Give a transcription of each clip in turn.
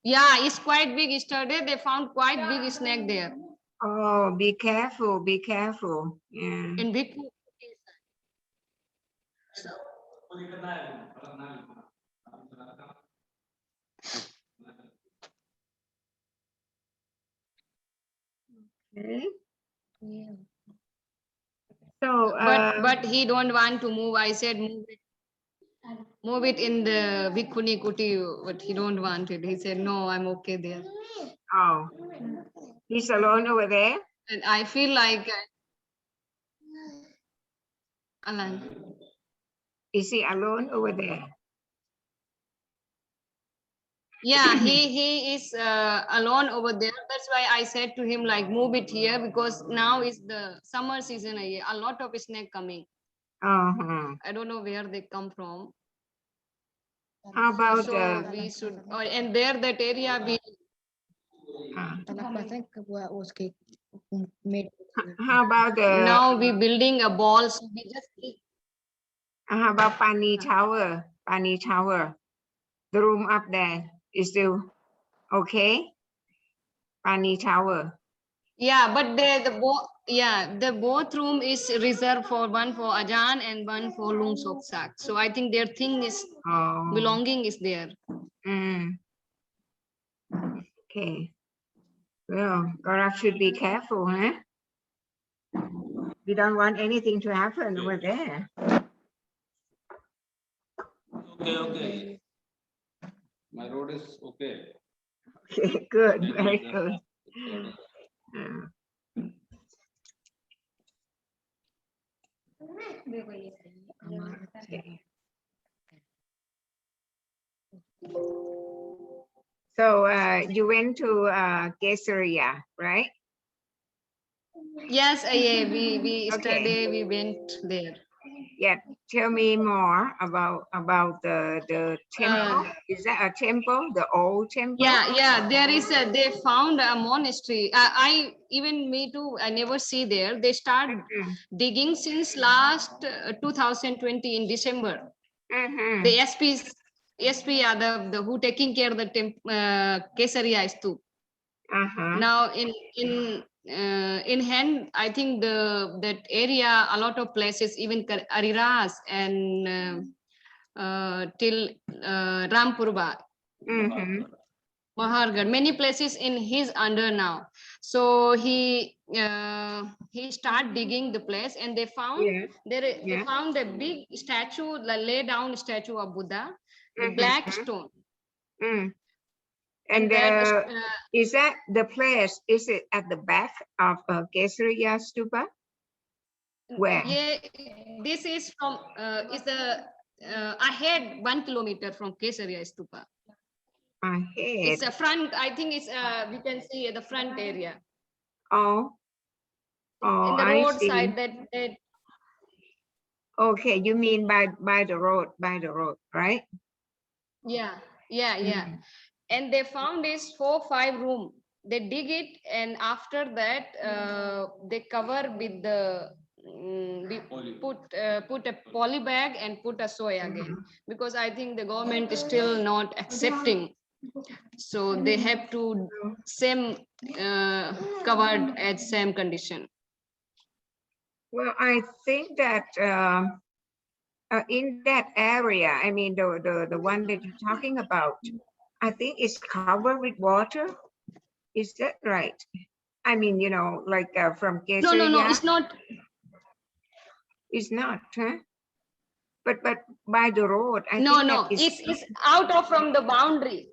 Yeah, it's quite big. Yesterday they found quite big snake there. Oh, be careful, be careful. Yeah. In big. Okay. Yeah. So, But he don't want to move. I said move it in the Bhikkhuni Kuti, but he don't want it. He said no, I'm okay there. oh, he's alone over there? And I feel like Alan. Is he alone over there? Yeah, he is alone over there. That's why I said to him like move it here because now is the summer season. A lot of snake coming. Uh-huh. I don't know where they come from. How about So we should, and there that area we. how about the Now we building a ball, so we just. how about Pani Tower? Pani Tower. The room up there is still okay? Pani Tower. Yeah, but the both room is reserved for one for Ajan and one for Lung Sok Sak. So I think their thing is belonging is there. Mm. Okay. Well, Gaurav should be careful, huh? We don't want anything to happen over there. Okay. My road is okay. Okay, good, very good. Okay. So you went to Kesaria, right? Yes, yeah, we Okay. yesterday we went there. Yeah, tell me more about the temple. Is that a temple? The old temple? Yeah, there is they found a monastery. I even me too. I never see there. They start digging since last 2020 in December. The SP are the who taking care of the Kesaria Stup. Now in hand, I think that area a lot of places even Ariras and till Rampurba. Mahargarh, many places in his under now. So he start digging the place, and they found they found a big statue, the lay down statue of Buddha, the black stone. And that is that the place? Is it at the back of Kesaria Stupa? Where? Yeah, this is from is the ahead 1 kilometer from Kesaria Stupa. Ahead. It's a front. I think it's we can see the front area. Oh. Oh, in the I road see. side that. Okay, you mean by the road, right? Yeah. And they found this 4-5 room. They dig it, and after that they cover with the put a poly bag and put a soy again, because I think the government is still not accepting, so they have to same covered as same condition. Well, I think that in that area, I mean the one that you're talking about, I think it's covered with water. Is that right? I mean, you know, like from Kesaria. No, it's not. It's not, huh? But by the road, I No, think no, that is. it's out of from the boundary.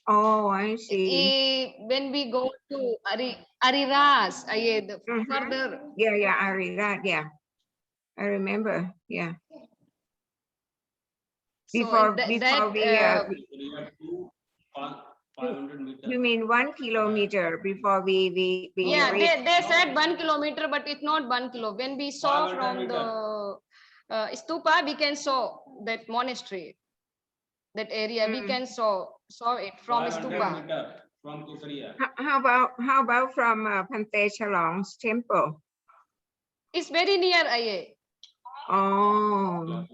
Oh, I see. When we go to Ariras, further. Yeah, Arirat, yeah. I remember, yeah. Before we. 500 meters. You mean 1 kilometer before we Yeah, reach? they said 1 kilometer, but it's not 1 kilo. When we saw from the stupa, we can saw that monastery, that area. We can saw it from stupa. From Kesaria. How about from Pante Chalong's temple? It's very near, Aye. Oh.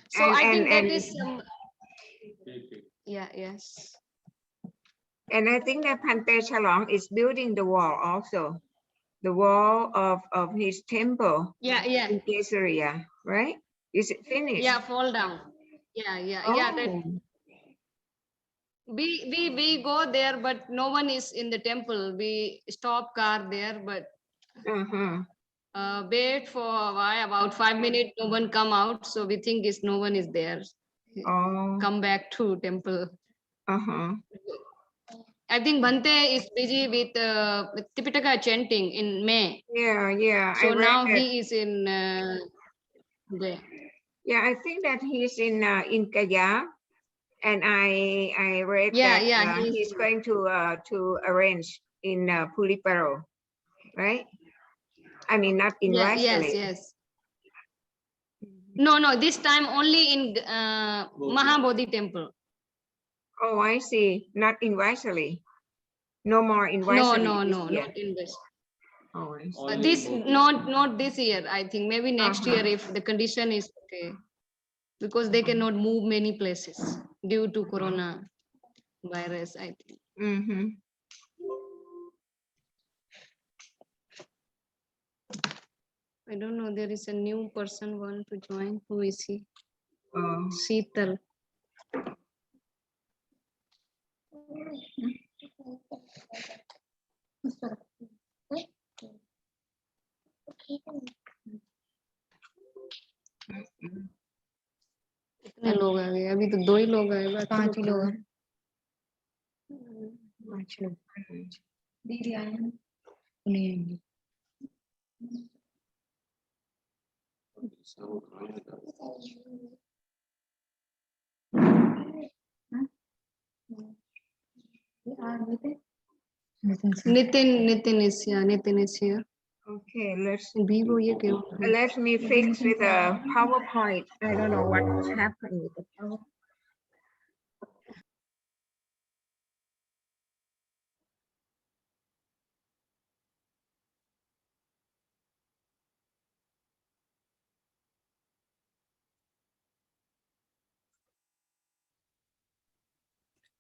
So And- I think and- that is yeah, yes. And I think that Pante Chalong is building the wall also, the wall of his temple Yeah, yeah, in Caesarea, right? Is it finished? yeah, fall down. Yeah, yeah. That Oh, we go there, but no one is in the temple. We stop car there, but uh-huh. wait for about 5 minutes. No one come out, so we think is no one is there. Oh, Come back to temple. uh-huh. I think Bhante is busy with Tipitaka chanting in May. Yeah, yeah. I So read now that. he is in there. Yeah, I think that he's in Gaya, and I read Yeah, that yeah, he's going to arrange in Puliparo, right? I mean, not in yes, Vaisali. yes. No, this time only in Mahabodhi temple. Oh, I see. Not in Vaisali. No more in No, Vaisali this year. not in this. Oh, I see. Only This Bodhi. not this year. I think maybe next year if the condition is okay, because they cannot move many places due to corona virus. I think. Mm-hmm. I don't know. There is a new person want to join. Who is he? Oh. Sheetal. कितने लोग आ गए? अभी तो 2 ही लोग आए, बाकी 5 ही लोग हैं। लोग- अच्छा। दीदी आए हैं नहीं आएंगे Nitin is here. Nitin is here. Okay, let's Vivo ये क्यों है? let me fix with a PowerPoint. I don't know what's happened with the PowerPoint.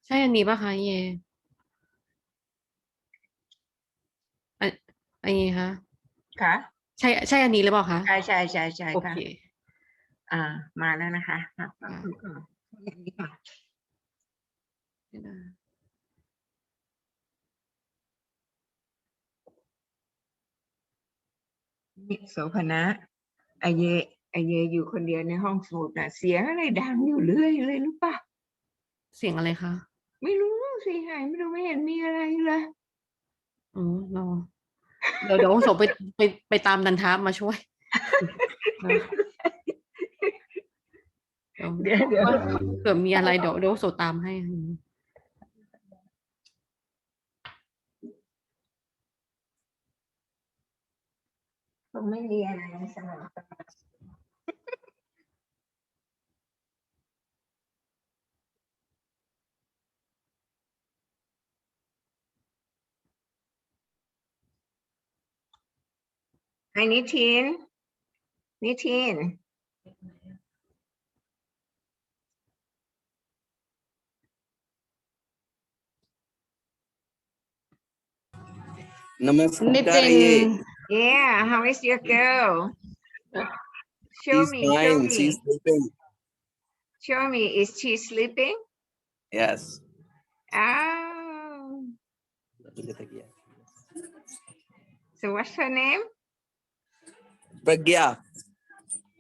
ใช่อันนี้ป่ะคะเยอันอันนี้คะ ค่ะ ใช่อันนี้หรือเปล่าคะ ใช่ โอ ค่ะ เค มาแล้วนะคะแป๊บนึงก่อนอย่างนี้ค่ะนี่โสภณะไอเยอยู่คนเดียวในห้องสมุดน่ะเสียงอะไรดังอยู่เรื่อยเลยรู้ป่ะ เสียงอะไรคะ ไม่รู้สิหายไม่รู้ไม่เห็นมีอะไรเลย อ๋อรอเดี๋ยวส่งไปตามนันทามาช่วยเดี๋ยว เดี๋ยว เผื่อมีอะไรเดี๋ยวส่งตามให้ คงไม่มีอะไรสำหรับ Hi Nitin Nitin. yeah how is your girl show She's me fine. She's sleeping. show me is she sleeping Yes. oh so what's her name Pragya.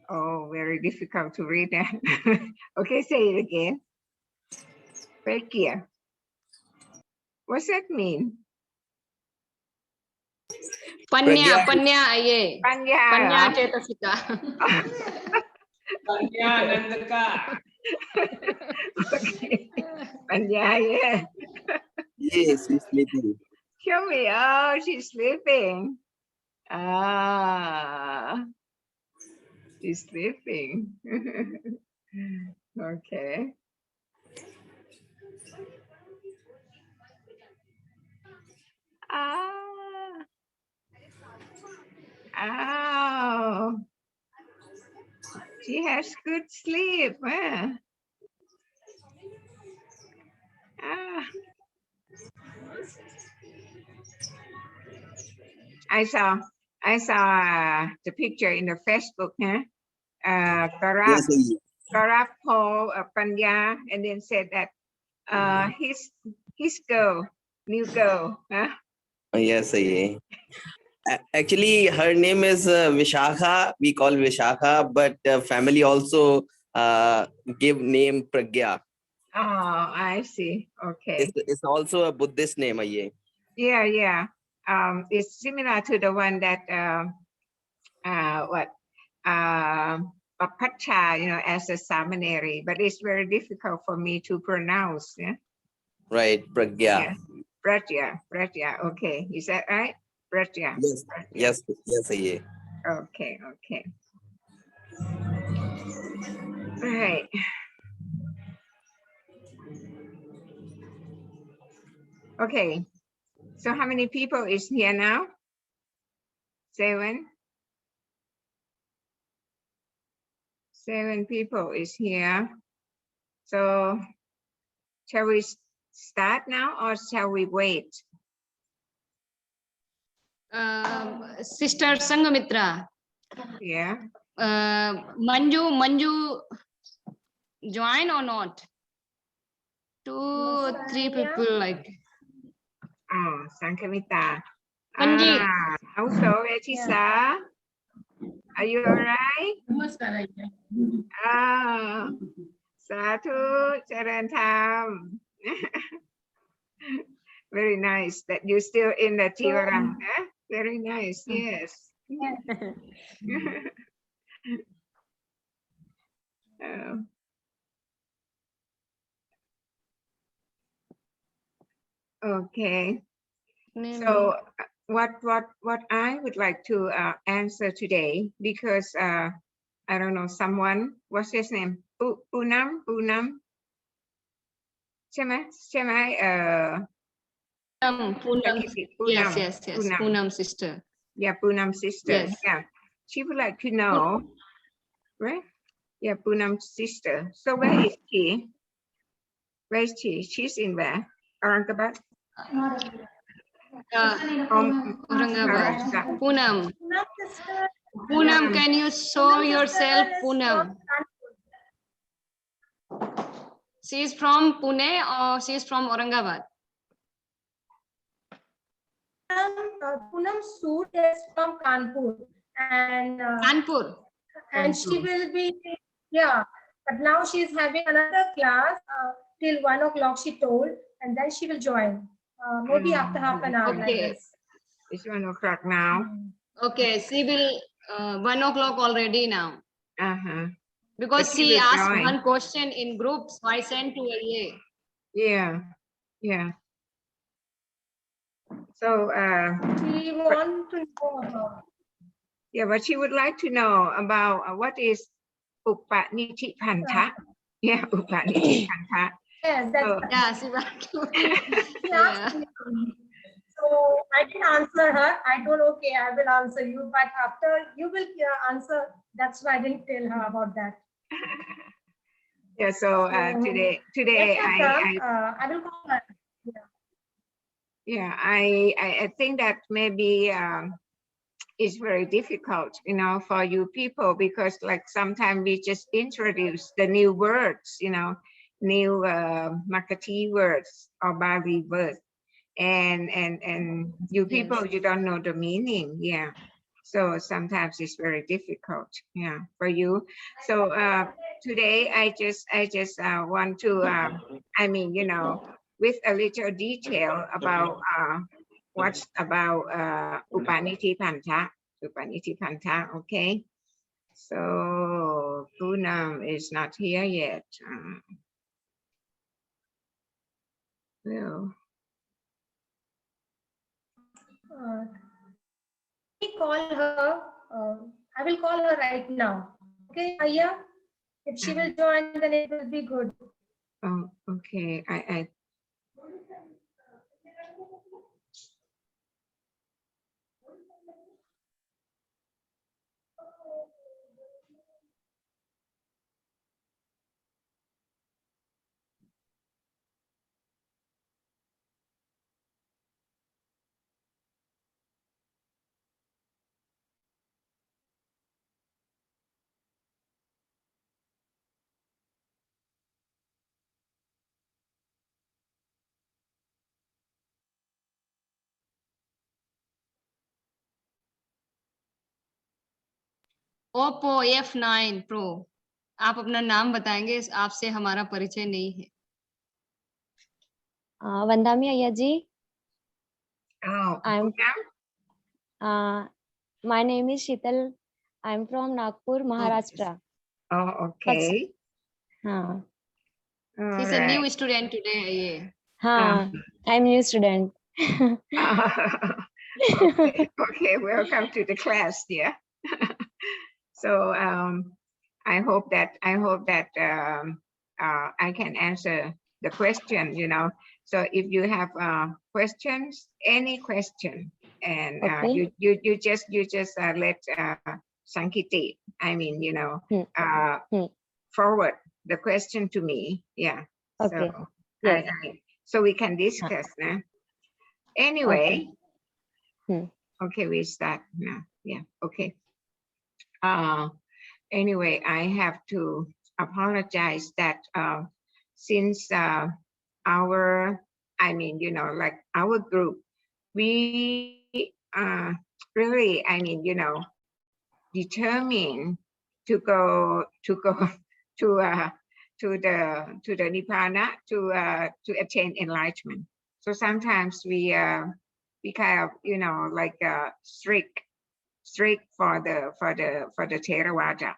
oh very difficult to read that okay say it again Pragya what's that mean Panya Pragya. ये. Panya Panya Cetasika. Kanya Nandaka. okay Panya yeah Yes, she's sleeping. show me oh she's sleeping she's sleeping okay oh She has good sleep. Ah. I saw the picture in the Facebook, huh? Karab Yes, Ayye. called Panya and then said that his girl, new girl, huh? Yes, Ayye. Actually, her name is Vishakha. We call Vishakha, but family also give name Pragya. Oh, I see. Okay. It's also a Buddhist name, Ayye. Yeah. It's similar to the one that Papacha, as a seminary, but it's very difficult for me to pronounce. Yeah. Right, Pragya. Yeah. Pratya. Okay. Is that right? Pratya. Yes, Ayye. Okay. Right. Okay. So how many people is here now? 7. 7 people is here. So shall we start now or shall we wait? Sister Sangamitra, Yeah. Manju join or not? 2, 3 people like. Oh, Sankamita. Manji. Also, Etisa, are you all right? Sadhu, Charan Tham. Very nice that you're still in the Tiwaram. Very nice, yes. Oh. Okay. So what I would like to answer today, because I don't know, someone, what's his name? Poonam? Poonam. Yes. Poonam sister. Yeah, Poonam sister. Yes. Yeah. She would like to know, right? Yeah, Poonam sister. So where is she? Where is she? She's in where? Aurangabad? Aurangabad. Maharashtra. Poonam, can you show yourself, Poonam? She is from Pune or she is from Aurangabad? Poonam Sood is from Kanpur, and Kanpur. she will be, but now she is having another class till 1 o'clock, she told, and then she will join maybe after half an hour. Okay. Like this. It's 1 o'clock now. Okay, she will 1 o'clock already now. Because But she she will asked join. one question in group, so I sent to a. Yeah. So She want to know about. yeah, but she would like to know about what is Upaniti Panta. Yeah, Upaniti Panta. Yes, that's Yeah, she asked she asked me. So I didn't answer her. I told, okay, I will answer you, but after you will answer, that's why I didn't tell her about that. Yeah, so today I will call her. Yeah, I think that maybe it's very difficult, for you people, because like sometimes we just introduce the new words, new Makati words or Bali words, and you people, you don't know the meaning. Yeah. So sometimes it's very difficult, for you. So today I just want to, with a little detail about what's about Upaniti Panta. Okay. So Poonam is not here yet. Well. Call her. I will call her right now. Okay, Aya? If she will join, then it will be good. Oh, okay. I Oppo F9 Pro. आप अपना नाम बताएंगे, आपसे हमारा परिचय नहीं है. Vandami Ayaji, Oh, I'm Buddha? my name is Sheetal. I'm from Nagpur, Maharashtra. Oh, okay. हाँ All She's a right. new student today. ये. हाँ I'm new student. Okay, okay, welcome to the class, yeah. So I hope that I can answer the question, you know. So if you have questions, any question, and Okay. you just let Sankiti, I mean, you know, forward the question to me, yeah. Okay. So Yes. so we can discuss now. Anyway, Okay. okay, we start now. Yeah, okay. Anyway, I have to apologize that since our, I mean, you know, like our group, we really, I mean, you know, determined to go to the Nibbana to attain enlightenment. So sometimes we kind of, you know, like strict for the Theravada.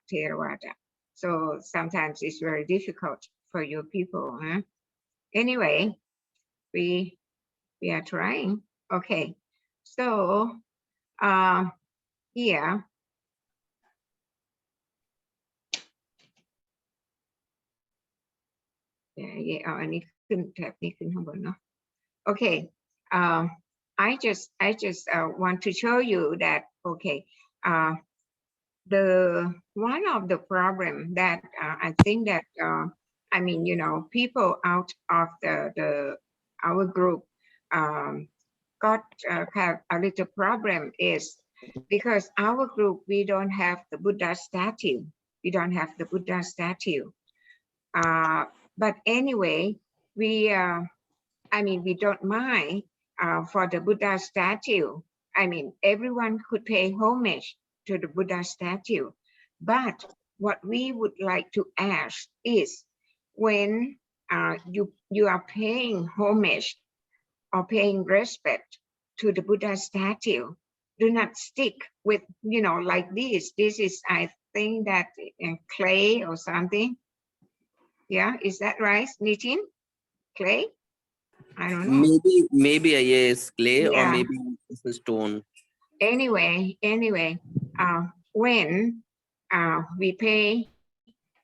So sometimes it's very difficult for your people. Huh? Anyway, we are trying. Okay, so here. Yeah, I need to okay. I just want to show you that, okay, the one of the problem that I think that I mean, you know, people out of our group got have a little problem is because our group, we don't have the Buddha statue. We don't have the Buddha statue. But anyway, we I mean, we don't mind for the Buddha statue. I mean, everyone could pay homage to the Buddha statue. But what we would like to ask is when you are paying homage or paying respect to the Buddha statue, do not stick with, you know, like this. This is, I think that clay or something. Yeah, is that right, Nitin? Clay? I don't know. Maybe a yes, clay, or Yeah. maybe it's a stone. Anyway, when we pay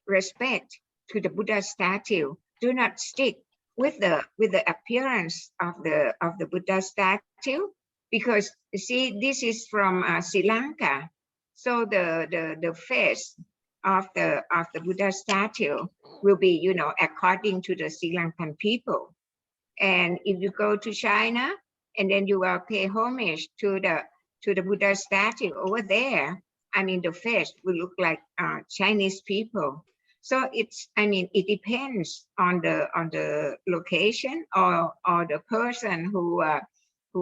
respect to the Buddha statue, do not stick with the appearance of the Buddha statue, because you see, this is from Sri Lanka, so the face of the Buddha statue will be, you know, according to the Sri Lankan people. And if you go to China and then you will pay homage to the Buddha statue over there, I mean, the face will look like Chinese people. So it's, I mean, it depends on the location or the person who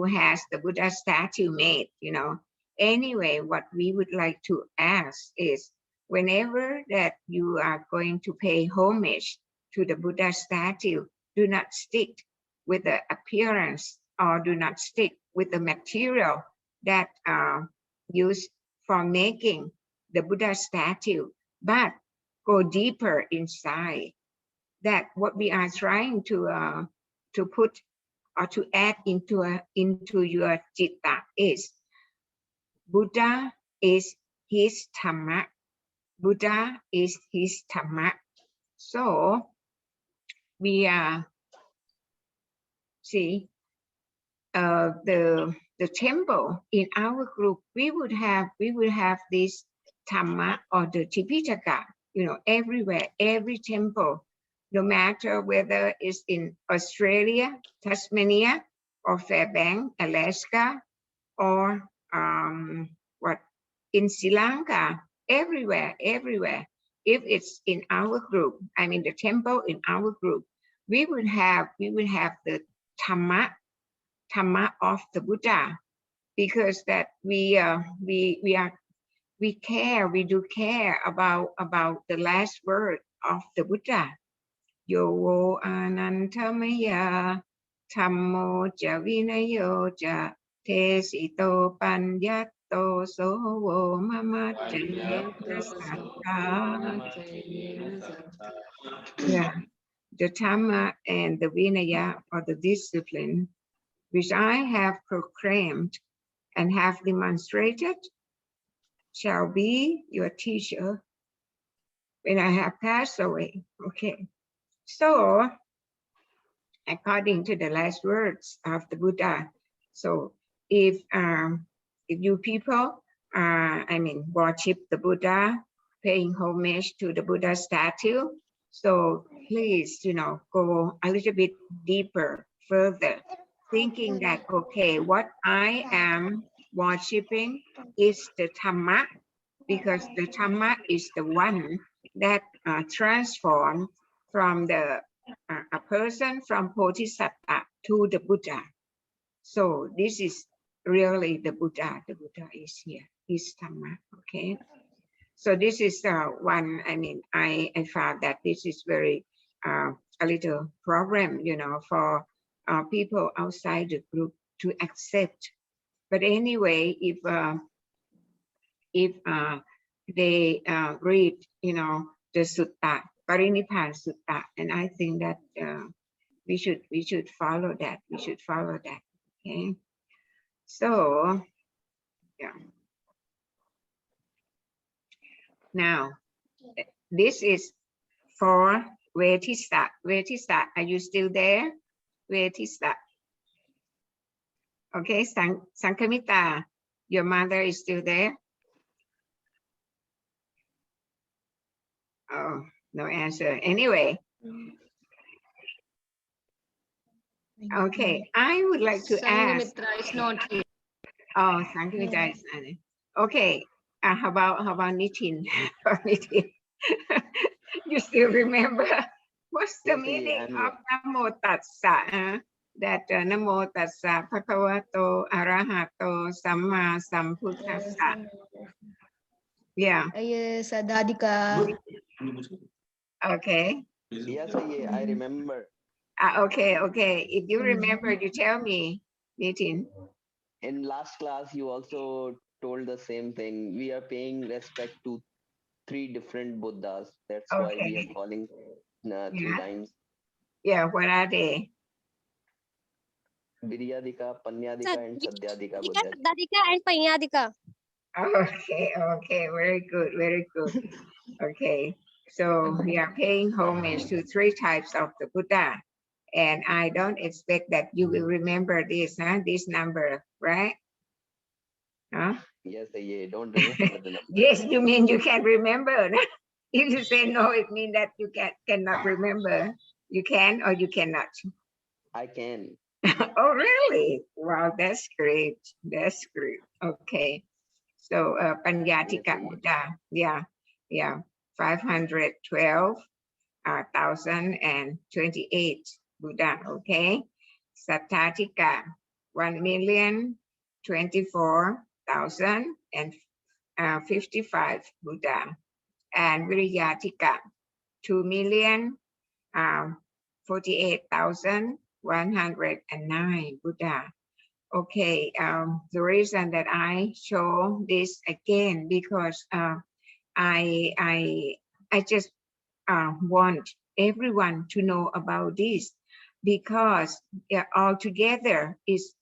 has the Buddha statue made, you know. Anyway, what we would like to ask is, whenever that you are going to pay homage to the Buddha statue, do not stick with the appearance or do not stick with the material that used for making the Buddha statue, but go deeper inside. That what we are trying to put or to add into your citta is Buddha is his Dhamma. Buddha is his Dhamma. So we are see the temple in our group, we would have this Dhamma or the Tipitaka, you know, everywhere, every temple, no matter whether it's in Australia, Tasmania, or Fairbanks, Alaska, or what in Sri Lanka, everywhere. If it's in our group, I mean the temple in our group, we would have the Dhamma of the Buddha, because that we we care, we do care about the last word of the Buddha. Yo anantamaya Thammo ja vinayo ja te sito panyato sovo mama jayena satta. Yeah, the Dhamma and the Vinaya, or the discipline, which I have proclaimed and have demonstrated, shall be your teacher when I have passed away. Okay, so according to the last words of the Buddha, so if you people worship the Buddha, paying homage to the Buddha statue, so please, go a little bit deeper, further, thinking that, okay, what I am worshiping is the Dhamma, because the Dhamma is the one that transforms from a person from Bodhisattva to the Buddha. So this is really the Buddha. The Buddha is here, is Dhamma, okay? So this is one, I found that this is very, a little problem, for people outside the group to accept. But anyway, if they read, the Sutta, Parinibbana Sutta, and I think that we should follow that. We should follow that. Okay. So, yeah. Now, this is for Vetisa. Vetisa, are you still there? Vetisa. Okay, Sankamita, your mother is still there? Oh, no answer. Anyway. Okay, I would like to ask. Sangamitra is not here. Oh, Sankamita is not there. Okay, how about Nitin? Nitin. You still remember what's the meaning of Namo Tassa? That Namo Tassa Bhagavato Arahato Samma Sambuddhassa. Yeah. Yes, Dadika. Okay. Yes, I remember. Okay. If you remember, you tell me, Nitin. In last class, you also told the same thing. We are paying respect to 3 different Buddhas. That's why we are calling 3 times. Yeah, what are they? Viryadika, Panyadika, and Sadyadika Buddha. Dadika and Panyadika. Okay, very good. Okay, so we are paying homage to 3 types of the Buddha, and I don't expect that you will remember this, this number, right? Huh? Yes, don't remember the number. Yes, you mean you can remember. If you say no, it means that you cannot remember. You can or you cannot. I can. Oh, really? Wow, that's great. That's great. Okay. So Panyatika Buddha, yeah, 512,028 Buddha, okay. Sattatika, 1,024,055 Buddha, and Viriyatika, 2,048,109 Buddha. Okay, the reason that I show this again, because I just want everyone to know about this, because altogether is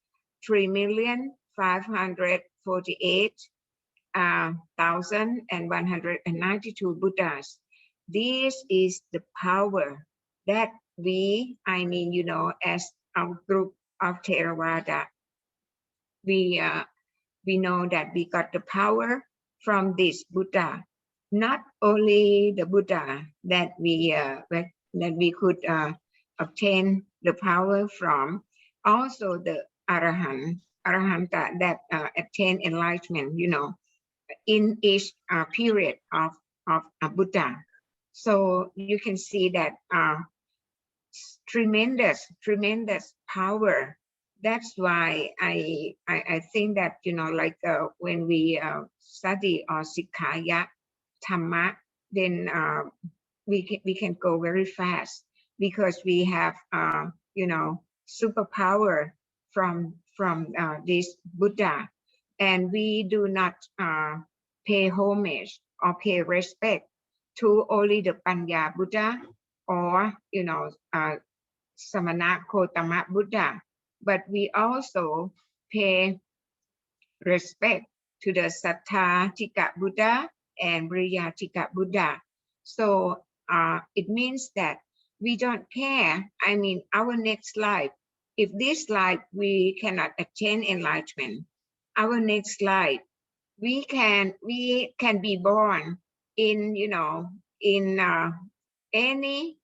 3,548,192 Buddhas. This is the power that we, as our group of Theravada, we know that we got the power from this Buddha. Not only the Buddha that we could obtain the power from, also the Arahanta that attain enlightenment, in each period of a Buddha. So you can see that tremendous power that's why I think that, you know, like when we study or Sikkha Dhamma, then we can go very fast because we have you know, superpower from this Buddha, and we do not pay homage or pay respect to only the Panya Buddha or, you know, Samana Kotama Buddha, but we also pay respect to the Sattha Tika Buddha and Briya Tika Buddha. So it means that we don't care. I mean, our next life, if this life we cannot attain enlightenment, our next life we can be born in, you know, in any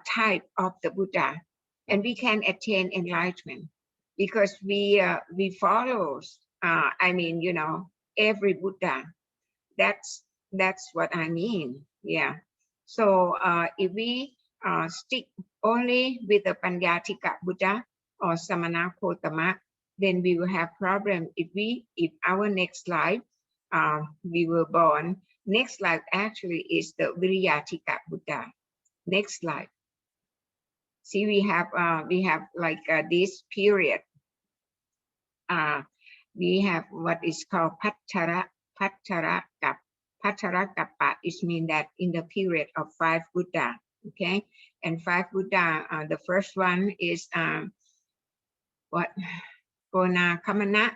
type of the Buddha, and we can attain enlightenment because we follow I mean, you know, every Buddha. That's what I mean. Yeah. So if we stick only with the Panyatika Buddha or Samana Kotama, then we will have problem. If our next life we were born, next life actually is the Viriyatika Buddha. Next life. See, we have like this period. We have what is called Pattara Kappa. It means that in the period of 5 Buddha, okay? And 5 Buddha, the first one is what? Gona Kamana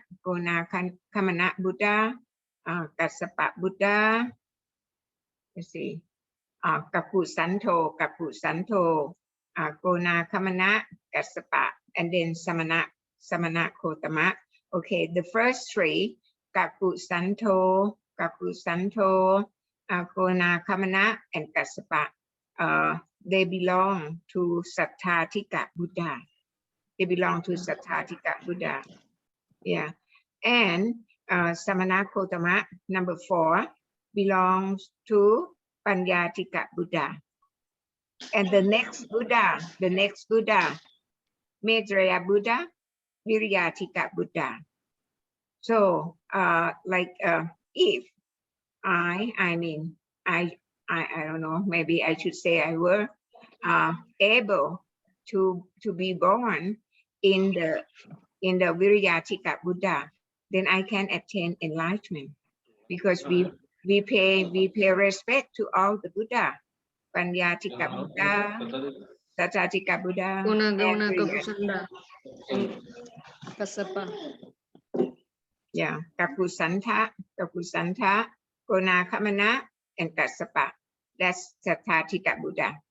Buddha, Kassapa Buddha. Let's see. Kapu Santo, Gona Kamana, Kassapa, and then Samana Kotama. Okay, the first 3, Kapu Santo, Gona Kamana, and Kassapa, they belong to Satthatika Buddha. They belong to Satthatika Buddha. Yeah. And Samana Kotama, number 4, belongs to Panyatika Buddha. And the next Buddha, Maitreya Buddha, Viriyatika Buddha. So like if I don't know, maybe I should say I were able to be born in the Viriyatika Buddha, then I can attain enlightenment because we pay respect to all the Buddha, Panyatika Buddha, Satthatika Buddha, Guna Kapusanda, Kassapa. Yeah, Kapusanta, Gona Kamana, and Kassapa. That's Satthatika Buddha.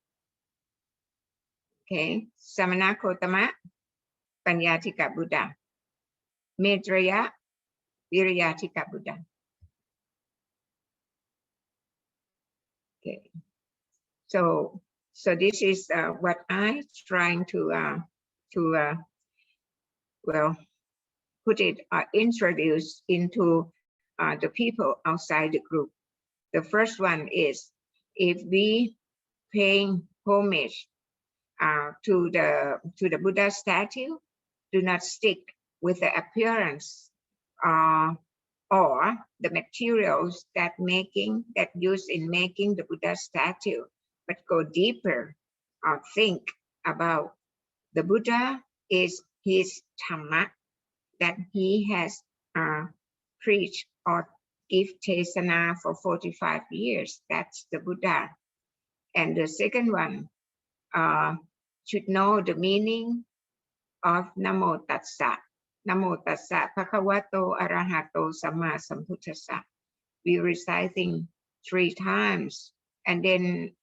Okay, Samana Kotama, Panyatika Buddha. Maitreya, Viriyatika Buddha. Okay, so this is what I'm trying to well, put it, introduce into the people outside the group. The first one is, if we paying homage to the Buddha statue, do not stick with the appearance or the materials that used in making the Buddha statue, but go deeper or think about the Buddha is his Dhamma that he has preached or give Tesana for 45 years. That's the Buddha. And the second one should know the meaning of Namo Tassa. Namo Tassa Bhagavato Arahato Samma Sambuddhassa. We reciting 3 times. And then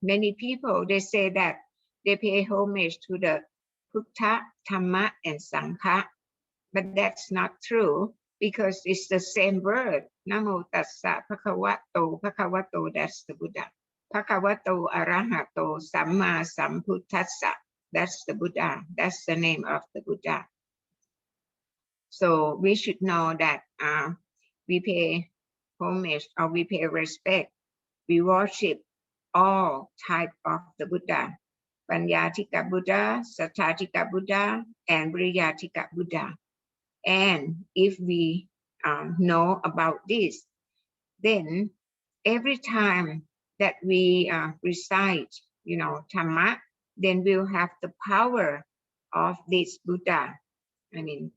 many people, they say that they pay homage to the Buddha, Dhamma, and Sangha. But that's not true because it's the same word. Namo Tassa Bhagavato, that's the Buddha. Bhagavato Arahato Samma Sambuddhassa. That's the Buddha. That's the name of the Buddha. So we should know that we pay homage or we pay respect. We worship all type of the Buddha. Panyatika Buddha, Satthatika Buddha, and Vriyatika Buddha. And if we know about this, then every time that we recite, Dhamma, then we'll have the power of this Buddha. I mean,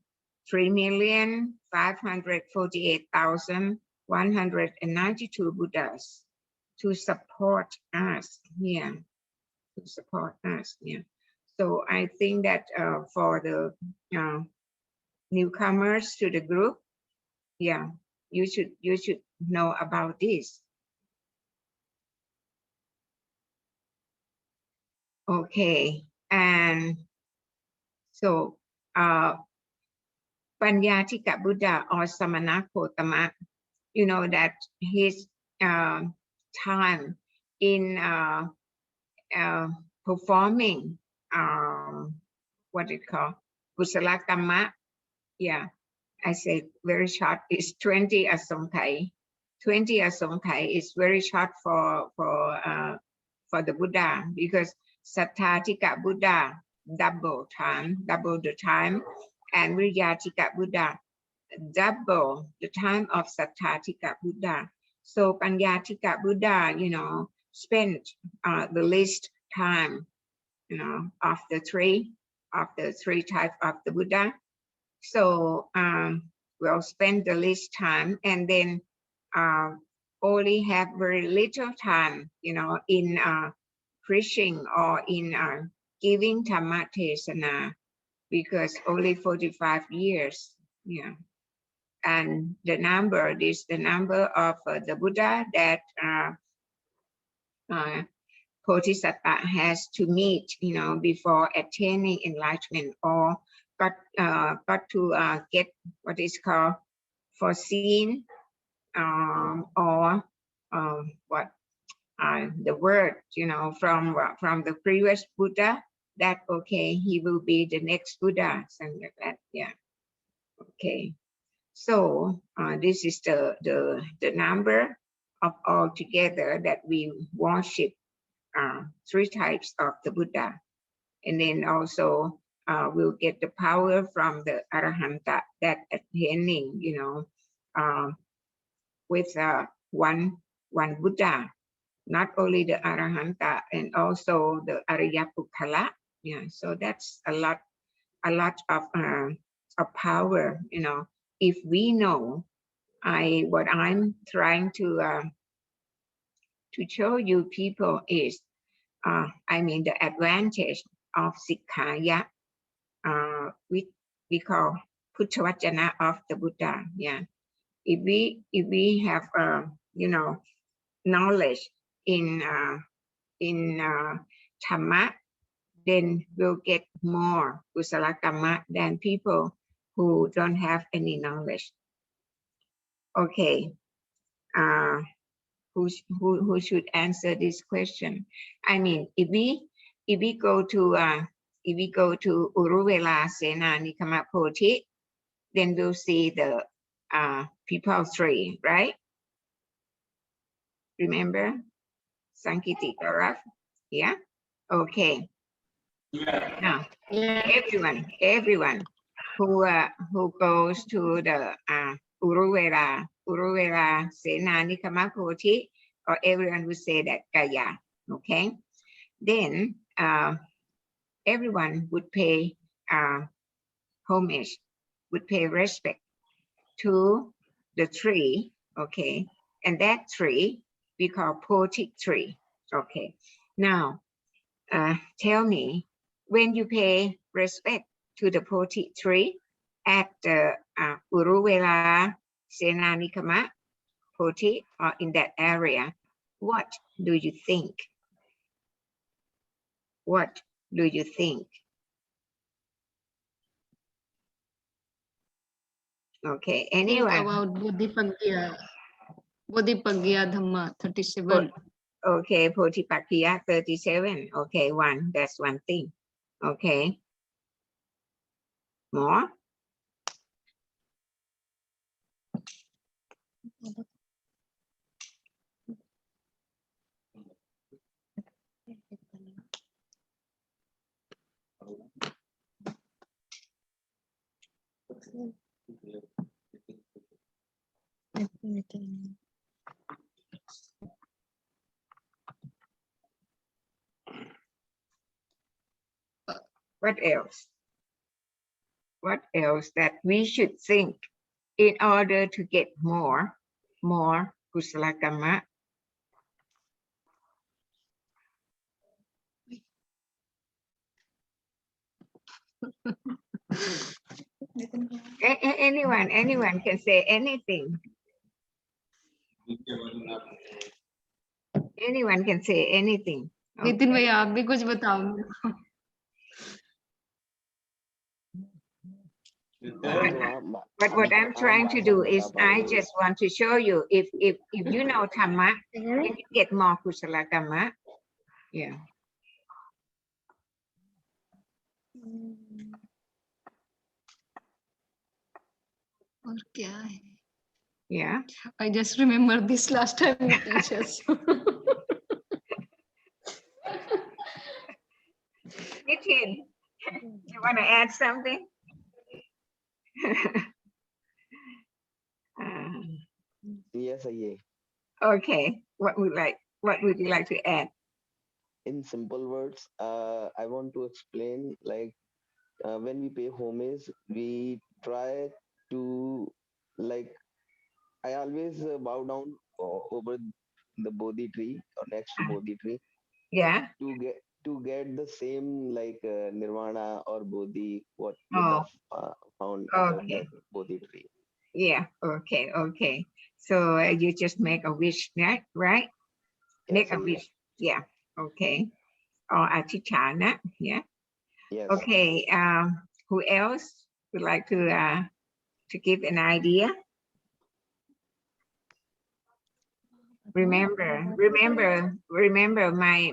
3,548,192 Buddhas to support us here. To support us here. So I think that for the newcomers to the group, yeah, you should know about this. Okay, and so Panyatika Buddha or Samana Kotama, you know that his time in performing what it called Kusala Kamma, yeah, I said very short, is 20 asomkai. 20 asomkai is very short for the Buddha, because Satthatika Buddha double the time, and Vriyatika Buddha double the time of Satthatika Buddha. So Panyatika Buddha, spent the least time, of the three types of the Buddha. So we'll spend the least time, and then only have very little time, in preaching or in giving Dhamma Tesana, because only 45 years, yeah. And the number is the number of the Buddha that Bodhisattva has to meet, before attaining enlightenment, or got to get what is called foreseen, or what the word, from the previous Buddha, that okay, he will be the next Buddha, something like that. Yeah. Okay. So this is the number of all together that we worship three types of the Buddha, and then also we'll get the power from the Arahanta that attaining, with one Buddha, not only the Arahanta, and also the Arya Pukkala. Yeah, so that's a lot of power, if we know. What I'm trying to show you people is, the advantage of Sikkha, we call Puttavajana of the Buddha. Yeah, if we have knowledge in Dhamma, then we'll get more Kusala Kamma than people who don't have any knowledge. Okay, who should answer this question? If we go to Uruvela Sena Nikama Poti, then we'll see the people tree, right? Remember Sankiti Gaurav? Yeah. Okay. Yeah. Now, everyone who goes to the Uruvela Sena Nikama Poti, or everyone who say that Gaya. Okay. Then everyone would pay homage, would pay respect to the tree. Okay. And that tree we call Poti tree. Okay. Now, tell me, when you pay respect to the Poti tree at the Uruvela Sena Nikama Poti, or in that area, what do you think? What do you think? Okay, Think anyone? about Buddhipagya Dhamma 37. Okay, Potipakya 37. Okay, that's one thing. Okay. More? What else? What else that we should think in order to get more kusala kamma? Anyone can say anything. Anyone can say anything. Nitin भैया आप भी कुछ बताओ. But what I'm trying to do is I just want to show you if you know Dhamma, then you get more kusala kamma. Yeah. और क्या है? Yeah. I just remember this last time you teach us. Nitin, you want to add something? Yes, I. Okay. What would you like to add? In simple words, I want to explain like when we pay homage, we try to like I always bow down over the Bodhi tree or next to Bodhi tree Yeah. to get the same like Nirvana or Bodhi what Oh. Buddha found under Okay. that Bodhi tree. Yeah. Okay. So you just make a wish, right? Make Yes, a wish. Yeah. Okay. Or Atitana. Yeah. yes. Okay. Who else would like to give an idea? Remember my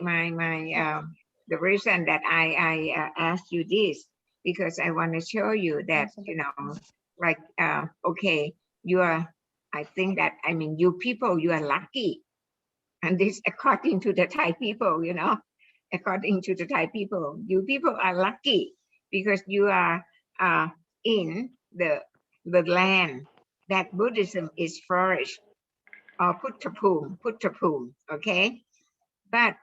the reason that I asked you this because I want to show you that like okay, I think that you people, you are lucky, and this according to the Thai people, according to the Thai people, you people are lucky because you are in the land that Buddhism is flourished, or Buddhabhummi, okay? But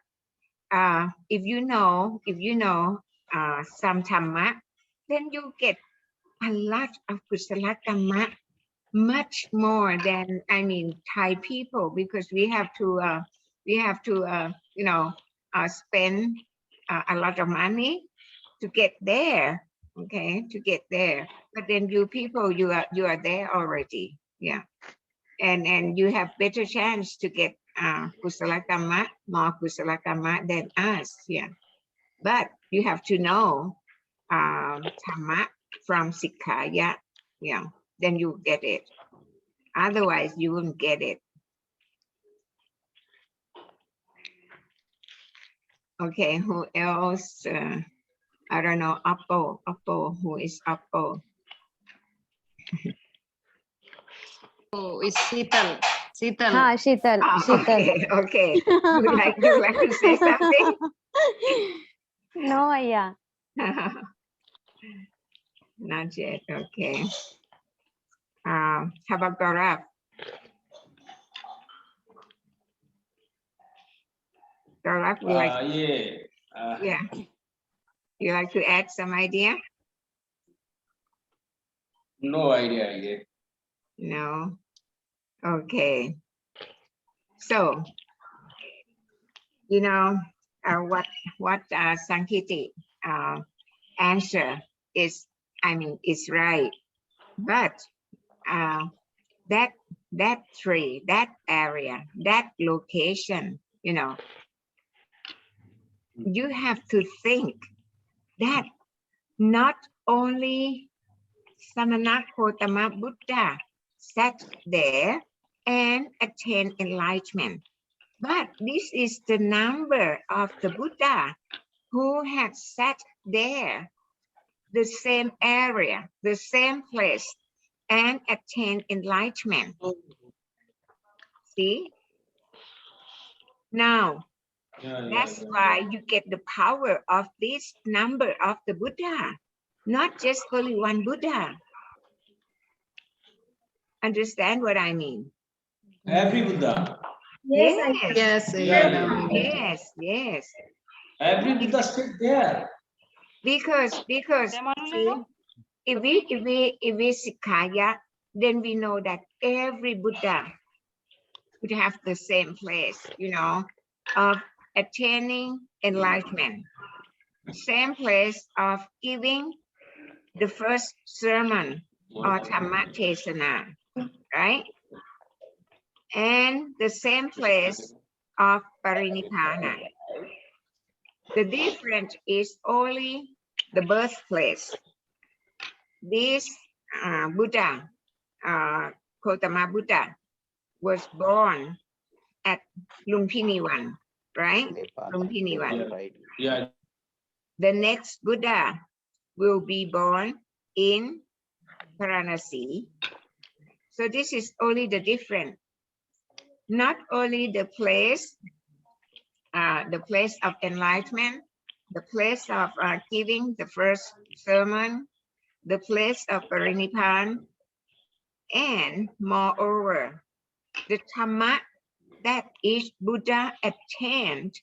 if you know some Dhamma, then you get a lot of kusala kamma, much more than Thai people, because we have to spend a lot of money to get there, okay? To get there, but then you people, you are there already, yeah. And you have better chance to get kusala kamma, more kusala kamma than us, yeah. But you have to know Dhamma from Sikkha, yeah. Then you get it. Otherwise, you won't get it. Okay, who else? I don't know. Appo. Who is Appo? Oh, it's Sital. Sital. हाँ शीतल Ah, Sheetal okay. You like to say something? No, yeah. Not yet. Okay. How about Gaurav? Gaurav, you like? Yeah. You like to add some idea? No idea yet. No. Okay. So, what Sankiti answer is, is right, but that tree, that area, that location, you have to think that not only Samana Gautama Buddha sat there and attained enlightenment, but this is the number of the Buddha who had sat there, the same area, the same place, and attained enlightenment. See? Now, that's why you get the power of this number of the Buddha, not just only one Buddha. Understand what I mean? Every Buddha. Yes, I Yes, Yes, Yeah, yeah. yes, yes. Every Buddha sit there. Because see, if we Sikkha, then we know that every Buddha would have the same place, you know, of attaining enlightenment, same place of giving the first sermon or Dhamma Tesana, right? And the same place of Parinibbana. The difference is only the birthplace. This Buddha, Gautama Buddha, was born at Lumpini One, right? Nepal. Lumpini One. Nepal, right? Yeah. The next Buddha will be born in Varanasi. So this is only the difference. Not only the place of enlightenment, the place of giving the first sermon, the place of Parinibbana, and moreover, the Dhamma that each Buddha attained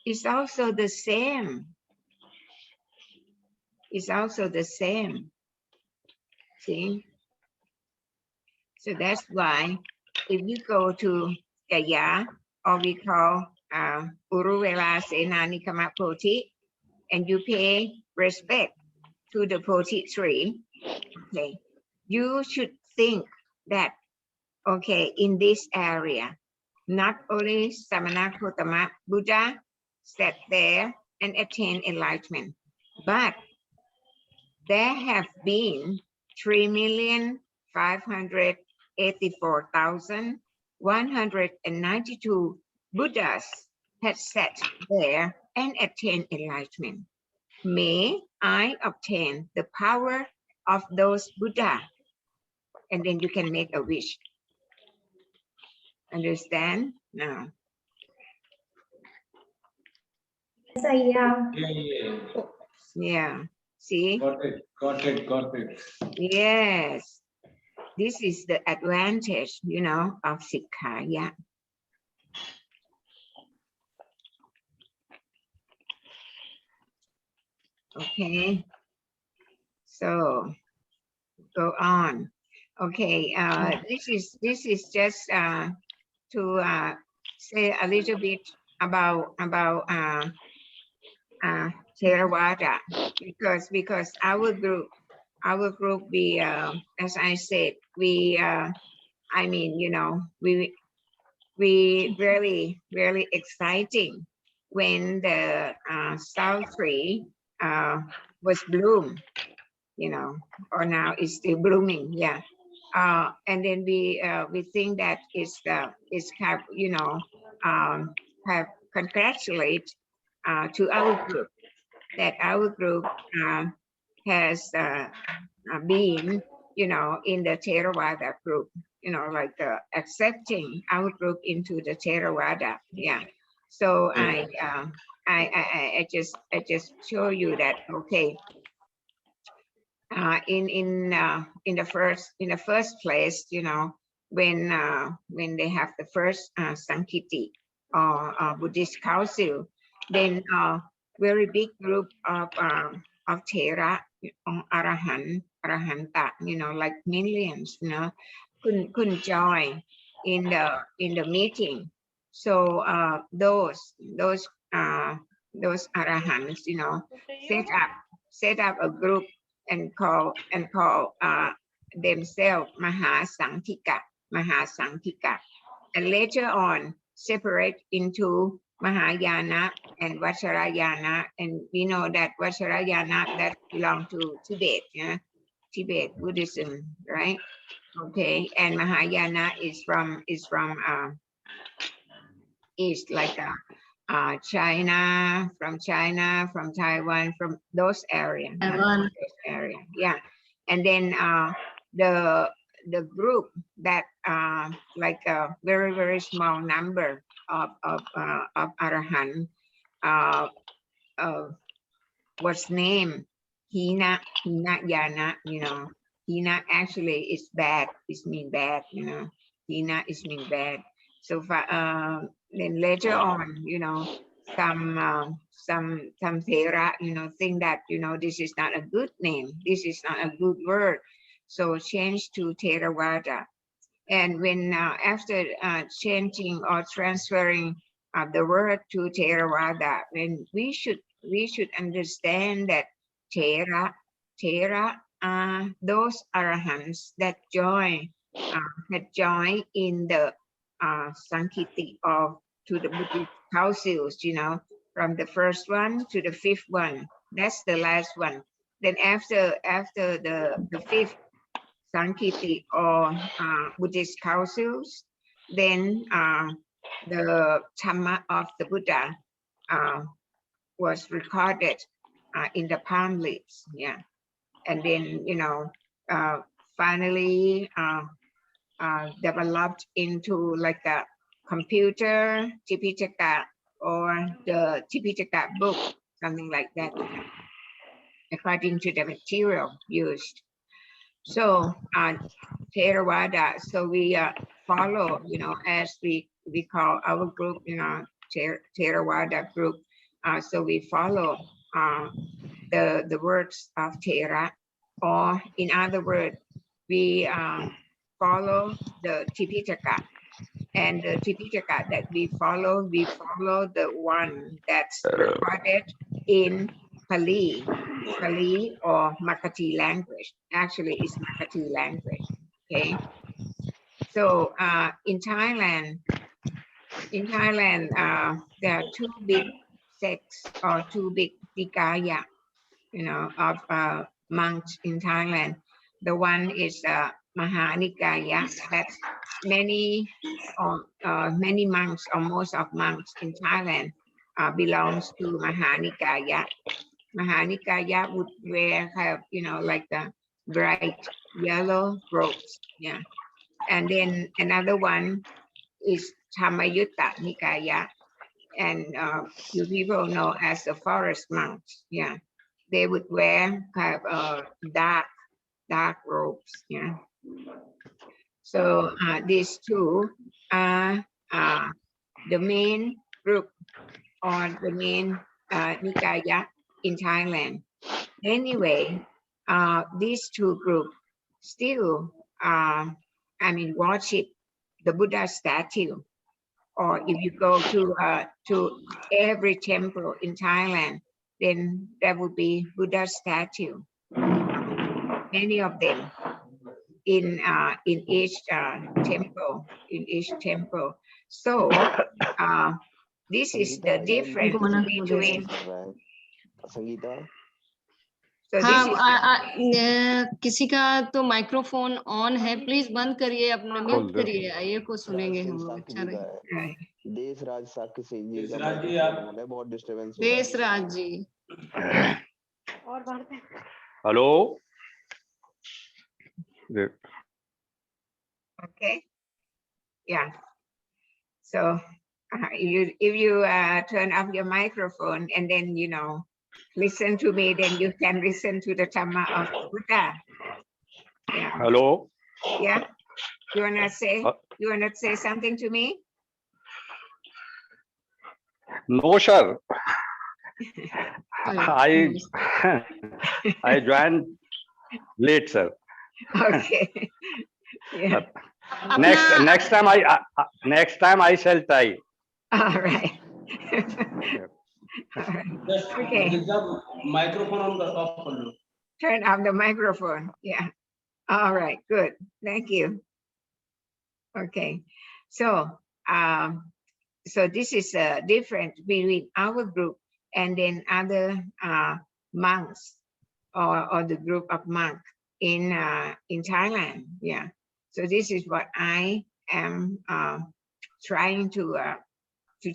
is also the same. Is also the same. See? So that's why if you go to Gaya, or we call Uruvela Senanikama Poti, and you pay respect to the Poti tree, okay, you should think that, okay, in this area, not only Samana Gautama Buddha sat there and attained enlightenment, but there have been 3,584,192 Buddhas had sat there and attained enlightenment. May I obtain the power of those Buddha? And then you can make a wish. Understand? No. Yes, yeah. Yeah. Yeah. See? Got it. Got it. Got it. Yes. This is the advantage, you know, of Sikkha. Yeah. Okay. So go on. Okay. This is just to say a little bit about Theravada, because our group we as I said, we I mean, you know, we really exciting when the South tree was bloom, you know, or now it's still blooming. Yeah. And then we think that it's have, you know, have congratulate to our group, that our group has been, you know, in the Theravada group, you know, like accepting our group into the Theravada. Yeah. So I just show you that, okay, in the first place, you know, when they have the first Sankiti or Buddhist council, then very big group of Thera, Arahanta, you know, like millions, you know, couldn't join in the meeting. So those Arahants, you know, set up a group and call themselves Mahasanghika, and later on separate into Mahayana and Vajrayana, and we know that Vajrayana that belong to Tibet, yeah, Tibet Buddhism, right? Okay, and Mahayana is from East, like China, from Taiwan, from those areas. Yeah. And then the group that like a very small number of Arahant was named Hina Yana, you know, Hina actually is bad, is mean bad, you know. Hina is mean bad. So then later on, you know, some Thera, you know, think that, you know, this is not a good name, this is not a good word. So change to Theravada. And when after changing or transferring the word to Theravada, when we should understand that Thera are those arahants that join in the Sankiti of to the Buddhist councils, you know, from the first one to the fifth one. That's the last one. Then after the fifth Sankiti or Buddhist councils, then the Dhamma of the Buddha was recorded in the palm leaves, yeah. And then, you know, finally developed into like a computer Tipitaka or the Tipitaka book, something like that, according to the material used. So Theravada, so we follow, you know, as we call our group, you know, Theravada group. So we follow the words of Thera, or in other words, we follow the Tipitaka. And the Tipitaka that we follow the one that's recorded in Pali or Makati language. Actually, it's Makati language. Okay. So in Thailand, there are two big sects or two big Nikaya, you know, of monks in Thailand. The one is Mahanikaya. That's many monks or most of monks in Thailand belongs to Mahanikaya. Mahanikaya would wear you know, like the bright yellow robes, yeah. And then another one is Dhammayutta Nikaya, and you people know as the forest monks, yeah. They would wear kind of dark robes, yeah. So these two are the main group or the main Nikaya in Thailand. Anyway, these two groups still, worship the Buddha statue. Or if you go to every temple in Thailand, then there will be Buddha statue. Many of them in each temple. So this is the difference between. Sangeeta. So हाँ किसी का तो microphone on है, please बंद करिए, अपना mute करिए, ये को सुनेंगे हम लोग। अच्छा रहे। देशराज साक्य सिंह जी का देशराज जी, माइक्रोफोन है, बहुत डिस्टरबेंस हो रहा है। देशराज जी। और बाहर पे। Hello. Okay. Yeah. So if you turn off your microphone and then, you know, listen to me, then you can listen to the Dhamma of the Buddha. Yeah. Hello. Yeah. You wanna say something to me? No, sir. I joined late, sir. Okay. Yeah. Next time I shall try. All right. Just Okay. the microphone off कर लो. Turn off the microphone. Yeah. All right. Good. Thank you. Okay. So, so this is a difference between our group and then other monks or the group of monks in Thailand. Yeah. So this is what I am trying to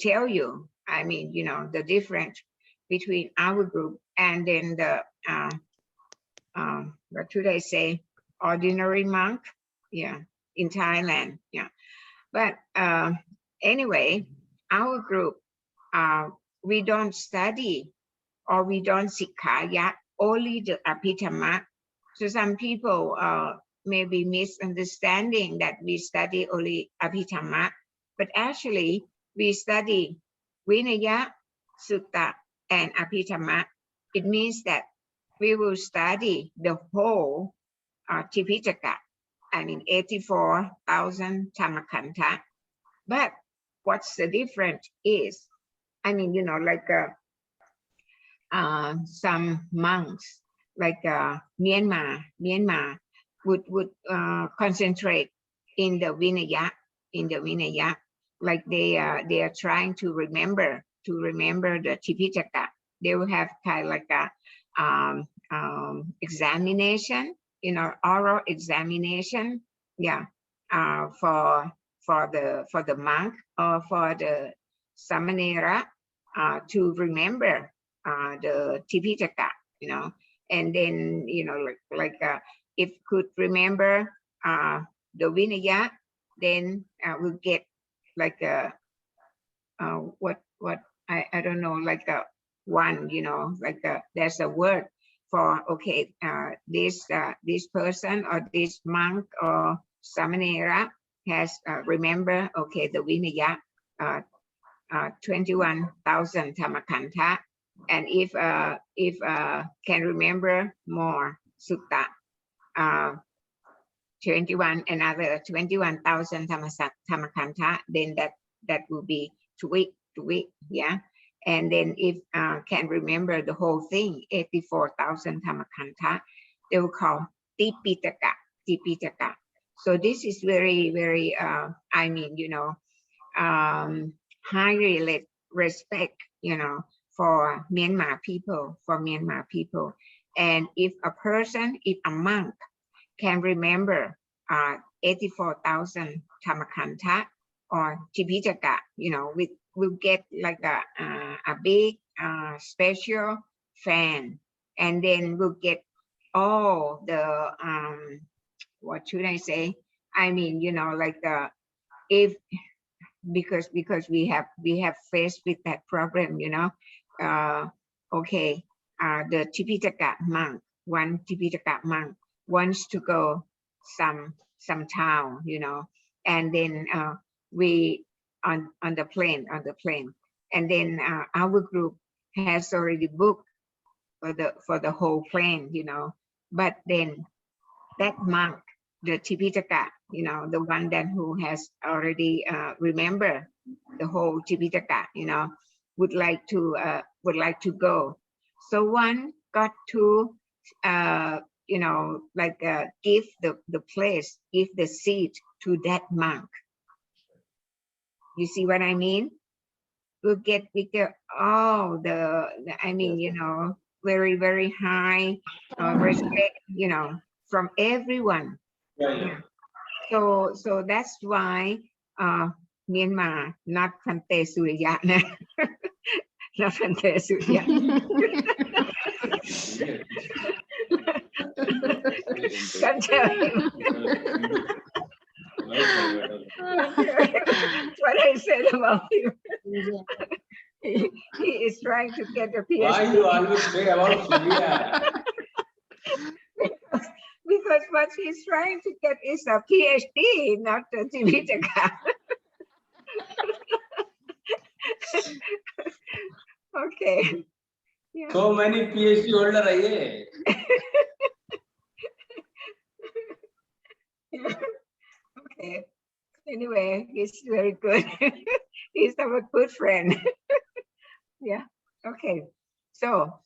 tell you. I mean, you know, the difference between our group and then the what should I say, ordinary monk, yeah, in Thailand, yeah. But anyway, our group, we don't study or we don't Sikkha yet, only the Abhidhamma So some people may be misunderstanding that we study only Abhidhamma, but actually we study Vinaya, Sutta, and Abhidhamma. It means that we will study the whole Tipitaka, 84,000 Dhammakanta. But what's the difference is, like some monks, like Myanmar would concentrate in the Vinaya, like they are trying to remember the Tipitaka. They will have kind of like a examination, oral examination, for the monk or for the samanera to remember the Tipitaka, and then if could remember the Vinaya, then we'll get like a what I don't know, like a one, there's a word for, okay, this person or this monk or samanera has remember, okay, the Vinaya 21,000 Dhammakanta, and if can remember more Sutta, 21,000 Dhammakanta, then that will be tweak, yeah. And then if can remember the whole thing, 84,000 Dhammakanta, they will call Tipitaka. So this is very, very, highly respect, for Myanmar people, And if a monk can remember 84,000 Dhammakanta or Tipitaka, we'll get like a big special fan, and then we'll get all the what should I say? If because we have faced with that problem, okay, the Tipitaka monk, one Tipitaka monk wants to go some town, and then we on the plane, and then our group has already booked for the whole plane, but then that monk, the Tipitaka, the one that who has already remember the whole Tipitaka, would like to go. So one got to give the place, give the seat to that monk. You see what I mean? We'll get all the very, very high respect, from everyone. Yeah. So that's why Myanmar, not Phante Surya, not Phante Surya. Can't tell him. What I said about him. He is trying to get a PhD. Why you always say about Surya? Because what he's trying to get is a PhD, not a Tipitaka. Okay. Yeah. So many PhD holder are here. Okay. Anyway, he's very good. He's our good friend. Yeah. Okay. So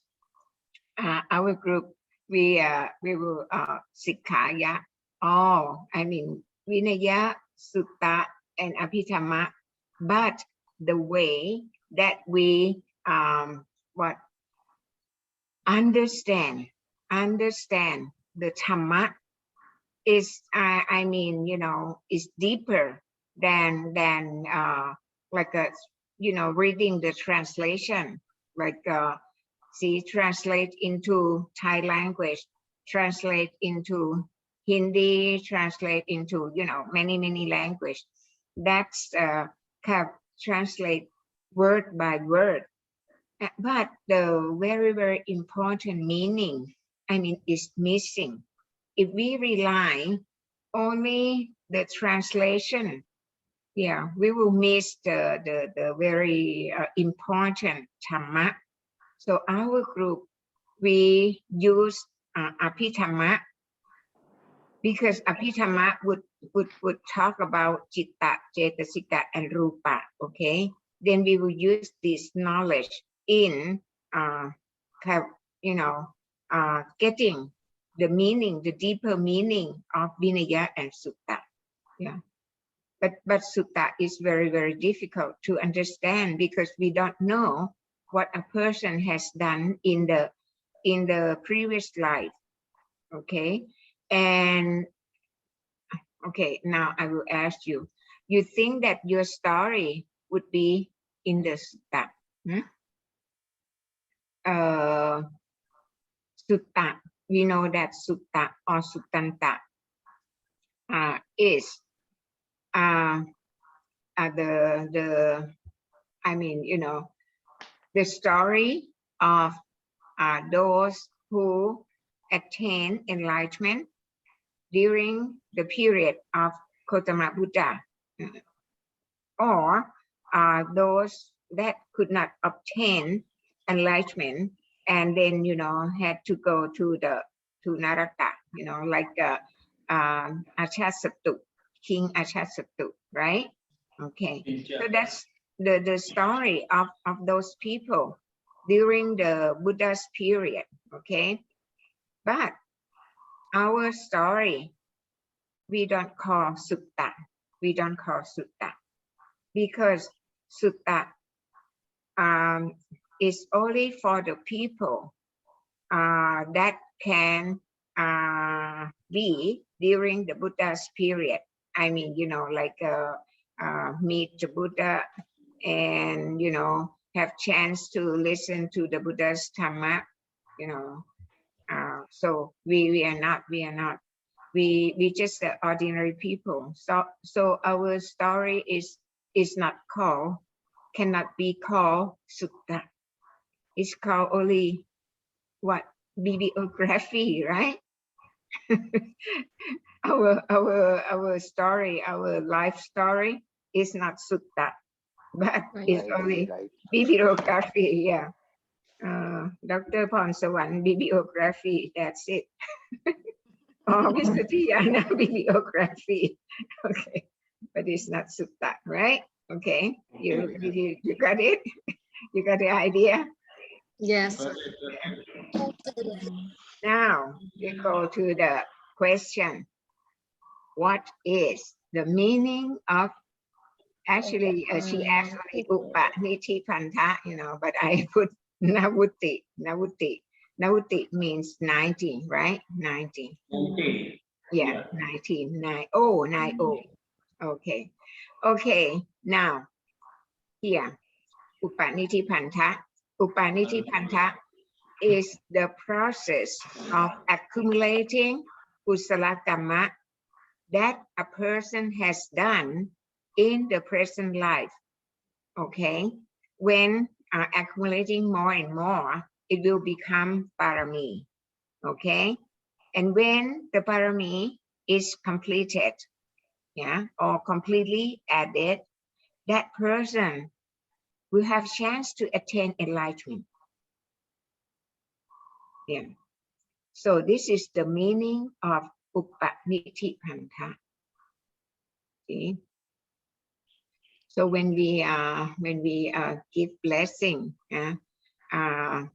our group, we will Sikkha, yeah. Vinaya, Sutta, and Abhidhamma, but the way that we understand the Dhamma is is deeper than reading the translation, translate into Thai language, translate into Hindi, translate into many language. That's translate word by word, but the very, very important meaning is missing. if we rely only the translation, yeah, we will miss the very important Dhamma. So our group, we use Abhidhamma because Abhidhamma would talk about Citta, Cetasika, and Rupa, okay? Then we will use this knowledge in, getting the meaning, the deeper meaning of Vinaya and Sutta, yeah. But Sutta is very, very difficult to understand because we don't know what a person has done in the previous life, okay? And okay, now I will ask you, you think that your story would be in the Sutta? Sutta, we know that Sutta or Suttanta is the story of those who attain enlightenment during the period of Gautama Buddha, or those that could not obtain enlightenment and then had to go to Naraka, like Ajatasattu, King Ajatasattu, right? Okay, so that's the story of those people during the Buddha's period, okay? But our story, we don't call Sutta. We don't call Sutta because Sutta is only for the people that can be during the Buddha's period. I mean, like meet the Buddha and, have chance to listen to the Buddha's Dhamma, so we are not. We just ordinary people. So our story is not called, cannot be called Sutta. It's called only what? Bibliography, right? our story, our life story is not Sutta, but it's only bibliography. Yeah. Dr. Ponsawan, bibliography, that's it. Oh, Mr. Tiana, bibliography. Okay, but it's not Sutta, right? Okay, you got it? You got the idea? Yes. Now we go to the question. What is the meaning of, actually she asked me Upa Niti Panta, but I put Navuti. Navuti means 90, right? 90. 19. Yeah, 19. 90. Okay. Okay, now here, Upaniti Panta. Upaniti Panta is the process of accumulating kusala kamma that a person has done in the present life. Okay, when accumulating more and more, it will become parami. Okay, and when the parami is completed, yeah, or completely added, that person will have chance to attain enlightenment. Yeah. So this is the meaning of Upaniti Panta. Okay. So when we give blessing to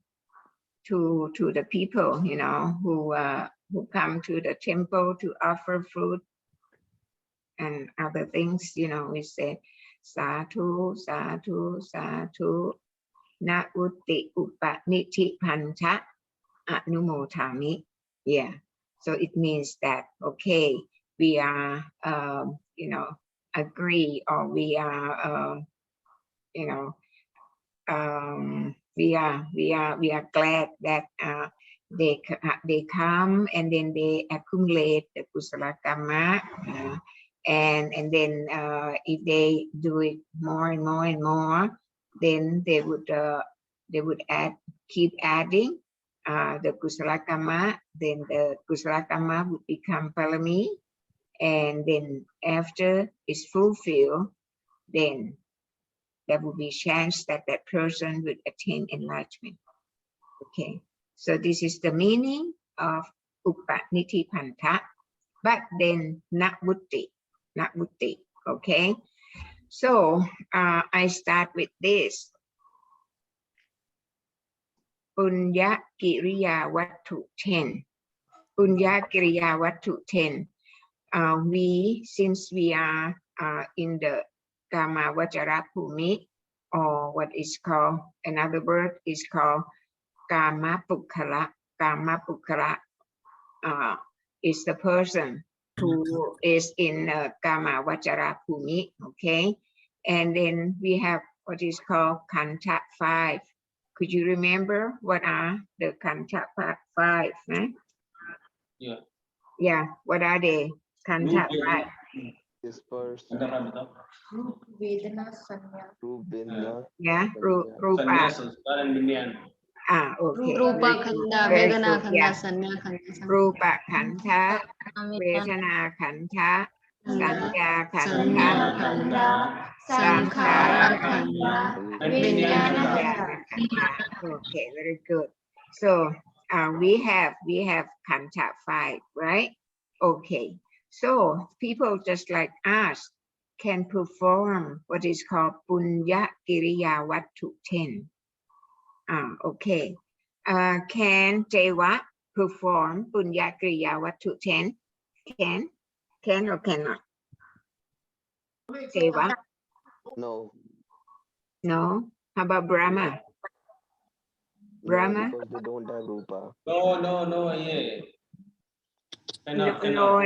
the people, who come to the temple to offer fruit and other things, we say Sadhu, Sadhu, Sadhu, Na Utti Upaniti Panta Anumotami. Yeah. So it means that, okay, we are, agree, or we are, we are glad that they come and then they accumulate the kusala kamma, and then if they do it more and more and more, then they would keep adding the kusala kamma, then the kusala kamma would become parami, and then after it's fulfilled, then there will be chance that that person would attain enlightenment. Okay, so this is the meaning of upanitipanta, but then not vutti. Okay, so I start with this. Punya Kiriya Wattu 10. Punya Kiriya Wattu 10. Since we are in the Kama Vajara Bhumi, or what is called, another word is called Kama Pukkala. Kama Pukkala is the person who is in Kama Vajara Bhumi, okay? And then we have what is called Kanta 5. Could you remember what are the Kanta 5? Huh? Yeah. Yeah, what are they? Kanta 5. Disperse. Vedana Sanya. Rupena. Yeah, Rupa. Sanya, Sanskar and Vinyan. Okay. Rupa Khanda, Very Vedana good, Khanda, yeah. Sanya Khanda. Rupa Kanta, Vedana Kanta, Sanya Sanya Kanta, Khanda, Sankhara Sankhara Kanta, Khanda, Vijnana Vijnana Vijnana Kanta. Okay, very good. So we have Kanta 5, right? Okay. So people just like us can perform what is called Punya Kiriya Wattu 10. Okay. Can Dewa perform Punya Kiriya Wattu 10? Can or cannot? Dewa? No. No. How about Brahma? Brahma? No, because they don't have Rupa. No, yeah. No.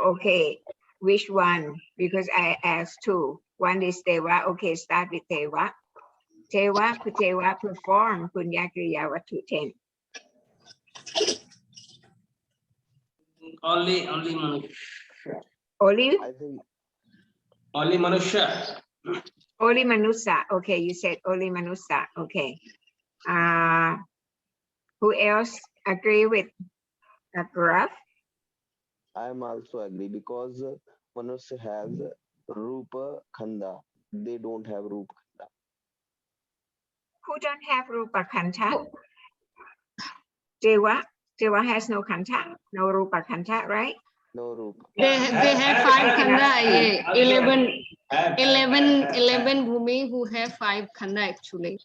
Okay. Which one? Because I asked two. One is Dewa. Okay, start with Dewa. Could Dewa perform Punya Kiriya Wattu 10? Only Manusha. Only? I think Only Manusha. Only Manusa. Okay, you said only Manusa. Okay. Who else agree with Gaurav? I am also agree because Manusya has Rupa Khanda. They don't have Rupa Khanda. Who don't have Rupa Kanta? Dewa has no Kanta, no Rupa Kanta, right? No Rupa. They have 5 Khanda, yeah. 11 Bhumi who have 5 Khanda actually.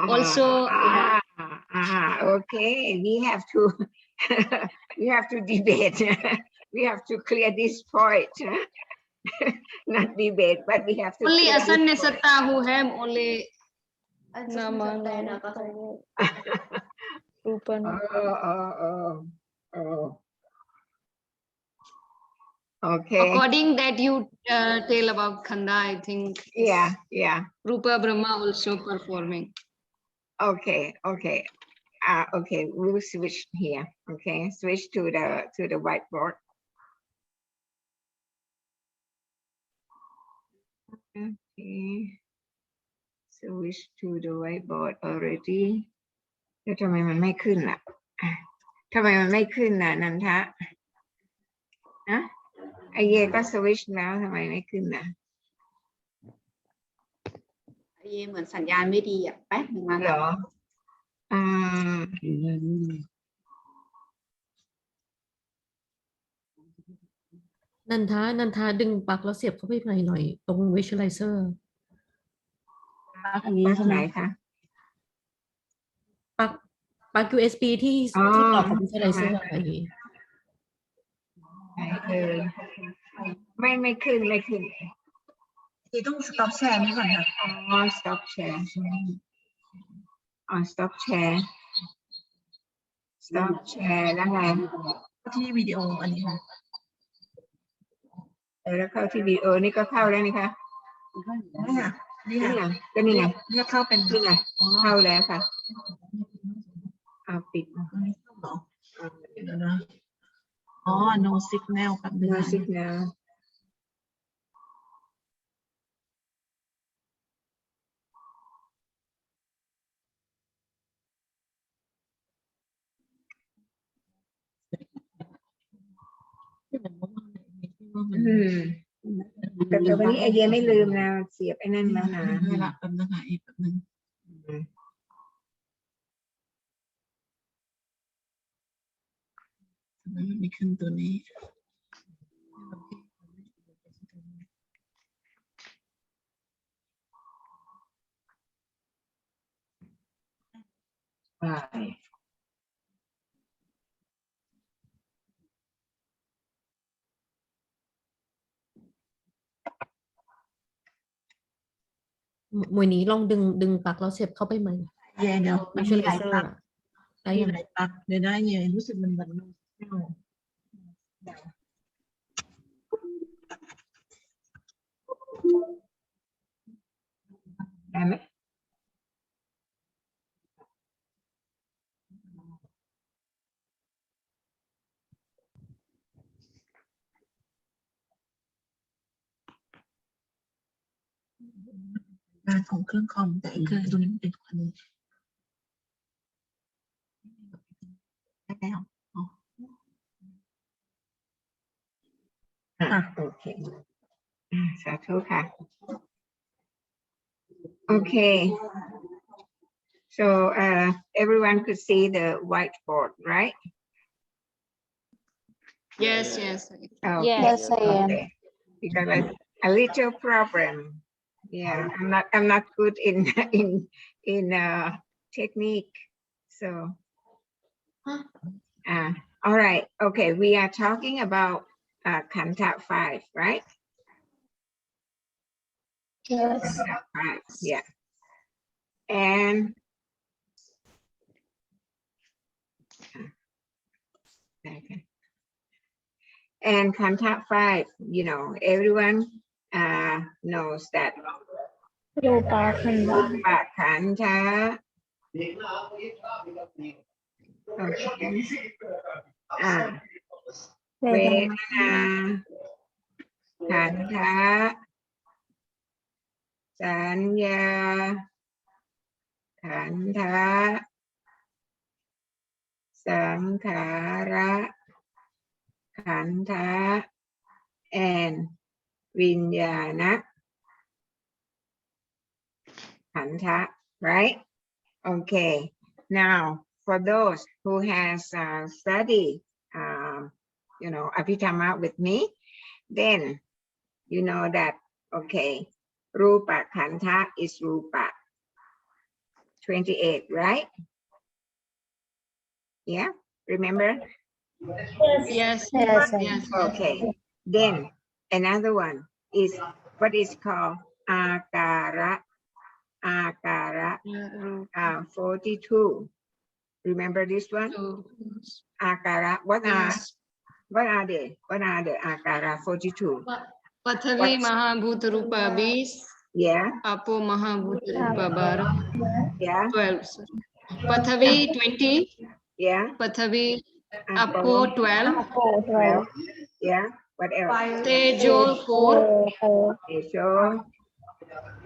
Also, Okay, we have to we have to debate. We have to clear this point. Not debate, but we have to only clear this Asanya point. Satta who have only Nama. Rupan. Oh. Okay. According that you tell about Khanda, I think. Yeah. Rupa Brahma also performing. Okay. Okay, we'll switch here. Okay, switch to the whiteboard. Okay, switch to the whiteboard already. แล้วทำไมมันไม่ขึ้นล่ะทำไมมันไม่ขึ้นน่ะนันทะนะไอเย่ก็สวิชแล้วทำไมไม่ขึ้นน่ะ เยเหมือนสัญญาณไม่ดีอ่ะแป๊บหนึ่งมา เหรอนันทาดึงปลั๊กแล้วเสียบเข้าไปหน่อยตรง visualizer อันนี้ใช่ไหม ไหนคะ ปลั๊ก USB ที่ต่อของ visualizer อะไรอย่างงี้ ไม่ขึ้นต้อง stop share นี่ก่อนค่ะ stop share ใช่ไหมstop share แล้วไง ที่วิดีโออันนี้ค่ะ แล้วเข้าที่วิดีโอนี่ก็เข้าแล้วนี่คะ นี่ค่ะ นี่ไงก็นี่ไง นี่เข้าเป็น นี่ไงเข้าแล้วค่ะเอาปิด เดี๋ยวนะno signal กับ no signal แต่วันนี้ไอเดียไม่ลืมนะเสียบไอ้นั่นแล้วนะ ให้ละแป๊บนึงค่ะอีกแป๊บนึงทำไมมันไม่ขึ้นตัวนี้ มวยนี้ลองดึงปลั๊กแล้วเสียบเข้าไปไหม เดี๋ยวมันมีหลายปลั๊ก ได้ มี ยัง หลายปลั๊กเดี๋ยวได้ไงรู้สึกมันได้ไหม งานของเครื่องคอมแต่ไอ้เครื่องตัวนี้มันเป็นอันนึงได้แล้วอ๋อ โอเคสาธุค่ะ Okay, so everyone could see the whiteboard, right? Yes, yes. Okay. Yes, I am. Okay. Because a little problem. Yeah, I'm not good in technique. So all right. Okay, we are talking about Kanta 5, right? Yes. Kanta 5, yeah. And okay. And Kanta 5, you know, everyone knows that Rupa Khanda. Rupa Kanta. Okay. Vedana Kanta. Sanya Kanta. Sankhara Kanta and Vinyana Kanta, right? Okay. Now, for those who has studied, you know, Abhidhamma with me, then you know that, okay, Rupa Kanta is Rupa 28, right? Yeah, remember? Yes, Yes, yes. Okay, then another one is what is called Akara. Akara 42. Remember this one? Akara. What are they? What are the Akara 42? Pathavi Mahabhuta Rupa 20. Yeah. Apo Mahabhuta Rupa 12. Yeah. 12. Sorry. Pathavi 20. Yeah. Pathavi Apo 12. 12. Yeah. What else? Tejo 4. Tejo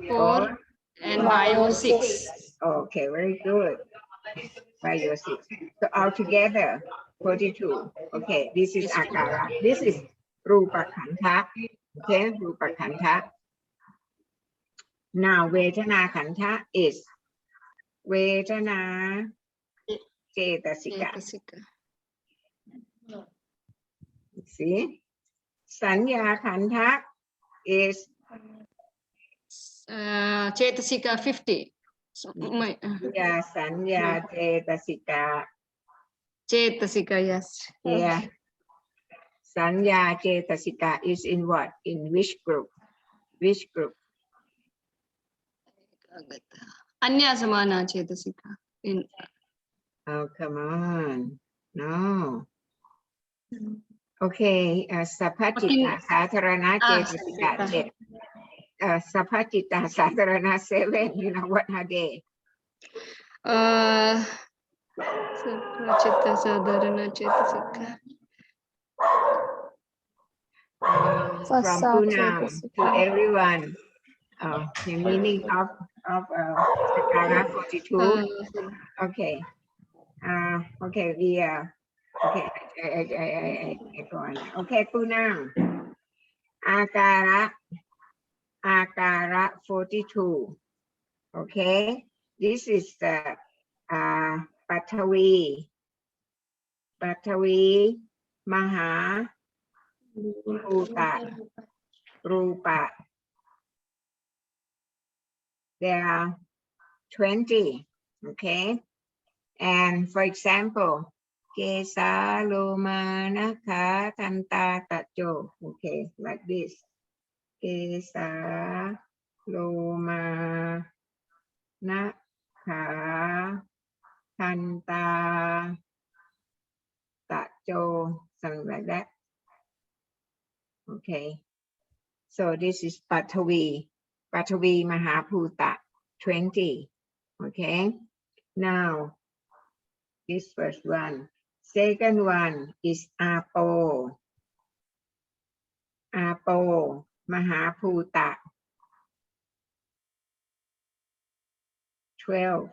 4. And Vayu 6. Okay, very good. Vayu 6. So altogether 42. Okay, this is Akara. This is Rupa Kanta. Okay, Rupa Kanta. Now Vedana Kanta is Vedana Cetasika. See? Sanya Kanta is Cetasika 50. So, yeah, Sanya Cetasika. Cetasika, yes. Yeah. Sanya Cetasika is in what? In which group? Which group? Anya Samana Cetasika. Oh, come on. No. Okay, Sapatita Satharana Cetasika. Sapatita Satharana 7, you know what are they? Chitta Sadharana Cetasika. From Punam to everyone. The meaning of Sakara 42. Okay. Okay, we Okay, I go on. Okay, Punam. Akara 42. Okay, this is the Patavi Maha Rupa. There are 20. Okay, and for example, Kesa Loma Naka Tanta Tacho. Okay, like this. Kesa Loma Naka Tanta Tacho, something like that. Okay, so this is Patavi Mahabhuta 20. Okay, now this first one. Second one is Apo Mahabhuta 12.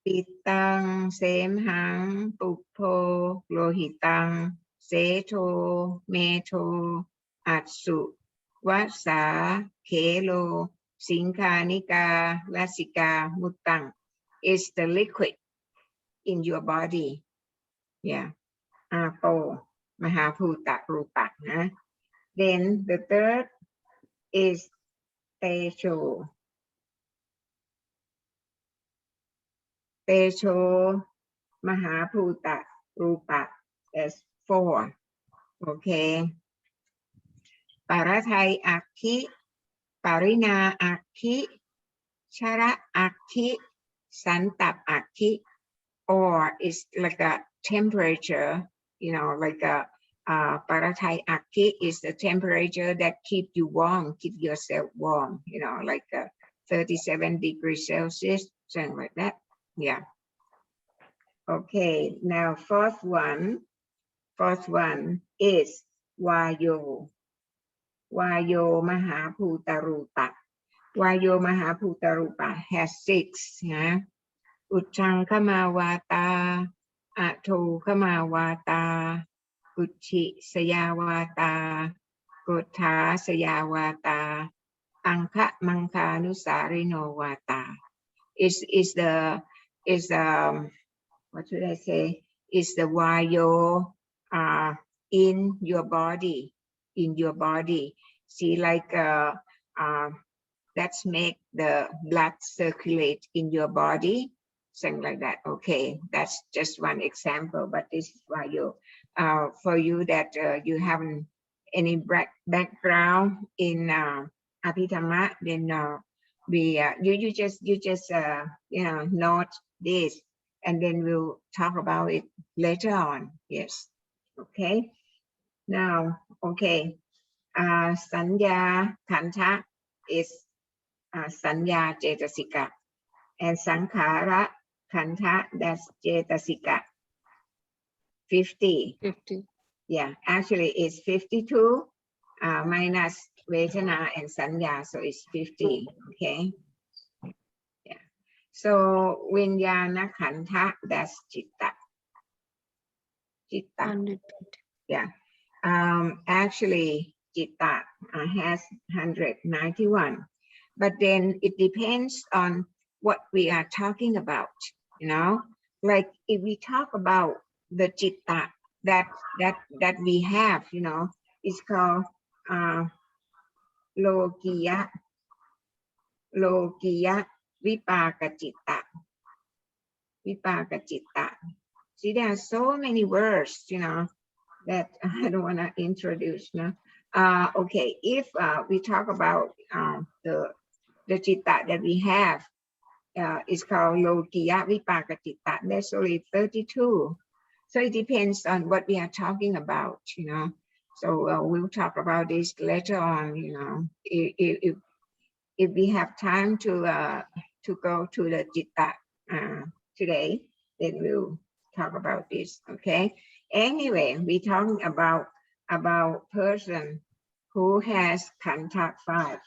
Pitang Semhang Puppo Lohitang Seto Meto Atsu Vasa Kelo Sinkanika Lasika Mutang is the liquid in your body. Yeah. Apo Mahabhuta Rupa. Then the third is Techo Mahabhuta Rupa. That's 4. Okay. Parathai Akhi, Parina Akhi, Chara Akhi, Santap Akhi, or it's like a temperature, you know, like a Parathai Akhi is the temperature that keep you warm, keep yourself warm, you know, like 37 degrees Celsius, something like that. Yeah. Okay, now fourth one is Vayo Mahabhutarupa. Vayo Mahabhutarupa has 6. Yeah? Uchang Kamawata, Ato Kamawata, Uchi Sayawata, Gotha Sayawata, Angka Mankanusarino Vata. Is what should I say? Is the Vayo in your body, See, like that's make the blood circulate in your body, something like that. Okay, that's just one example, but this is Vayo. For you that you haven't any background in Abhidhamma, then you just you know, note this, and then we'll talk about it later on. Yes. Okay. Now, okay. Sanya Kanta is Sanya Cetasika, and Sankhara Kanta, that's Cetasika. 50. Yeah, actually it's 52 minus Vedana and Sanya, so it's 50. Okay. Yeah. So Vinyana Kanta, that's Chitta. Yeah. Actually, Chitta has 191, but then it depends on what we are talking about. You know, like if we talk about the Chitta that we have, you know, it's called Lokiya Vipaka Chitta. See, there are so many words, you know, that I don't want to introduce now. Okay, if we talk about the Chitta that we have, it's called Lokiya Vipaka Chitta. There's only 32. So it depends on what we are talking about, you know. So we'll talk about this later on, you know. If we have time to go to the Chitta today, then we'll talk about this. Okay. Anyway, we're talking about person who has Kanta 5.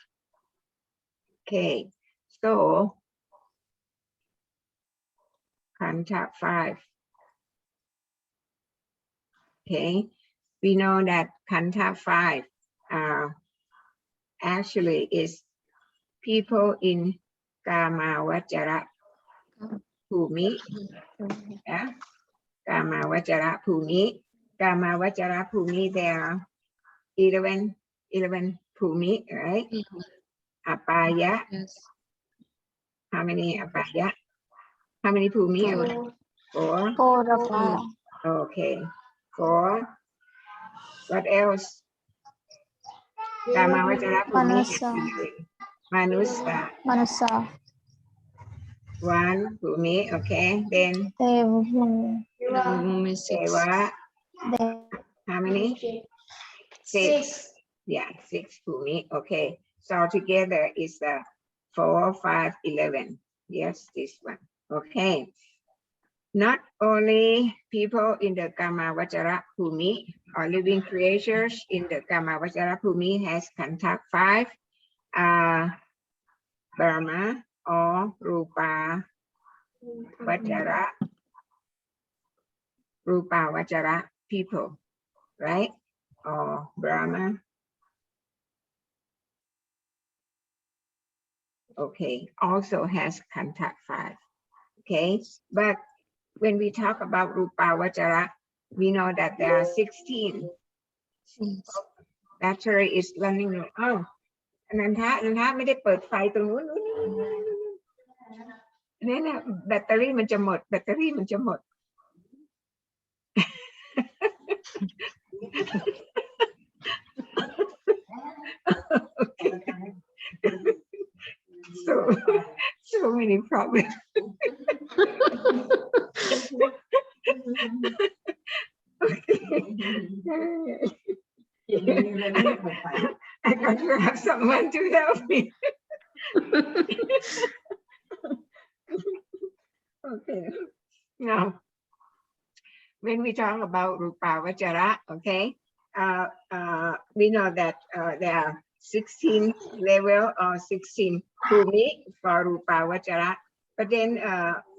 Okay. So Kanta 5. Okay, we know that Kanta 5 actually is people in Kamavajara Bhumi. Yeah, Kamavajara Bhumi. Kamavajara Bhumi, there are 11 Bhumi, right? Apaya. Yes. How many Apaya? How many Bhumi? Four. Four apaya. Okay. 4. What else? Kamavajara Bhumi. Manusa. Manusa. Manusa. 1 Bhumi. Okay. Then Devabhumi. Buddhabhummi 6. Deva. How many? 6. Yeah, 6 Bhumi. Okay. So together is 4, 5, 11. Yes, this one. Okay. Not only people in the Kamavajara Bhumi or living creatures in the Kamavajara Bhumi has contact 5, Brahma or Rupa Vajara people, right? Or Brahma. Okay, also has contact 5. Okay, but when we talk about Rupa Vajara, we know that there are 16. Battery is running low. Oh, นันทะไม่ได้เปิดไฟตรงนู้นนี่นะแบตเตอรี่มันจะหมด so many problems. I got to have someone to help me. Okay. Now, when we talk about Rupa Vajara, okay, we know that there are 16 level or 16 Bhumi for Rupa Vajara, but then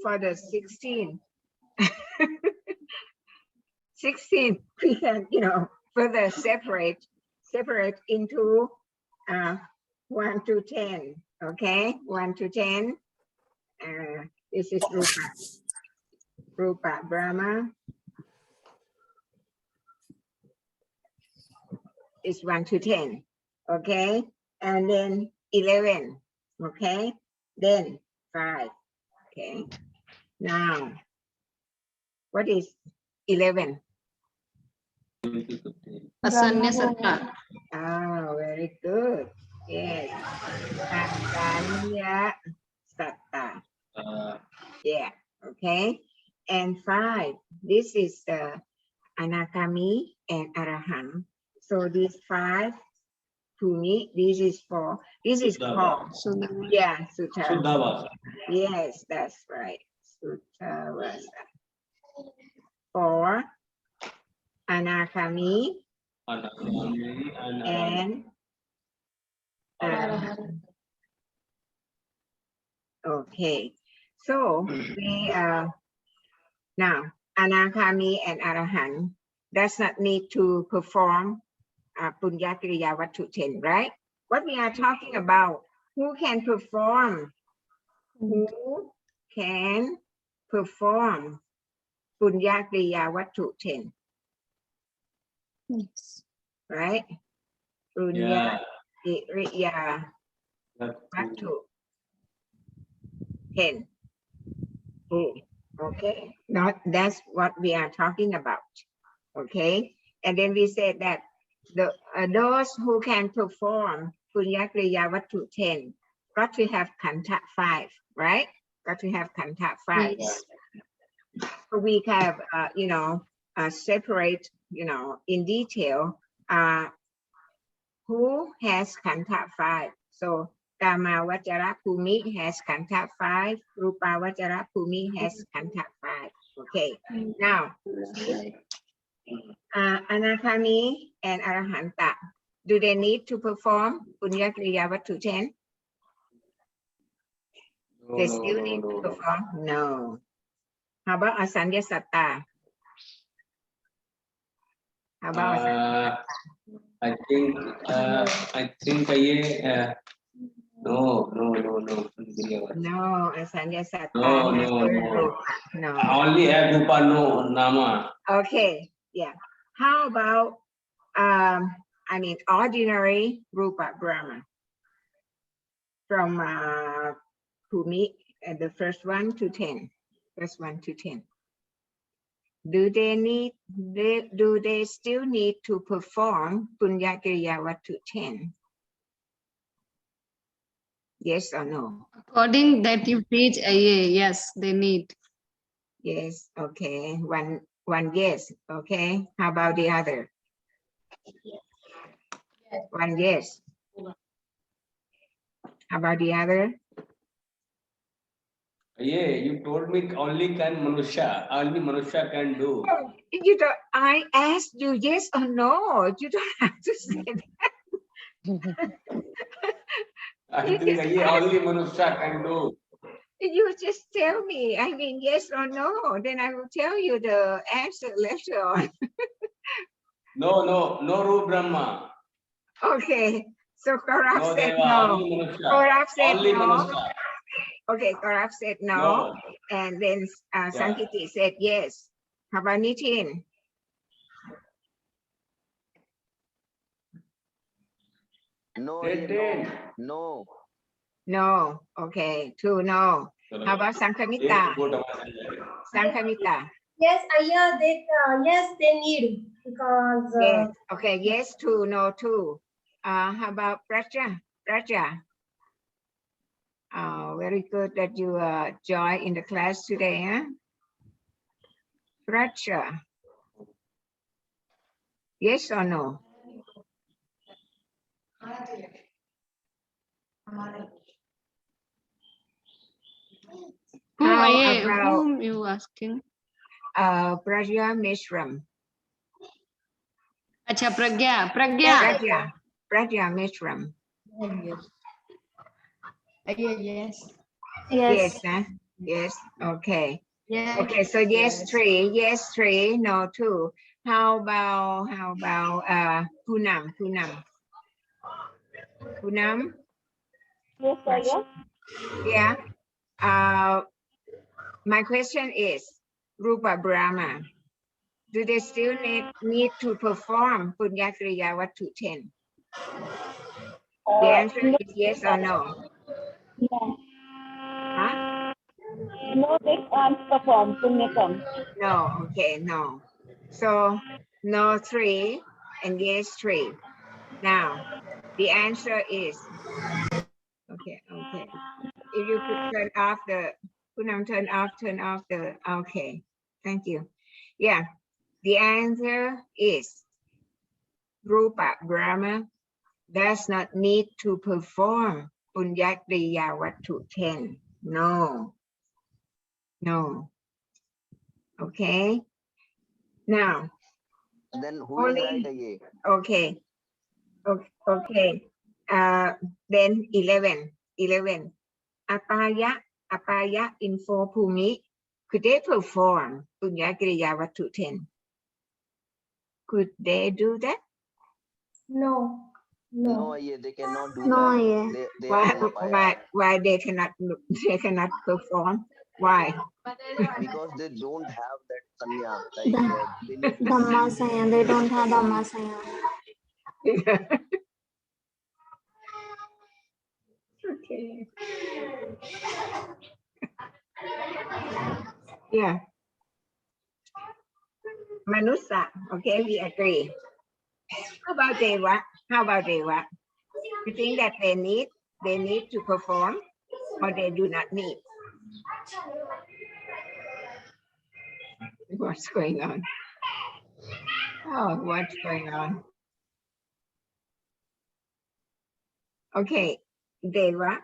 for the 16 we can, further separate into 1 to 10. Okay, 1 to 10. This is Rupa Brahma is 1 to 10. Okay, and then 11. Okay, then 5. Okay, now what is 11? Asanya Satta. Oh, very good. Yes. Asanya Satta. Yeah. Okay. And 5. This is the Anagami and Arahant. So these 5 Bhumi, this is 4. This is called. Yeah, Sutta. Yes, that's right. Sutta 4. Anagami and Arahant. Okay, so we now Anagami and Arahant does not need to perform Punya Kriya Vattu 10, right? What we are talking about, who can perform Punya Kriya Vattu 10? Yes. Right? Punya Kriya Vattu 10. Okay, that's what we are talking about. Okay, and then we said that those who can perform Punya Kriya Vattu 10 got to have Kanta 5, right? Got to have Kanta 5. Yes. So we have, separate, in detail, who has Kanta 5. So Kamavajara Bhumi has Kanta 5. Rupa Vajara Bhumi has Kanta 5. Okay. Now, Anagami and Arahanta, do they need to perform Punya Kriya Vattu 10? They still need to perform? No. How about Asanya Satta? How about I think ये no. no? Asanya Satta. No. No. I only have Rupa, no Nama. Okay. Yeah. How about ordinary Rupa Brahma from Bhumi, the first 1 to 10. First 1 to 10. Do they still need to perform Punya Kriya Vatu 10? Yes or no? According that you teach IA, yes, they need. Yes. Okay. One yes. Okay. How about the other? One yes. How about the other? Yeah, you told me only only Manusha can do. You don't. I asked you yes or no. You don't have to say that. I You think just only Manusha can do. You just tell me. I mean, yes or no. Then I will tell you the answer later on. No, Ru Brahma. Okay. So Kaurav No said Deva, no. only Manusha. Kaurav said Only no. Manusha. Okay, Kaurav said no. No. And then Sankiti said yes. How about Nitin? No, no. No. Okay. 2 no. How about Sankamita? Sankamita. Yes, yes, they need because. Yes. Okay. Yes, 2, no, 2. How about Praja? Oh, very good that you joined in the class today, huh? Praja. Yes or no? Whom you asking? Praja Mishram. Acha, Pragya. Praja Mishram. Yes. Yes, huh? Yes. Okay. Yes. Okay, so yes 3, yes 3, no 2. How about Poonam? Yes, sir. Yeah. My question is, Rupa Brahma, do they still need to perform Punya Kriya Vatu 10? The answer is yes or no? No. Huh? No, they can't perform Punyakam. No, okay, no. So no 3 and yes 3. Now, the answer is, okay. If you could turn off the, okay. Thank you. Yeah, the answer is Rupa Brahma does not need to perform Punya Kriya Vatu 10. No. Okay. Now. Then who is right again? Okay. Then 11. Apaya Info Bhumi. Could they perform Punya Kriya Vatu 10? Could they do that? No. No, they cannot do that. They are Why they cannot perform? Why? because they don't have that sanya. They need to Dhamma Saya, they don't have Dhamma Saya. Okay. Yeah. Manusa. Okay, we agree. How about Deva? You think that they need to perform or they do not need? What's going on? Oh, what's going on? Okay, Deva,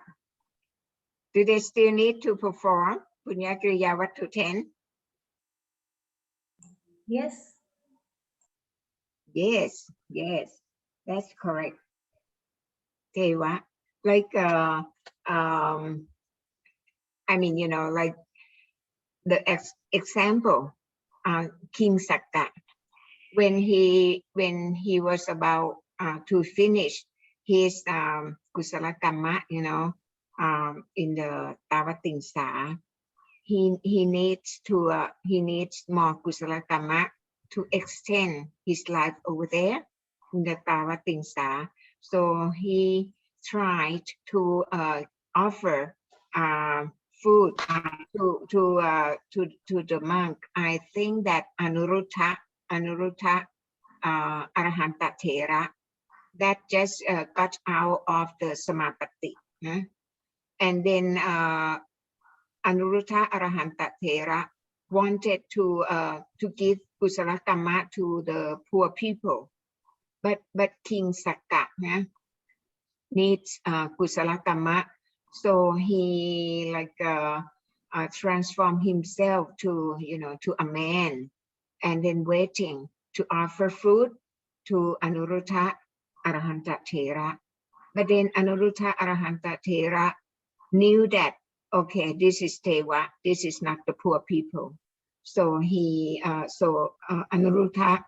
do they still need to perform Punya Kriya Vatu 10? Yes. Yes, that's correct. Deva, like like the example, King Sikkha. when he was about to finish his kusala kamma, you know, in the Tavatimsa, he needs more kusala kamma to extend his life over there in the Tavatimsa. So he tried to offer food to the monk. I think that Anuruddha Arahanta Thera that just got out of the Samapatti. And then Anuruddha Arahanta Thera wanted to give kusala kamma to the poor people, but King Sikkha needs kusala kamma, so he transformed himself to to a man, and then waiting to offer food to Anuruddha Arahanta Thera. But then Anuruddha Arahanta Thera knew that, okay, this is Tewa, this is not the poor people. So Anuruddha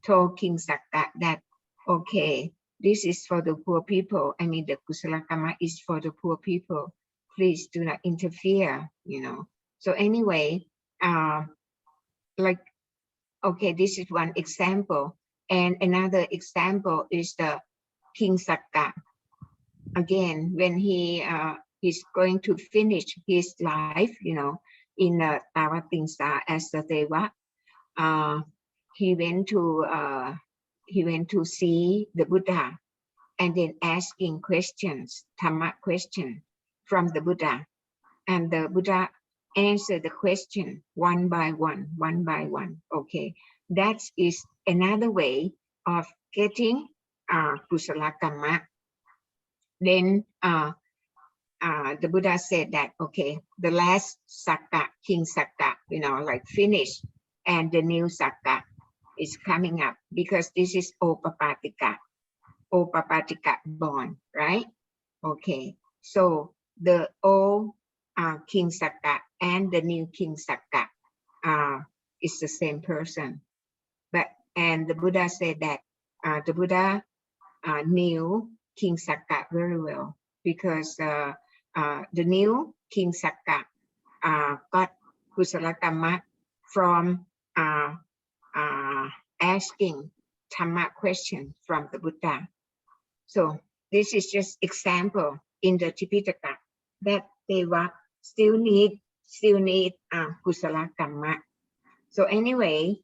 told King Sikkha that, okay, this is for the poor people. I mean, the kusala kamma is for the poor people. Please do not interfere, you know. So anyway, okay, this is one example. And another example is the King Sikkha. Again, when he is going to finish his life, you know, in Tavatimsa as the Deva, he went to see the Buddha, and then asking questions, Dhamma question from the Buddha, and the Buddha answered the question one by one. Okay, that is another way of getting kusala kamma. Then the Buddha said that, okay, the last Sikkha, King Sikkha, you know, like finished, and the new Sikkha is coming up, because this is Opapatika born, right? Okay, so the old King Sikkha and the new King Sikkha is the same person. And the Buddha said that the Buddha knew King Sikkha very well, because the new King Sikkha got kusala kamma from asking Dhamma question from the Buddha. So this is just example in the Tipitaka that they still need kusala kamma. So anyway,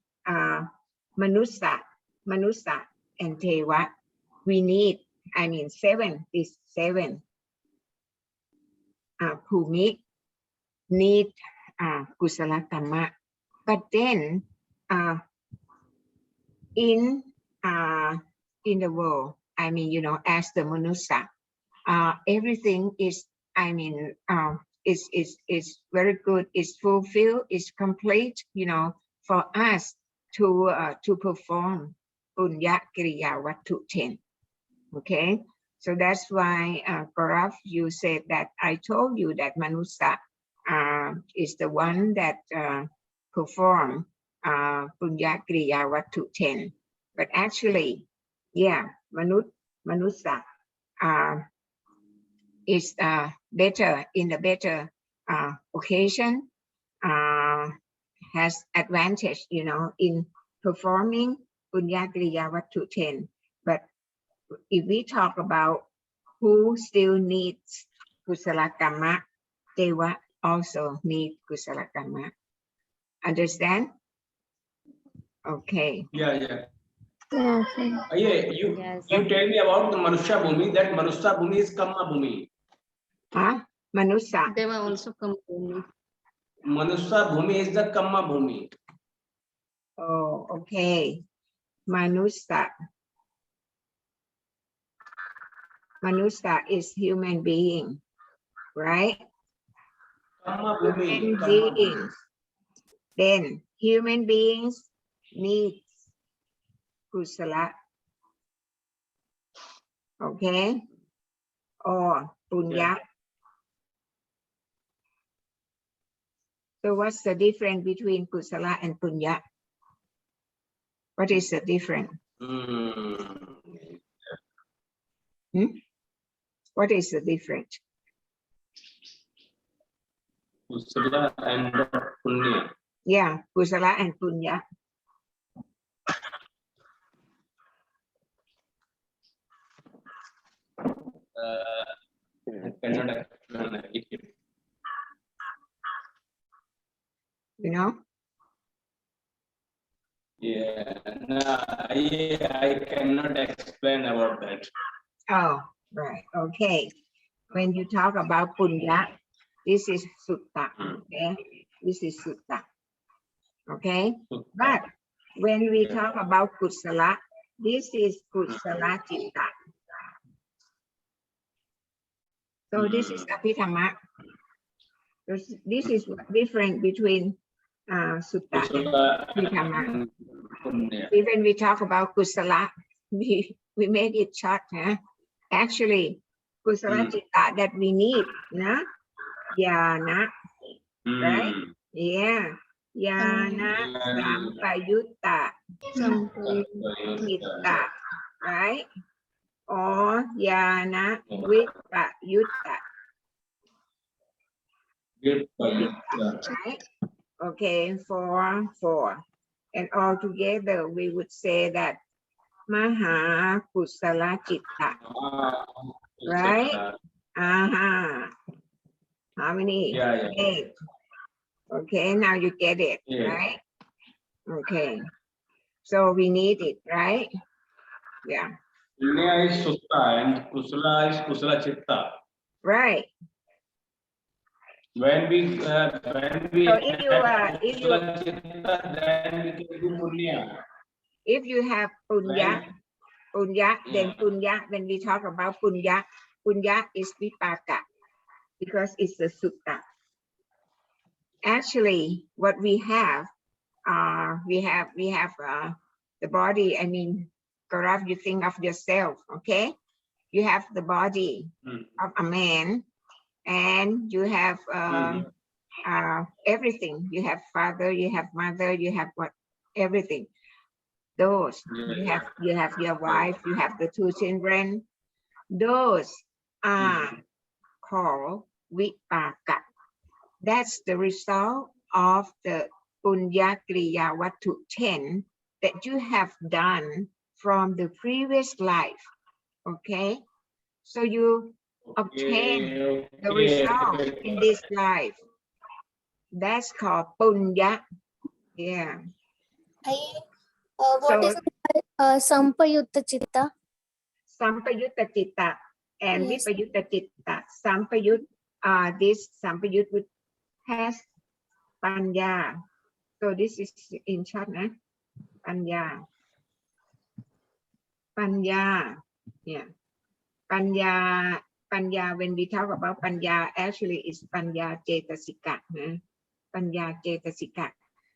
Manusa and Teva, we need, I mean, seven Bhumi need kusala kamma. But then in the world, I mean, you know, as the Manusa, everything is, I mean, is very good, is fulfilled, is complete, you know, for us to perform Punya Kriya Vattu 10. Okay, so that's why Gaurav, you said that I told you that Manusa is the one that perform Punya Kriya Vattu 10. But actually, yeah, Manusa is better, in the better occasion, has advantage, you know, in performing Punya Kriya Vattu 10. But if we talk about who still needs kusala kamma, they will also need kusala kamma. Understand? Okay. Yeah. Yes. You tell me about the Manusha Bhumi, that Manusha Bhumi is Kamma Bhumi. Huh? Manusa. They were also Kamma Bhumi. Manusha Bhumi is the Kamma Bhumi. Oh, okay. Manusa. Manusa is human being, right? Human beings. Then human beings need kusala. Okay? Or punya. So what's the difference between kusala and punya? What is the difference? What is the difference? Kusala and Punya. Yeah, kusala and punya. I cannot explain it. You know? Yeah, no, I cannot explain about that. Oh, right. Okay. When you talk about punya, this is sutta. Okay. This is sutta. Okay. But when we talk about kusala, this is kusala citta. So this is abhidhamma. This is different between sutta and abhidhamma. Even we talk about kusala, we make it short. Huh? Actually, kusala citta that we need, nah? Yana, right? Yeah. Yana sampayutta citta, right? Or yana vipayutta. Right? Okay, four. And all together we would say that Maha Kusala Citta. Right? How many? Yeah. 8. Okay, now you get it, right? Okay. So we need it, right? Yeah. Punya is Sutta and Kusala is Kusala Chitta. Right. When we So if you Kusala Chitta, then we can do Punya. if you have punya, then punya, when we talk about punya is vipaka because it's a sutta. Actually, what we have the body. I mean, Gaurav, you think of yourself, okay? You have the body of a man, and you have everything. You have father, you have mother, you have what? Everything. Those you have your wife, you have the 2 children. Those are called vipaka. That's the result of the punya kriya watu 10 that you have done from the previous life. Okay, so you obtain the result in this life. That's called punya. Yeah. What is Sampayutta Citta? Sampayutta citta and Yes. vipayutta citta. Sampayut, this sampayut has panya. So this is in short, panya. Panya. Yeah. Panya. Panya. When we talk about panya, actually it's panya cetasika. Panya cetasika.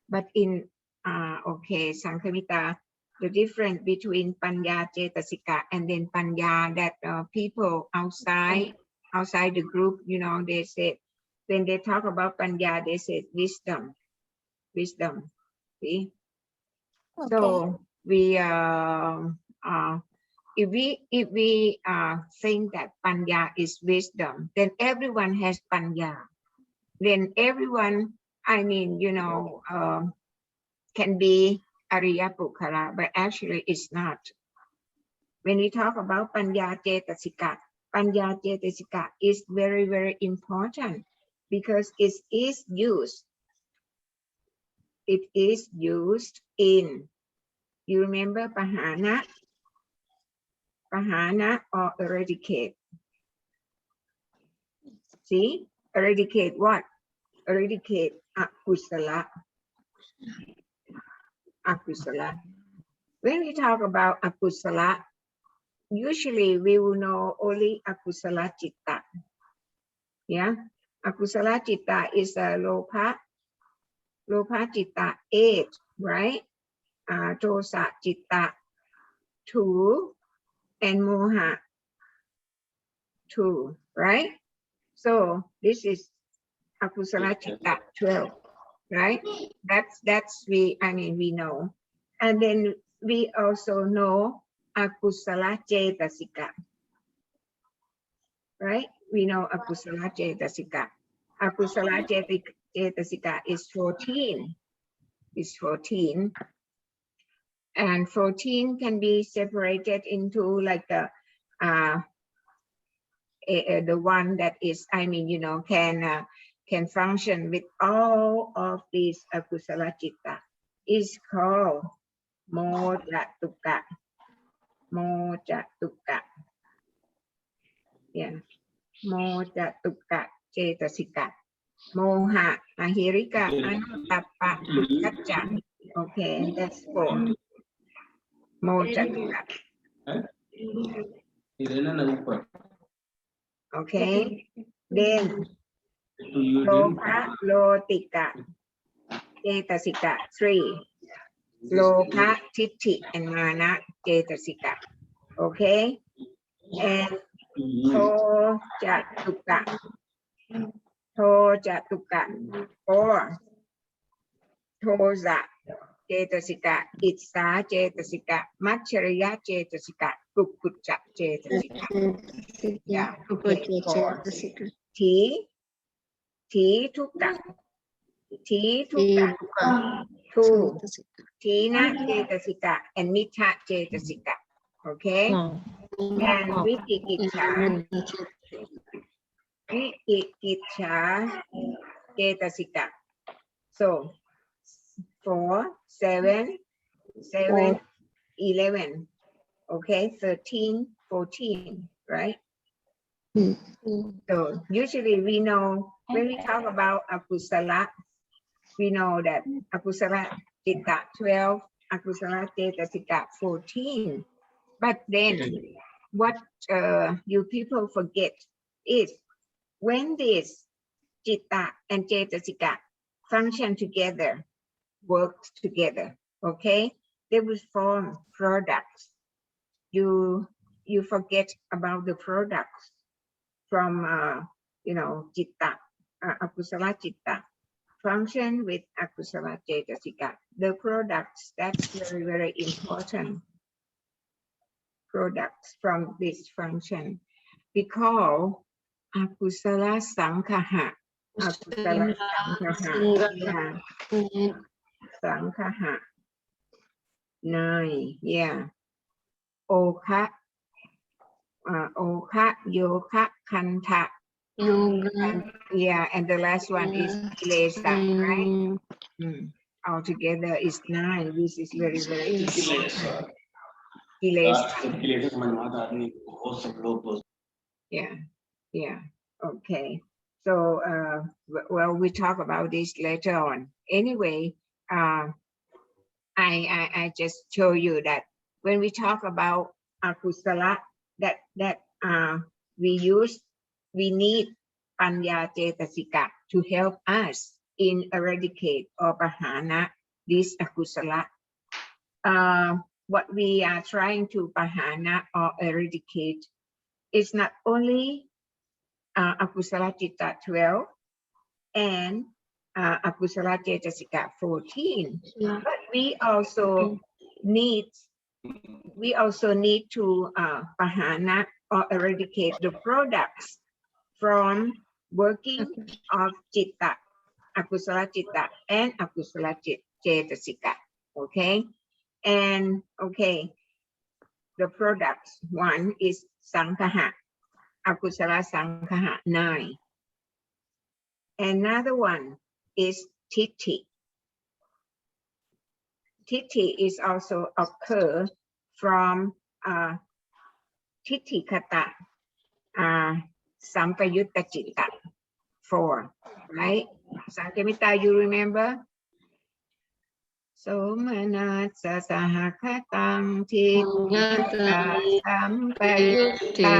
But in okay, Sankamita, the difference between panya cetasika and then panya that people outside the group, you know, they say when they talk about panya, they say wisdom. See, Okay. so we if we think that panya is wisdom, then everyone has panya. Then everyone, I mean, you know, can be Ariya Bukkhala, but actually it's not. When we talk about panya cetasika is very, very important because it is used in, you remember pahana or eradicate. See, eradicate what? Eradicate akusala. When we talk about akusala, usually we will know only akusala citta. Yeah, akusala citta is a lopa citta 8, right? Dosa citta 2 and moha 2, right? So this is akusala citta 12, right? That's we know. And then we also know akusala cetasika. Right? We know akusala cetasika. Akusala cetasika is 14. Is 14. And 14 can be separated into like the one that is, I mean, you know, can function with all of these akusala citta is called mojatuka. Mojatuka. Yeah. Mojatuka cetasika. Moha, ahirika, anuttappa, uccacca. Okay, that's 4. Mojatuka. Okay, then loka, lotika, cetasika, 3. Loka, titti, and mana, cetasika. Okay, and tojatuka. Tojatuka, 4. Toza, cetasika, itsa, cetasika, machariya, cetasika, kukucha, cetasika. Yeah, okay, 4. Ti tuka. Ti tuka. 2. Tina cetasika and mita cetasika. Okay, and vikikicha. Vikikicha cetasika. So 4, 7, 7, 11. Okay, 13, 14, right? So usually we know when we talk about akusala, we know that akusala citta 12, akusala cetasika 14. But then what you people forget is when this citta and cetasika function together, work together, okay, they will form products. You forget about the products from you know, citta, akusala citta function with akusala cetasika. The products, that's very, very important. Products from this function. Because akusala sankhaha. Akusala sankhaha. Yeah. Sankhaha. 9. Yeah. Okha. Okha, yoka, kanta. And, yeah, and the last one is kilesa, right? Altogether is 9. This is very, very important. Yeah, yeah, okay. So, well, we talk about this later on. Anyway, I just show you that when we talk about akusala, that we need panya cetasika to help us in eradicate or bahana this akusala. What we are trying to bahana or eradicate is not only akusala citta 12 and akusala cetasika 14, but we also need to bahana or eradicate the products from working of citta, akusala citta and akusala cetasika. Okay, and okay, the products, one is sankhaha, akusala sankhaha 9. Another one is titti. Titti is also occur from titti kata, sampayutta citta 4, right? Sankhamita, you remember? Somanatsa sahakatang titta sampayutta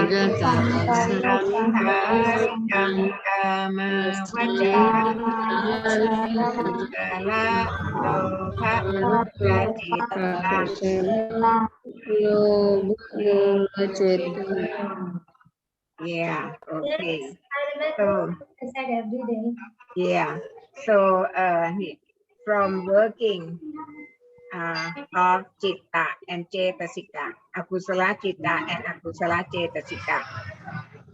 samharikam kama vajala loka yeah, okay. So I said every day. yeah, so from working of Chitta and Cetasika, Akusala Chitta and Akusala Cetasika.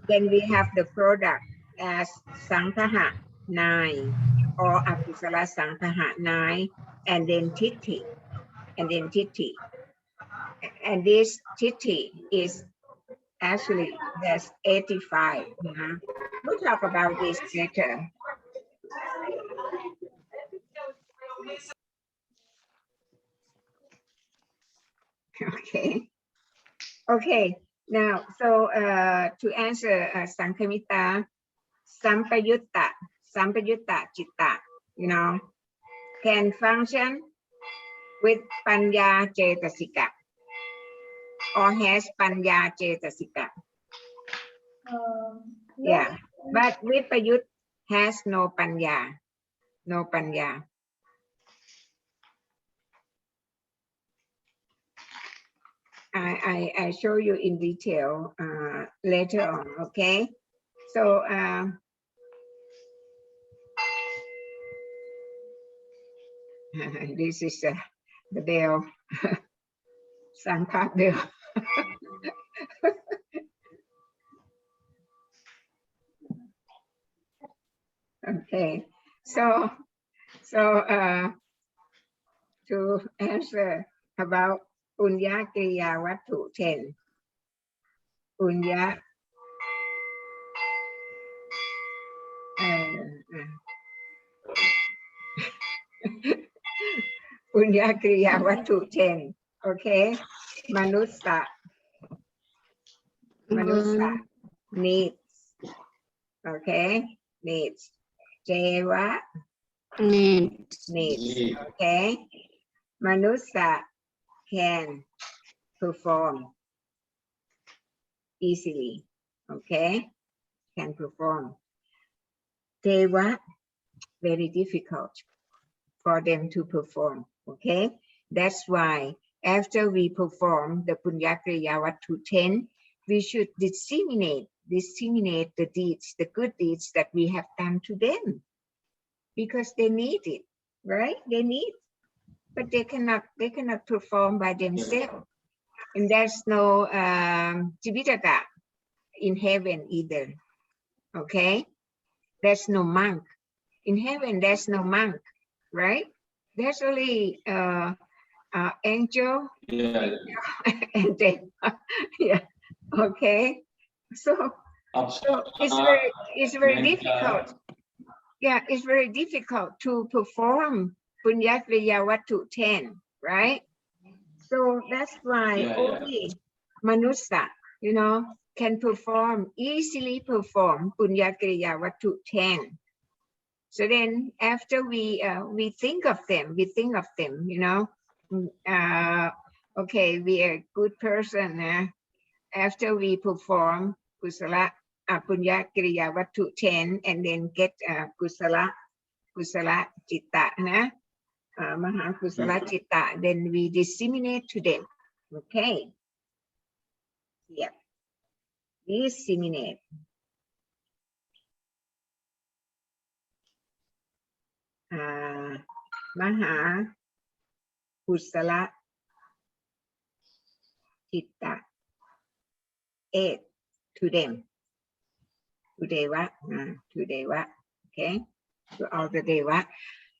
Then we have the product as Sankhaha 9 or Akusala Sankhaha 9 and then Tithi and then Tithi. And this Tithi is actually that's 85. We'll talk about this later. Okay. Now, so to answer Sankhamita, Sampayutta Chitta, can function with Panya Cetasika or has Panya Cetasika. Yeah, but Vipayut has no Panya, no Panya. I show you in detail later on, okay? So this is the bell, Sankha bell. Okay, so to answer about Punya Kriya Wattu 10. Punya Punya Kriya Wattu 10. Okay, Manusa needs. Okay, needs. Jeva needs. Okay, Manusa can perform easily. Okay, can perform. Deva, very difficult for them to perform. Okay, that's why after we perform the Punya Kriya Wattu 10, we should disseminate the deeds, the good deeds that we have done to them, because they need it, right? They need, but they cannot perform by themselves, and there's no Jivitaka in heaven either. Okay, there's no monk in heaven. There's no monk, right? There's only angel. Yeah. And then, yeah. Okay. So it's very difficult. Yeah, it's very difficult to perform Punya Kriya Wattu 10, right? So that's why only Manusa, can easily perform Punya Kriya Wattu 10. So then after we think of them, okay, we are a good person. After we perform Kusala Punya Kriya Wattu 10 and then get Kusala Chitta, Maha Kusala Chitta, then we disseminate to them. Okay. Yeah. Disseminate. Maha Kusala Chitta 8 to them, to Deva, okay, to all the Deva.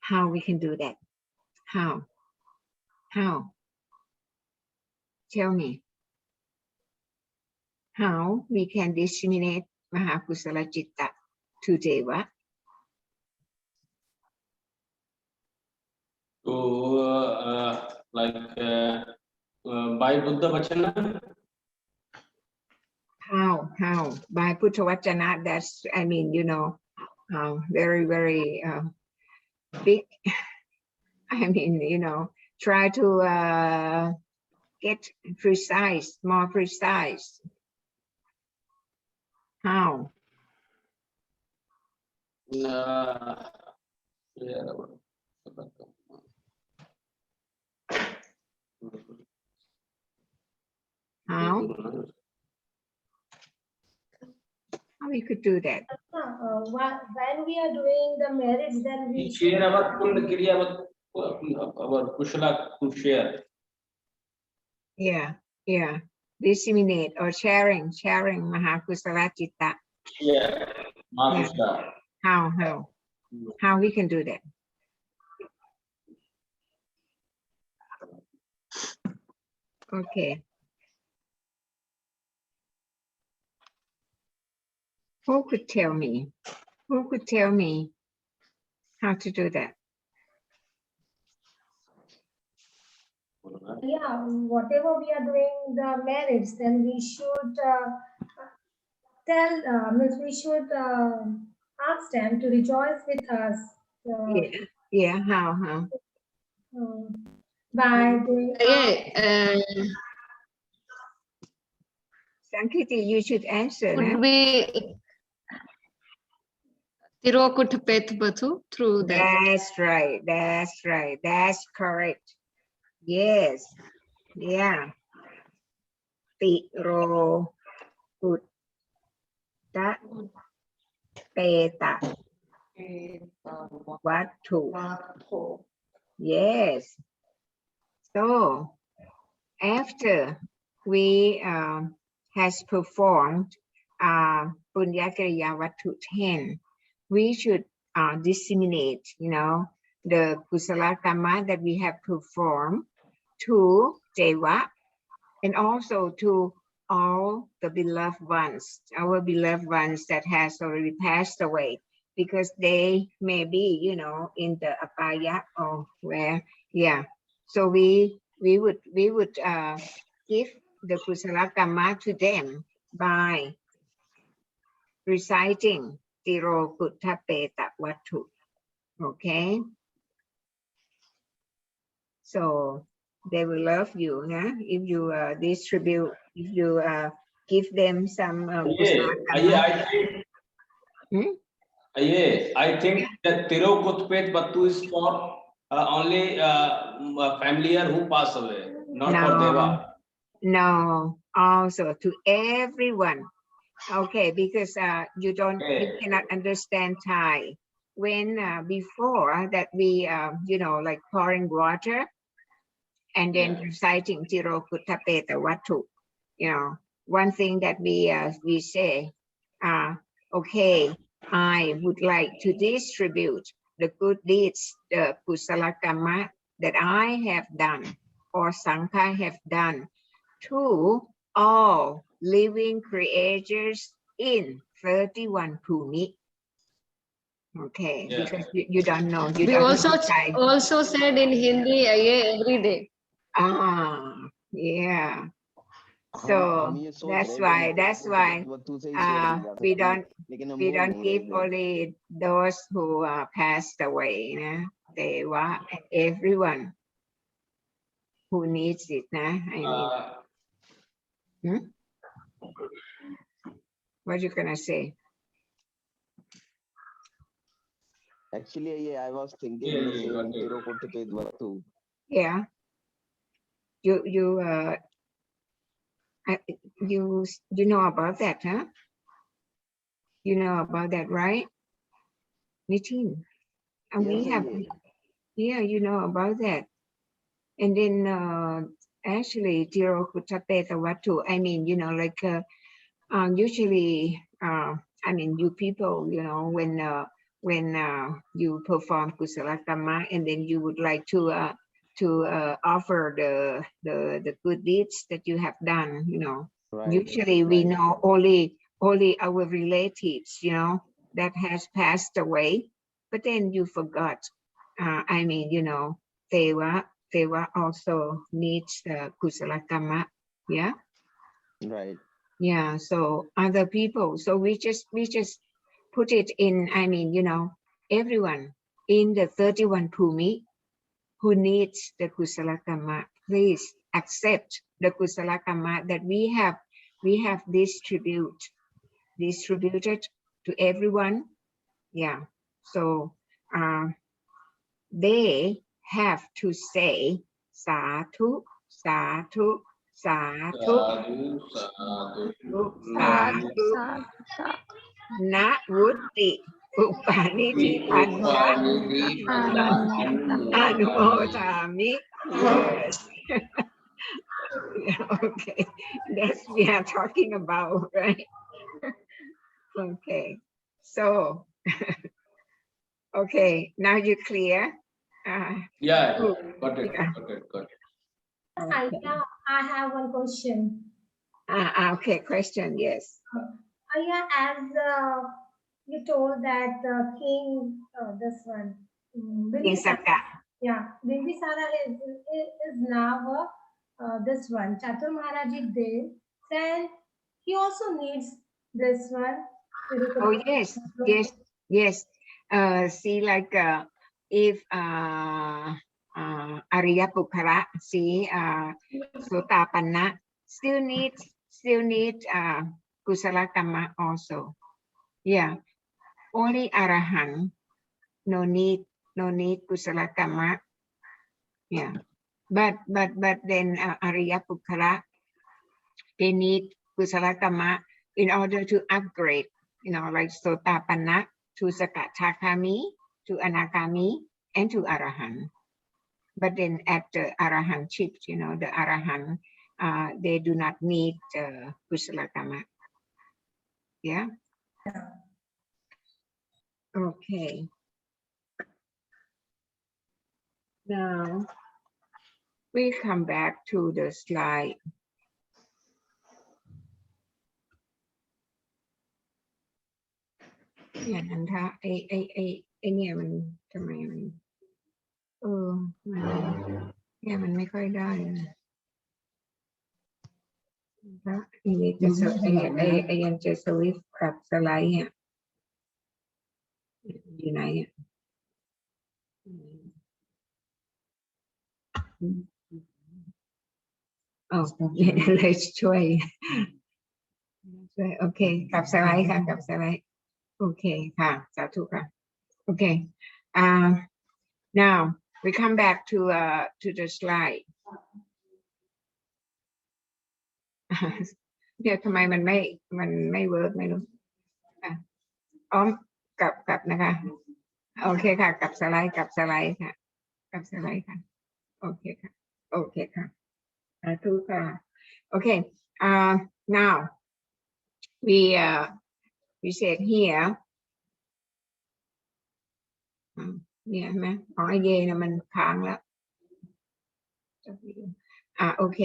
How we can do that? How? Tell me. How we can disseminate Mahakusala Chitta to Deva? By Buddha Vachana. How? By Buddha Vachana, that's, very, very big. Try to get precise, more precise. How? How we could do that? When we are doing the merits, then we Kriyavat. Our Kushala to share. Yeah, yeah. Disseminate or sharing Mahakusala Chitta. Yeah. Yeah. Mahakushala. How we can do that? Okay. Who could tell me? Who could tell me how to do that? Yeah, whatever we are doing the merits, then we should means we should ask them to rejoice with us. Yeah. How? By doing Sankiti, you should answer. Would be Tirokut Peth Bathu through that. That's right. That's correct. Yes. Yeah. Tiro Kutta Peta Vatu. Yes. So after we has performed Punyakariya Vatu 10, we should disseminate, the Kusala Kamma that we have performed to Deva and also to all the beloved ones, our beloved ones that has already passed away, because they may be, in the apaya or where, yeah. So we would give the Kusala Kamma to them by reciting Tiro Kutta Peta Vatu. Okay. So they will love you, if you distribute, if you give them some Kusala Kamma. I think that Tirokutpet Batu is for only familiar who pass away, not for Deva. No, also to everyone. Okay, because you cannot understand Thai. When before that we like pouring water and then reciting Tiro Kutta Peta Vatu, one thing that we say, okay, I would like to distribute the good deeds, the Kusala Kamma that I have done or Sangha have done to all living creatures in 31 Bhumi. Okay, because you don't know. We also said in Hindi every day. Yeah. So that's why we don't give only those who passed away, Deva, everyone who needs it, I mean. What you gonna say? Actually, I was thinking the same Tirokuttu Vatu. Yeah. You know about that, huh? You know about that, right? Nitin. And we have, you know about that. And then actually Tiro Kutta Peta Vatu, I mean, like usually I mean, you people, when you perform Kusala Kamma and then you would like to offer the good deeds that you have done, usually we know only our relatives, that has passed away, but then you forgot. I mean, Deva also needs the Kusala Kamma, yeah? Right. Yeah, so other people, so we just put it in, I mean, everyone in the 31 Bhumi who needs the Kusala Kamma, please accept the Kusala Kamma that we have distributed to everyone. Yeah, so they have to say Sadhu, Sadhu, Sadhu, Sadhu, Na Vutti, อุปาณิธิพันธะ อนุโมทามิ yes okay that's we are talking about, right? Okay, so okay, now you clear. Yeah, Good. got it, Yeah. got it, got it. I have one question. Okay, question, yes. As you told that king, this one, King Sikkha. yeah, Bimbisara is now this one, Chatur Maharaji Dev, and he also needs this one. Oh yes, yes, yes. See, like if Ariya Pukkara, see, Sotapanna still need Kusala Kamma also. Yeah, only Arahant no need Kusala Kamma. Yeah, but then Ariya Pukkara, they need Kusala Kamma in order to upgrade, you know, like Sotapanna to Sakatthakami, to Anagami, and to Arahant. But then at the Arahantship, you know, the Arahant, they do not need Kusala Kamma. Yeah. Okay. Now we come back to the slide. Yeah, andเนี่ยมันทำไมมันเนี่ยมันไม่ค่อยได้นะแล้วอันนี้จะยังจะสวิฟกับสไลด์เนี่ยอยู่ไหนอ่ะเลยช่วยโอเคกับสไลด์ค่ะกับสไลด์โอเคค่ะสาธุค่ะโอเคnow we come back to the slide เนี่ยทำไมมันไม่เวิร์กไม่รู้กลับนะคะโอเคค่ะกับสไลด์ค่ะกับสไลด์ค่ะโอเคค่ะโอเคค่ะทุกค่ะโอเคnow we said here เนี่ยไหมของไอเยนะมันค้างแล้วโอเค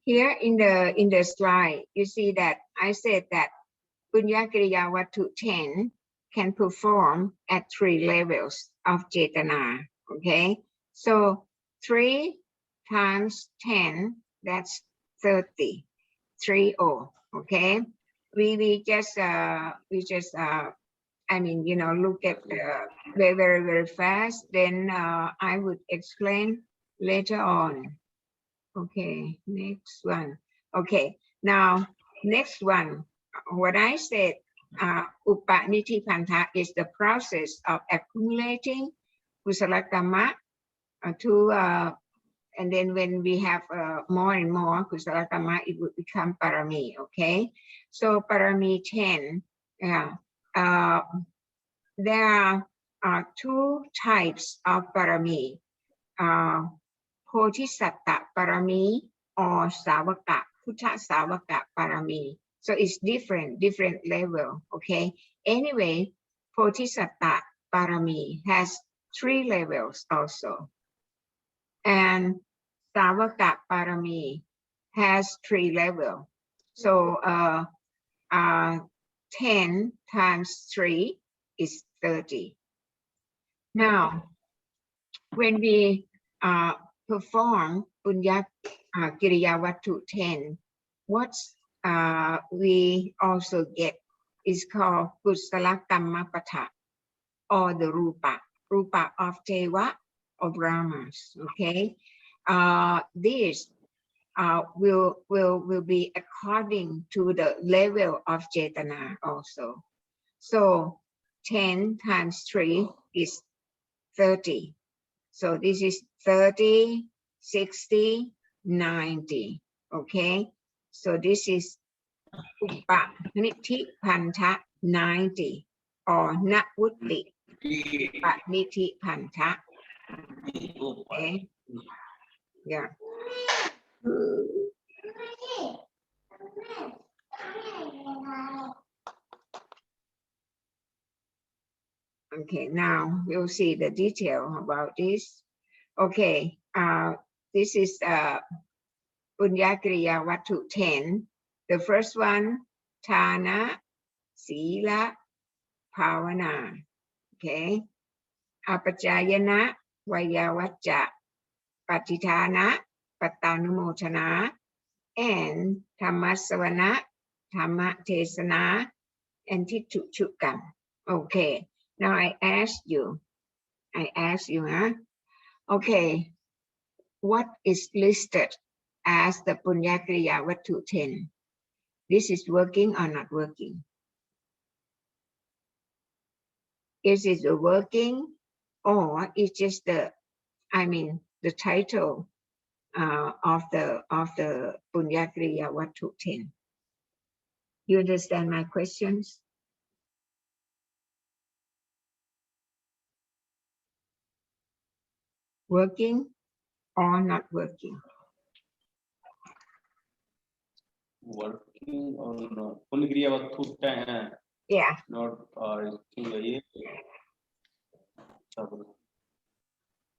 here in the slide you see that I said that Punya Kriya Wattu 10 can perform at 3 levels of Cetana. Okay, so 3 times 10, that's 30. 30. Okay, we just I mean, you know, look at very fast. Then I would explain later on. Okay, next one. Okay, now next one. What I said, Upanitipanta is the process of accumulating Kusala Kamma to, and then when we have more and more Kusala Kamma, it would become Parami, okay? So Parami 10, there are 2 types of Parami, Bodhisatta Parami or Savaka, Puttha Savaka Parami. So it's different level, okay? Anyway, Bodhisatta Parami has 3 levels also. And Savaka Parami has 3 levels. So 10 times 3 is 30. Now, when we perform Punya Kriya Wattu 10, what we also get is called Kusala Kamma Patha, or the Rupa of Deva or Brahmas. Okay, this will be according to the level of Cetana also. So 10 times 3 is 30. So this is 30, 60, 90. Okay, so this is Upaniti Panta 90 or Navutti Upaniti Panta. Okay. Yeah. Okay, now we'll see the detail about this. Okay, this is Punyakriya Vatu 10. The first one, Thana, Sila, Pavana. Okay. Apachayana, Vayavacha, Patithana, Patanumotana, and Dhammasavana, Dhamma Tesana, and Tituchukam. Okay. Now I ask you, huh? Okay, what is listed as the Punyakriya Vatu 10? This is working or not working? Is it working or it's just the title of the Punyakriya Vatu 10? You understand my questions? Working or not working? Working or not? Punyakriya Vatu 10. Yeah. Not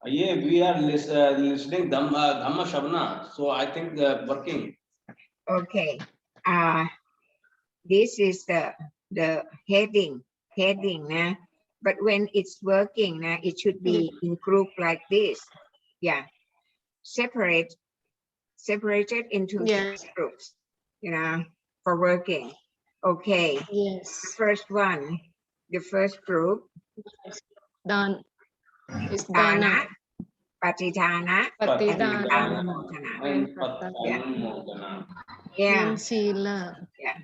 yeah, we are listening Dhamma Shabna, so I think working. Okay. This is the heading. But when it's working, it should be in group like this. Yeah. Separated into Yes. groups, for working. Okay. Yes. The first group. Done. It's Dana, dana. Patithana, Patidana. and Patanumotana. Yeah. And Sila. Yeah.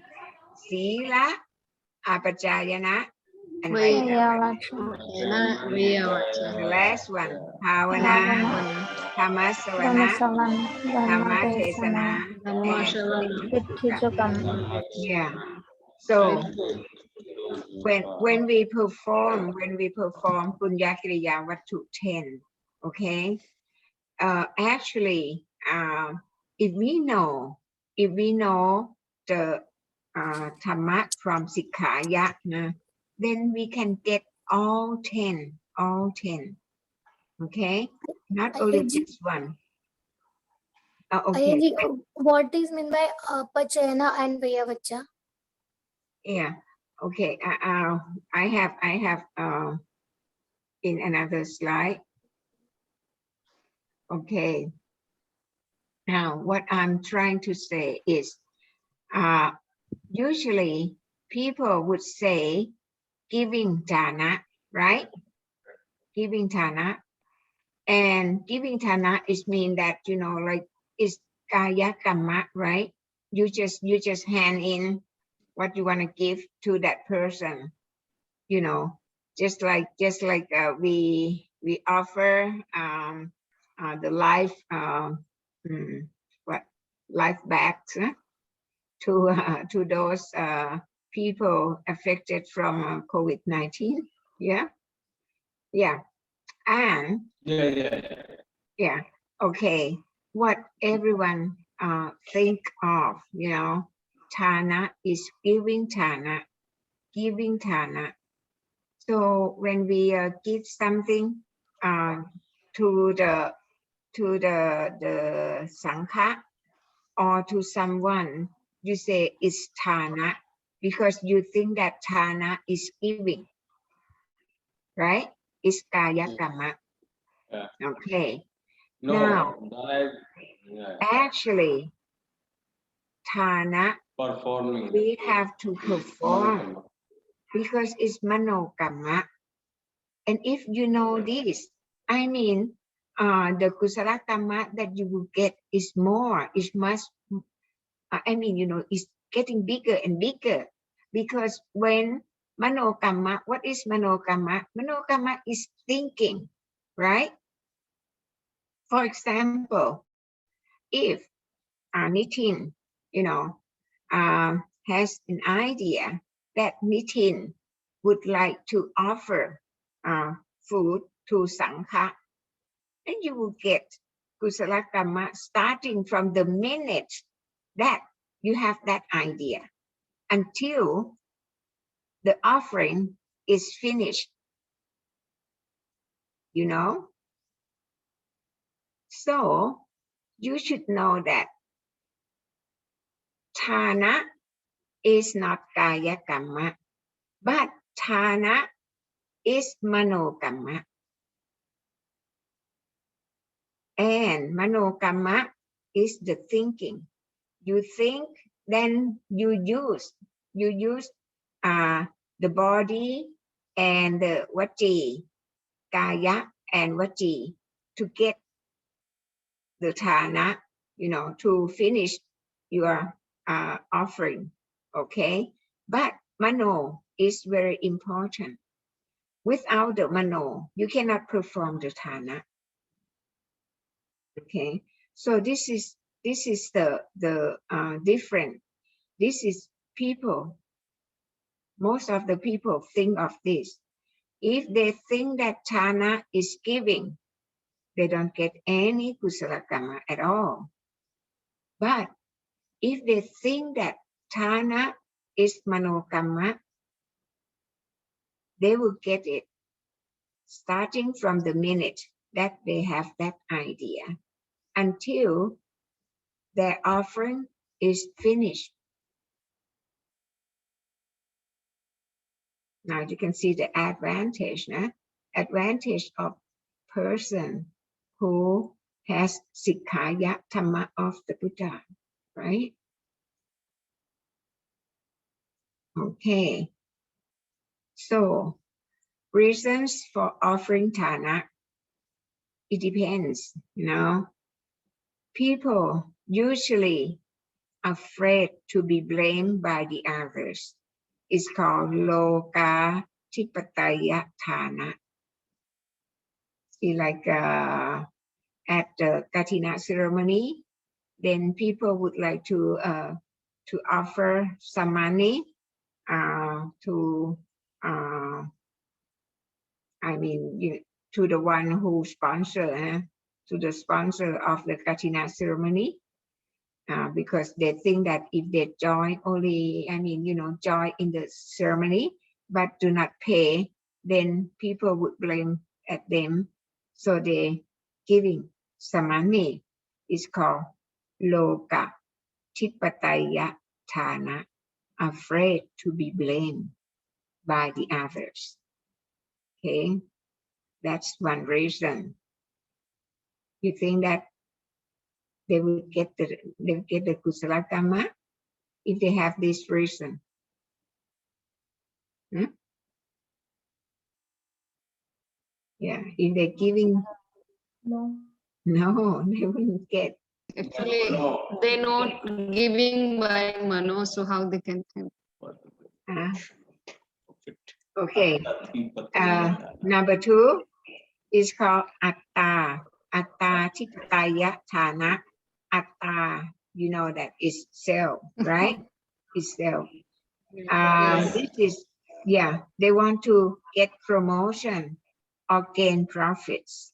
Sila, Apachayana, and Vayavacha. the last one, Bhavana, Dhammasavana, Dhammasavana. Dhammatesana, Dhammasavana. Tituchukam. yeah. So when we perform Punyakriya Vatu 10, okay, actually, if we know the Dhamma from Sikkha, then we can get all 10, okay, not only this one. Okay. ING, what is meant by Apachayana and Vayavacha? Yeah. Okay. I have in another slide. Okay. Now, what I'm trying to say is, usually people would say giving dana, right? Giving dana, and giving dana is mean that like it's kaya kamma, right? You just hand in what you want to give to that person, just like we offer the life life bags to those people affected from COVID-19. Yeah. And yeah. Okay. What everyone think of, Thana is giving Thana. So when we give something to the Sangha or to someone, you say it's Thana because you think that Thana is giving, right? It's Kaya Kamma. Yeah. Okay. No, Now, actually, Thana, performing. we have to perform because it's Mano Kamma. And if you know this, the Kusala Kamma that you will get is more, is much, it's getting bigger and bigger. Because when Mano Kamma, what is Mano Kamma? Mano Kamma is thinking, right? For example, if Nitin, has an idea that Nitin would like to offer food to Sangha, and you will get Kusala Kamma starting from the minute that you have that idea until the offering is finished. You know? So you should know that Thana is not Kaya Kamma, but Thana is Mano Kamma. And Mano Kamma is the thinking. You think, then you use the body and the Vaci, Kaya and Vaci to get the Thana, you know, to finish your offering, okay? But Mano is very important. Without the Mano, you cannot perform the Thana. Okay, so this is the different. This is people. Most of the people think of this. If they think that Thana is giving, they don't get any Kusala Kamma at all. But if they think that Thana is Mano Kamma, they will get it starting from the minute that they have that idea until their offering is finished. Now you can see the advantage, advantage of person who has Sikkha Dhamma of the Buddha, right? Okay. So reasons for offering Thana, it depends, you know. People usually afraid to be blamed by the others. It's called Loka Tipataya Thana. See, like at the Katina ceremony, then people would like to offer some money to to the one who sponsor, to the sponsor of the Katina ceremony, because they think that if they join only, join in the ceremony, but do not pay, then people would blame at them. So they giving some money. It's called Loka Tipataya Thana, afraid to be blamed by the others. Okay, that's one reason. You think that they will get the Kusala Kamma if they have this reason. Yeah, if they're giving, no, they wouldn't get. Actually, they're not giving by Mano, so how they can help? Okay. Number 2 is called Atta. Atta Tipataya Thana. Atta, you know that is self, right? It's self. This is, they want to get promotion or gain profits.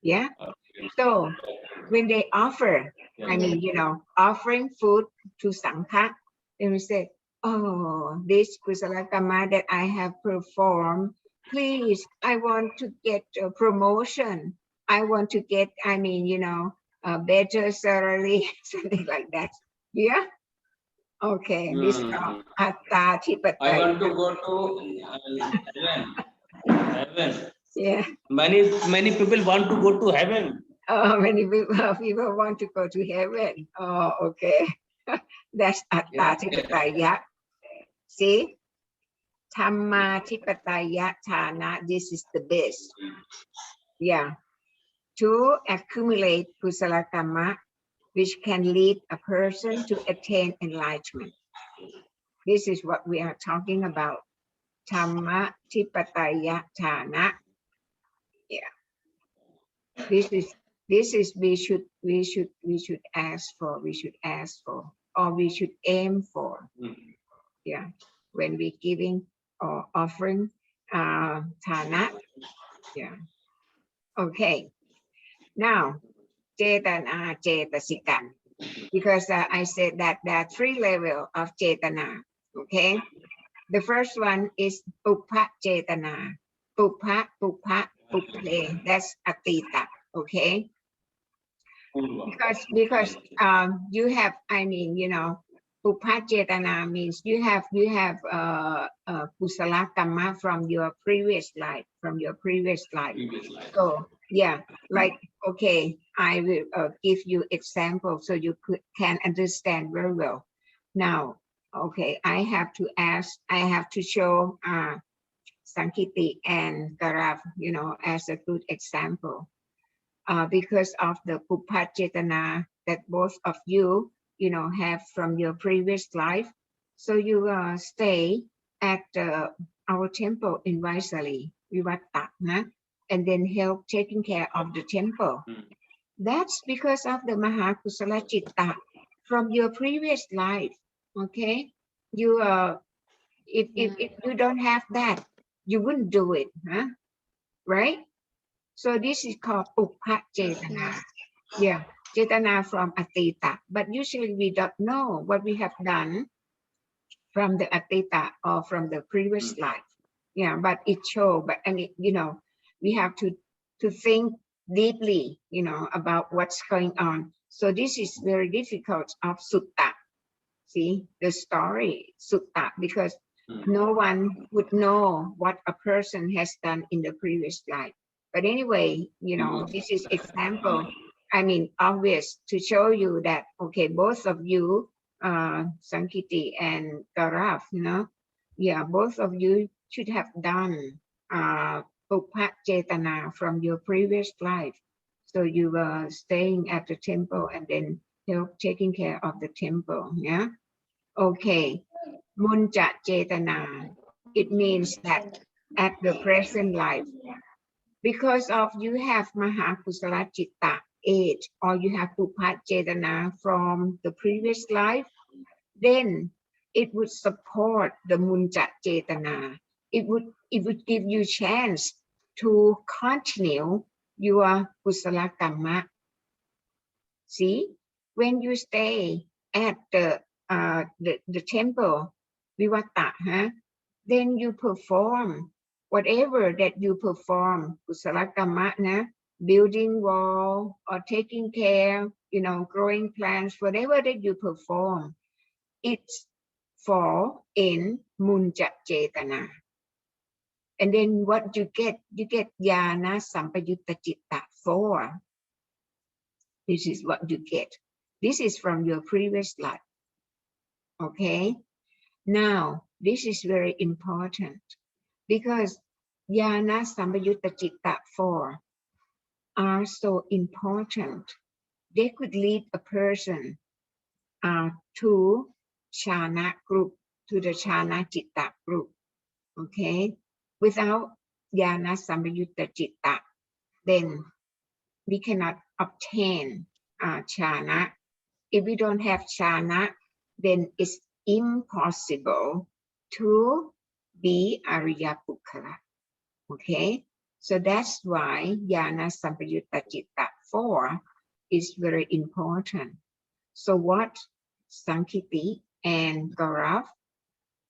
Yeah. So when they offer, offering food to Sangha, they will say, oh, this Kusala Kamma that I have performed, please, I want to get a promotion. I want to get, a better salary, something like that. Yeah. Okay. This is called Atta Tipataya. I want to go to heaven. Yeah. Many people want to go to heaven. Oh, many people want to go to heaven. Oh, okay. That's Atta Tipataya. See? Dhamma Tipataya Thana. This is the best. Yeah. To accumulate Kusala Kamma, which can lead a person to attain enlightenment. This is what we are talking about. Dhamma Tipataya Thana. Yeah. This is we should ask for, or we should aim for. Yeah, when we giving or offering thana. Yeah. Okay. Now, Cetana, Cetasika. Because I said that there are 3 levels of Cetana. Okay. The first one is Pupa Cetana. Pupa, Puple. That's Atita. Okay. Because you have, I mean, you know, Pupa Cetana means you have Kusala Kamma from your previous life, So yeah, like, okay, I will give you example so you can understand very well. Now, okay, I have to show Sankiti and Gaurav, you know, as a good example. Because of the Pupa Cetana that both of you, you know, have from your previous life. So you stay at our temple in Vaisali, Vivatta, and then help taking care of the temple. That's because of the Mahakusala Chitta from your previous life. Okay, you if you don't have that, you wouldn't do it, huh? Right? So this is called Pupa Cetana. Yeah, Cetana from Atita. But usually we don't know what we have done from the Atita or from the previous life. Yeah, but it shows. But I mean, you know, we have to think deeply, you know, about what's going on. So this is very difficult of Sutta. See the story Sutta, because no one would know what a person has done in the previous life. But anyway, you know, this is example, I mean, obvious to show you that, okay, both of you, Sankiti and Gaurav, you know, yeah, both of you should have done Pupa Cetana from your previous life. So you were staying at the temple and then help taking care of the temple, yeah? Okay, Munja Cetana, it means that at the present life, because of you have Mahakusala Chitta 8 or you have Pupa Cetana from the previous life, then it would support the Munja Cetana. It would give you chance to continue your Kusala Kamma. See, when you stay at the temple Vivatta, huh? Then you perform whatever that you perform, Kusala Kamma, building wall or taking care, you know, growing plants, whatever that you perform, it's fall in Munja Cetana. And then what you get Jnana Sampayutta Citta 4. This is what you get. This is from your previous life. Okay. Now, this is very important because Jnana Sampayutta Citta 4 are so important. They could lead a person to Chana group, to the Chana Citta group. Okay. Without Jnana Sampayutta Citta, then we cannot obtain Chana. If we don't have Chana, then it's impossible to be Ariya Pukkala. Okay, so that's why Jnana Sampayutta Citta 4 is very important. So what Sankiti and Gaurav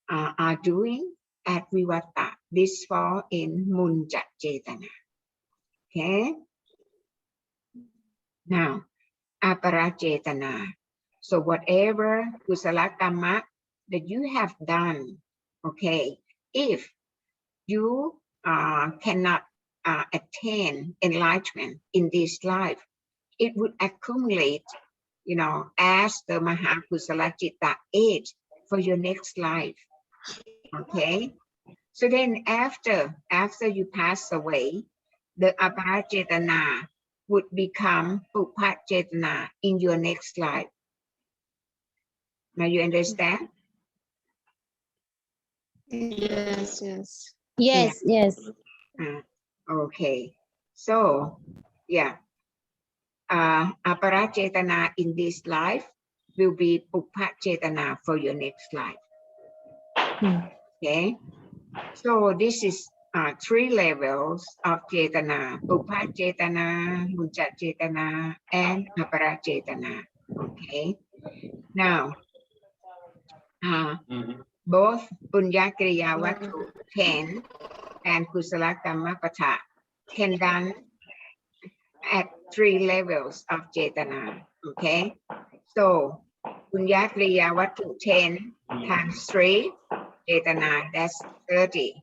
are doing at Vivatta, this fall in Munja Cetana. Okay, now Apara Cetana. So whatever Kusala Kamma that you have done, okay, if you cannot attain enlightenment in this life, it would accumulate, you know, as the Mahakusala Citta 8 for your next life. Okay, so then after you pass away, the Apara Cetana would become Pupa Cetana in your next life. Now you understand? Yes, yes. Yes, yes. Okay, so yeah, Apara Cetana in this life will be Pupa Cetana for your next life. Okay, so this is 3 levels of Chetana, Upa Chetana, Muncha Chetana, and Apara Chetana. Okay, now both Punya Kriya Vatu 10 and Kusala Kamma Pata can done at 3 levels of Chetana. Okay, so Punya Kriya Vatu 10 times 3 Chetana, that's 30.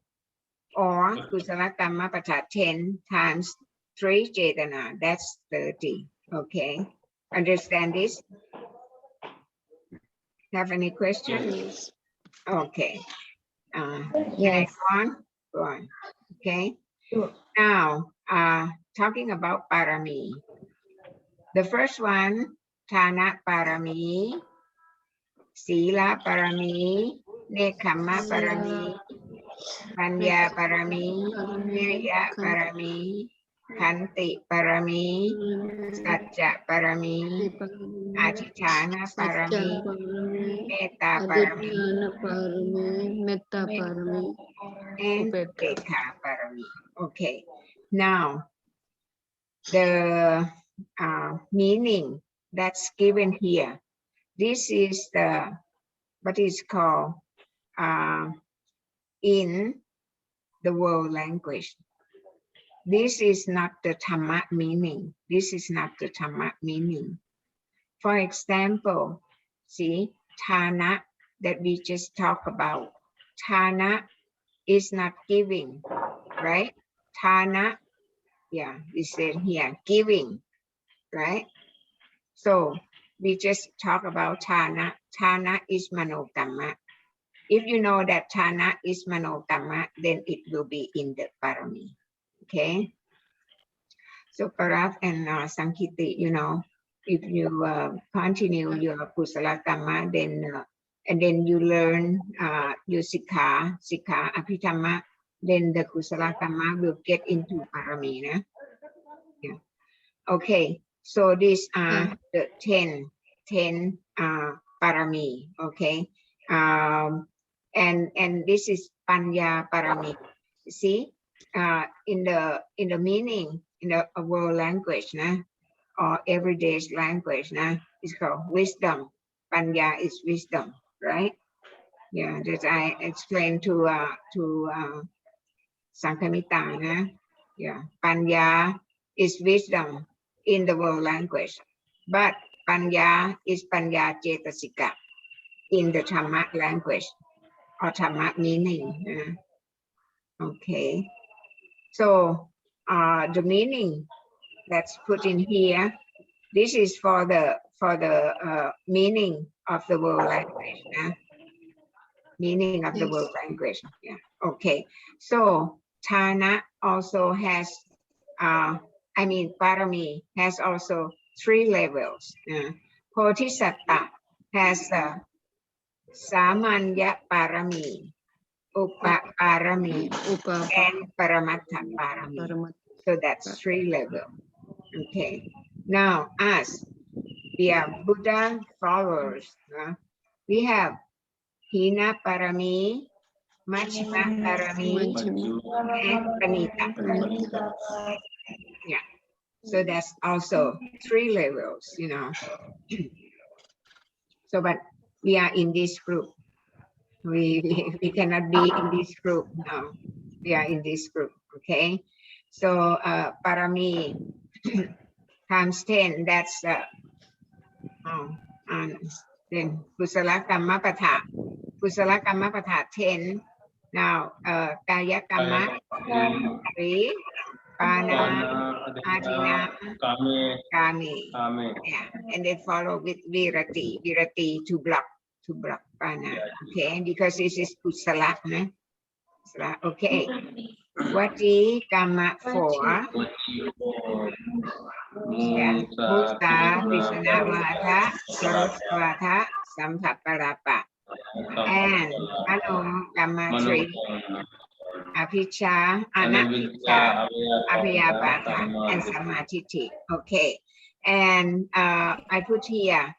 Or Kusala Kamma Pata 10 times 3 Chetana, that's 30. Okay, understand this? Have any questions? Okay. Yes. Go on. Okay. Now, talking about parami. The first one, Thana parami, Sila parami, Nekhamma parami, Panya parami, Virya parami, Khanti parami, Satya parami, Adhithana parami, Metta parami, and Upekha parami. Okay. Now, the meaning that's given here. This is the what is called in the world language. This is not the Dhamma meaning. This is not the Dhamma meaning. For example, see, Thana that we just talked about. Thana is not giving, right? Thana, yeah, we said here, giving, right? So we just talk about Thana. Thana is Manodhamma. If you know that Thana is Manodhamma, then it will be in the parami. Okay? So Paraf and Sankiti, you know, if you continue your Kusala Kamma, then and then you learn your Sikkha, Abhidhamma, then the Kusala Kamma will get into parami. Yeah. Okay. So these are the 10 parami, okay? And this is Panya parami. See, in the meaning, in the world language, or everyday language, it's called wisdom. Panya is wisdom, right? Yeah, that I explained to Sankamita. Yeah, Panya is wisdom in the world language, but Panya is Panya Cetasika in the Dhamma language or Dhamma meaning. Okay, so the meaning that's put in here, this is for the meaning of the world language. Meaning of the world language. Yeah. Okay, so Thana also has parami has also 3 levels. Bodhisatta has Samanya parami, Upa parami, and Paramattha parami. So that's 3 levels. Okay. Now, us, we are Buddha followers. We have Hina parami, Majjhima parami, and Panita parami. Yeah. So that's also 3 levels, you know. So, but we are in this group. We cannot be in this group. No, we are in this group. Okay. So parami times 10. That's then Kusala Kamma Pata. Kusala Kamma Pata 10. Now Kaya Kamma 3. Pana, Adhina, Kami. Yeah, and then follow with Virati. Virati to block Pana. Okay, because this is Kusala. Okay. Vati Kamma 4. Yeah. Musta, Krishna Vata, Sarasvata, Sampapalapa. And Mano Kamma 3. Apicha, Anapicha, Abhyabhata, and Samadhi. Okay. And I put here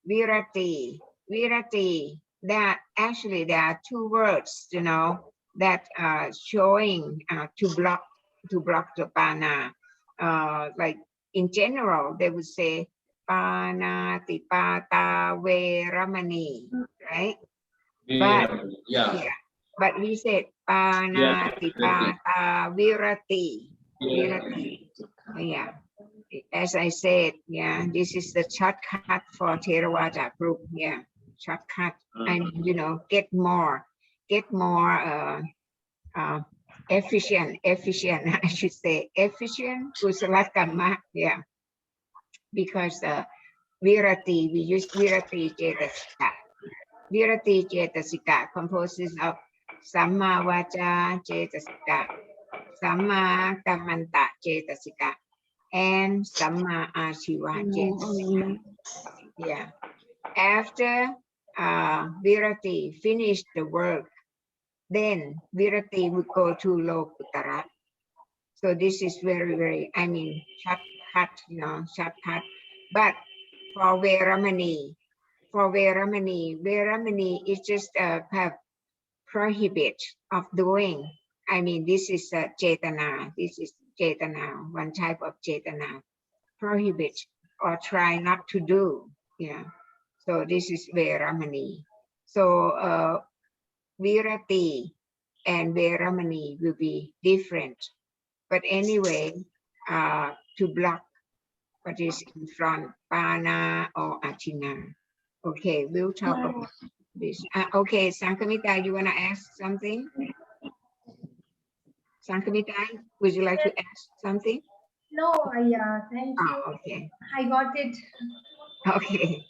Virati. Virati there are two words, you know, that are showing to block the pana. Like in general, they would say pana tipata veramani, right? But Yeah. but we said pana tipata virati. Virati. Yeah. As I said, yeah, this is the shortcut for Theravada group. Yeah, shortcut. I mean, you know, get more efficient. I should say efficient. Kusala kamma. Yeah, because virati, we use virati cetasika. Virati cetasika composes of samma vaca cetasika, samma kammanta cetasika, and samma achiva cetasika. Yeah. After virati finish the work, then virati will go to lokuttara. So this is very, I mean, shortcut, you know, shortcut. But for veramani is just have prohibit of doing. I mean, this is cetana. This is cetana, one type of cetana. Prohibit or try not to do. Yeah. So this is veramani. So virati and veramani will be different. But anyway, to block what is in front, pana or atina. Okay, we'll talk about this. Okay, Sankamita, you want to ask something? Sankamita, would you like to ask something? No, thank you. Okay. I got it. Okay.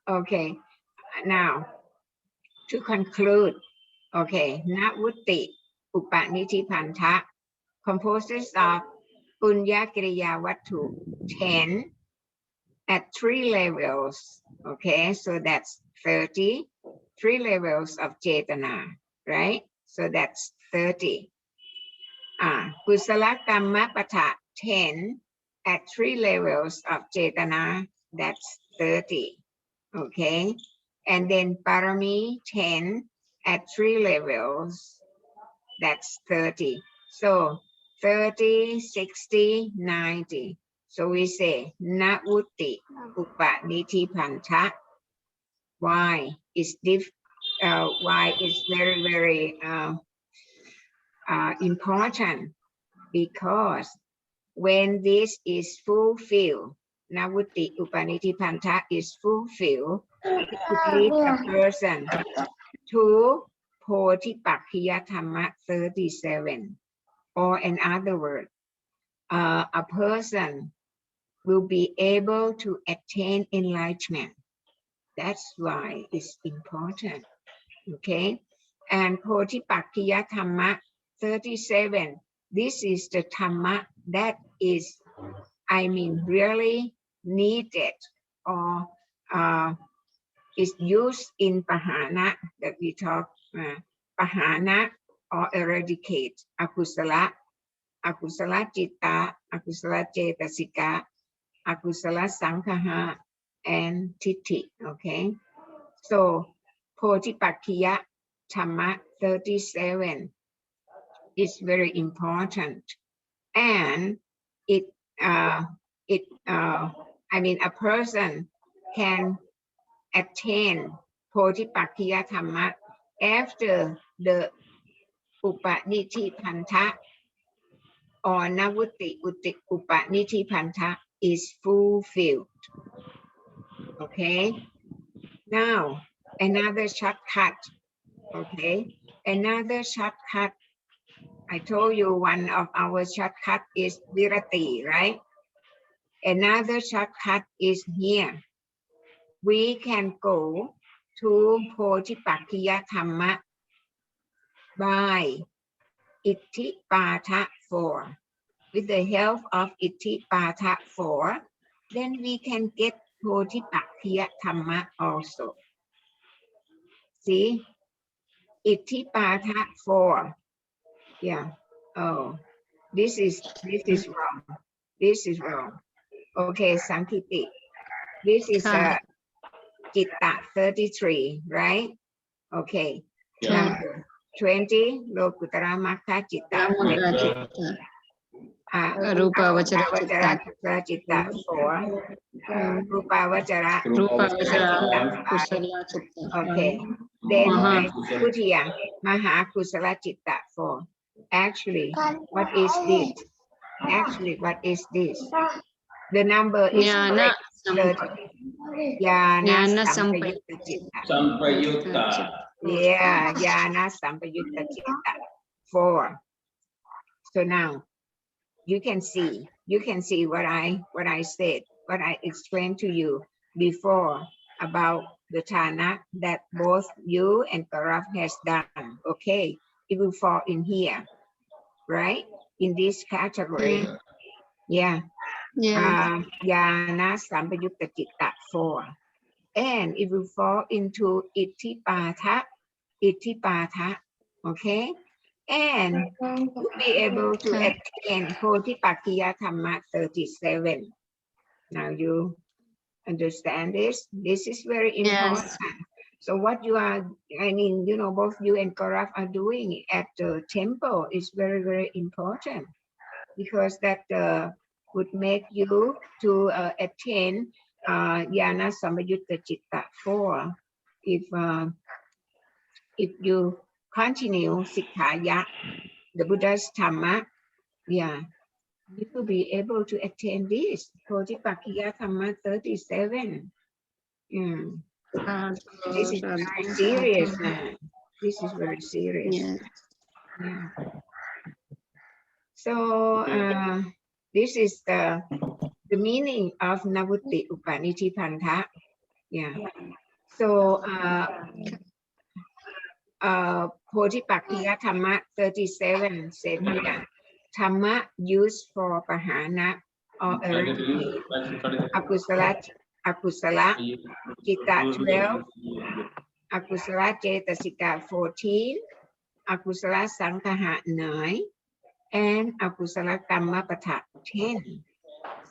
Okay. Now, to conclude, okay, Navutti Upanitipanta composes of Punya Kriya Vatu 10 at 3 levels. Okay, so that's 30. 3 levels of Cetana, right? So that's 30. Kusala Kamma Pata 10 at 3 levels of Cetana, that's 30. Okay, and then Parami 10 at 3 levels, that's 30. So 30, 60, 90. So we say Navutti Upanitipanta. Why is very important? Because when this is fulfilled, Navutti Upanitipanta is fulfilled, it could lead a person to Bodhipakkhya Dhamma 37. Or in other words, a person will be able to attain enlightenment. That's why it's important. Okay? And Bodhipakkhya Dhamma 37. This is the Dhamma that is, I mean, really needed or is used in Pahana that we talk, Pahana or eradicate akusala, akusala citta, akusala cetasika, akusala sankhaha, and titi. Okay, so Bodhipakkhya Dhamma 37 is very important, and I mean, a person can attain Bodhipakkhya Dhamma after the Upanitipanta or Navutti Upanitipanta is fulfilled. Okay, now another shortcut. Okay, another shortcut. I told you one of our shortcut is virati, right? Another shortcut is here. We can go to Bodhipakkhya Dhamma by Ittipata 4. With the help of Ittipata 4, then we can get Bodhipakkhya Dhamma also. See? Ittipata 4. Yeah. Oh, this is wrong. This is wrong. Okay, Sankiti. This is Chitta 33, right? Okay. Yeah. Number 20, Lokuttara Makha Chitta 20. Rupa Vachara Vachara Chitta. Chitta 4. Rupa Vachara Rupa Chitta Vachara 5. Kusala Chitta. Okay. Then Maha. I put here Maha Kusala Chitta 4. Actually, what is this? Actually, what is this? The number is Jnana correct. 30. Jnana Jnana Sampayutta Chitta. Sampayutta. Yeah, Jnana Sampayutta Chitta 4. So now you can see what I said, what I explained to you before about the Thana that both you and Karaf has done. Okay, it will fall in here, right? In this category. Yeah. Jnana Sampayutta Chitta 4. And it will fall into Ittipatha. Okay? And you'll be able to attain Bodhipakkhya Dhamma 37. Now you understand this? This is very important. Yes. So what you are, I mean, you know, both you and Karaf are doing at the temple is very, very important, because that would make you to attain Jnana Sampayutta Chitta 4. If you continue Sikkha, the Buddha's Dhamma, yeah, you will be able to attain this Bodhipakkhya Dhamma 37. This is very serious now. This is very serious. Yeah. So this is the meaning of Navutti Upanitipantha. Yeah. So Bodhipakkhya Dhamma 37 said here, Dhamma used for Pahana or eradicate Akusala Chitta 12, Akusala Cetasika 14, Akusala Sankaha 9, and Akusala Kammapatha 10.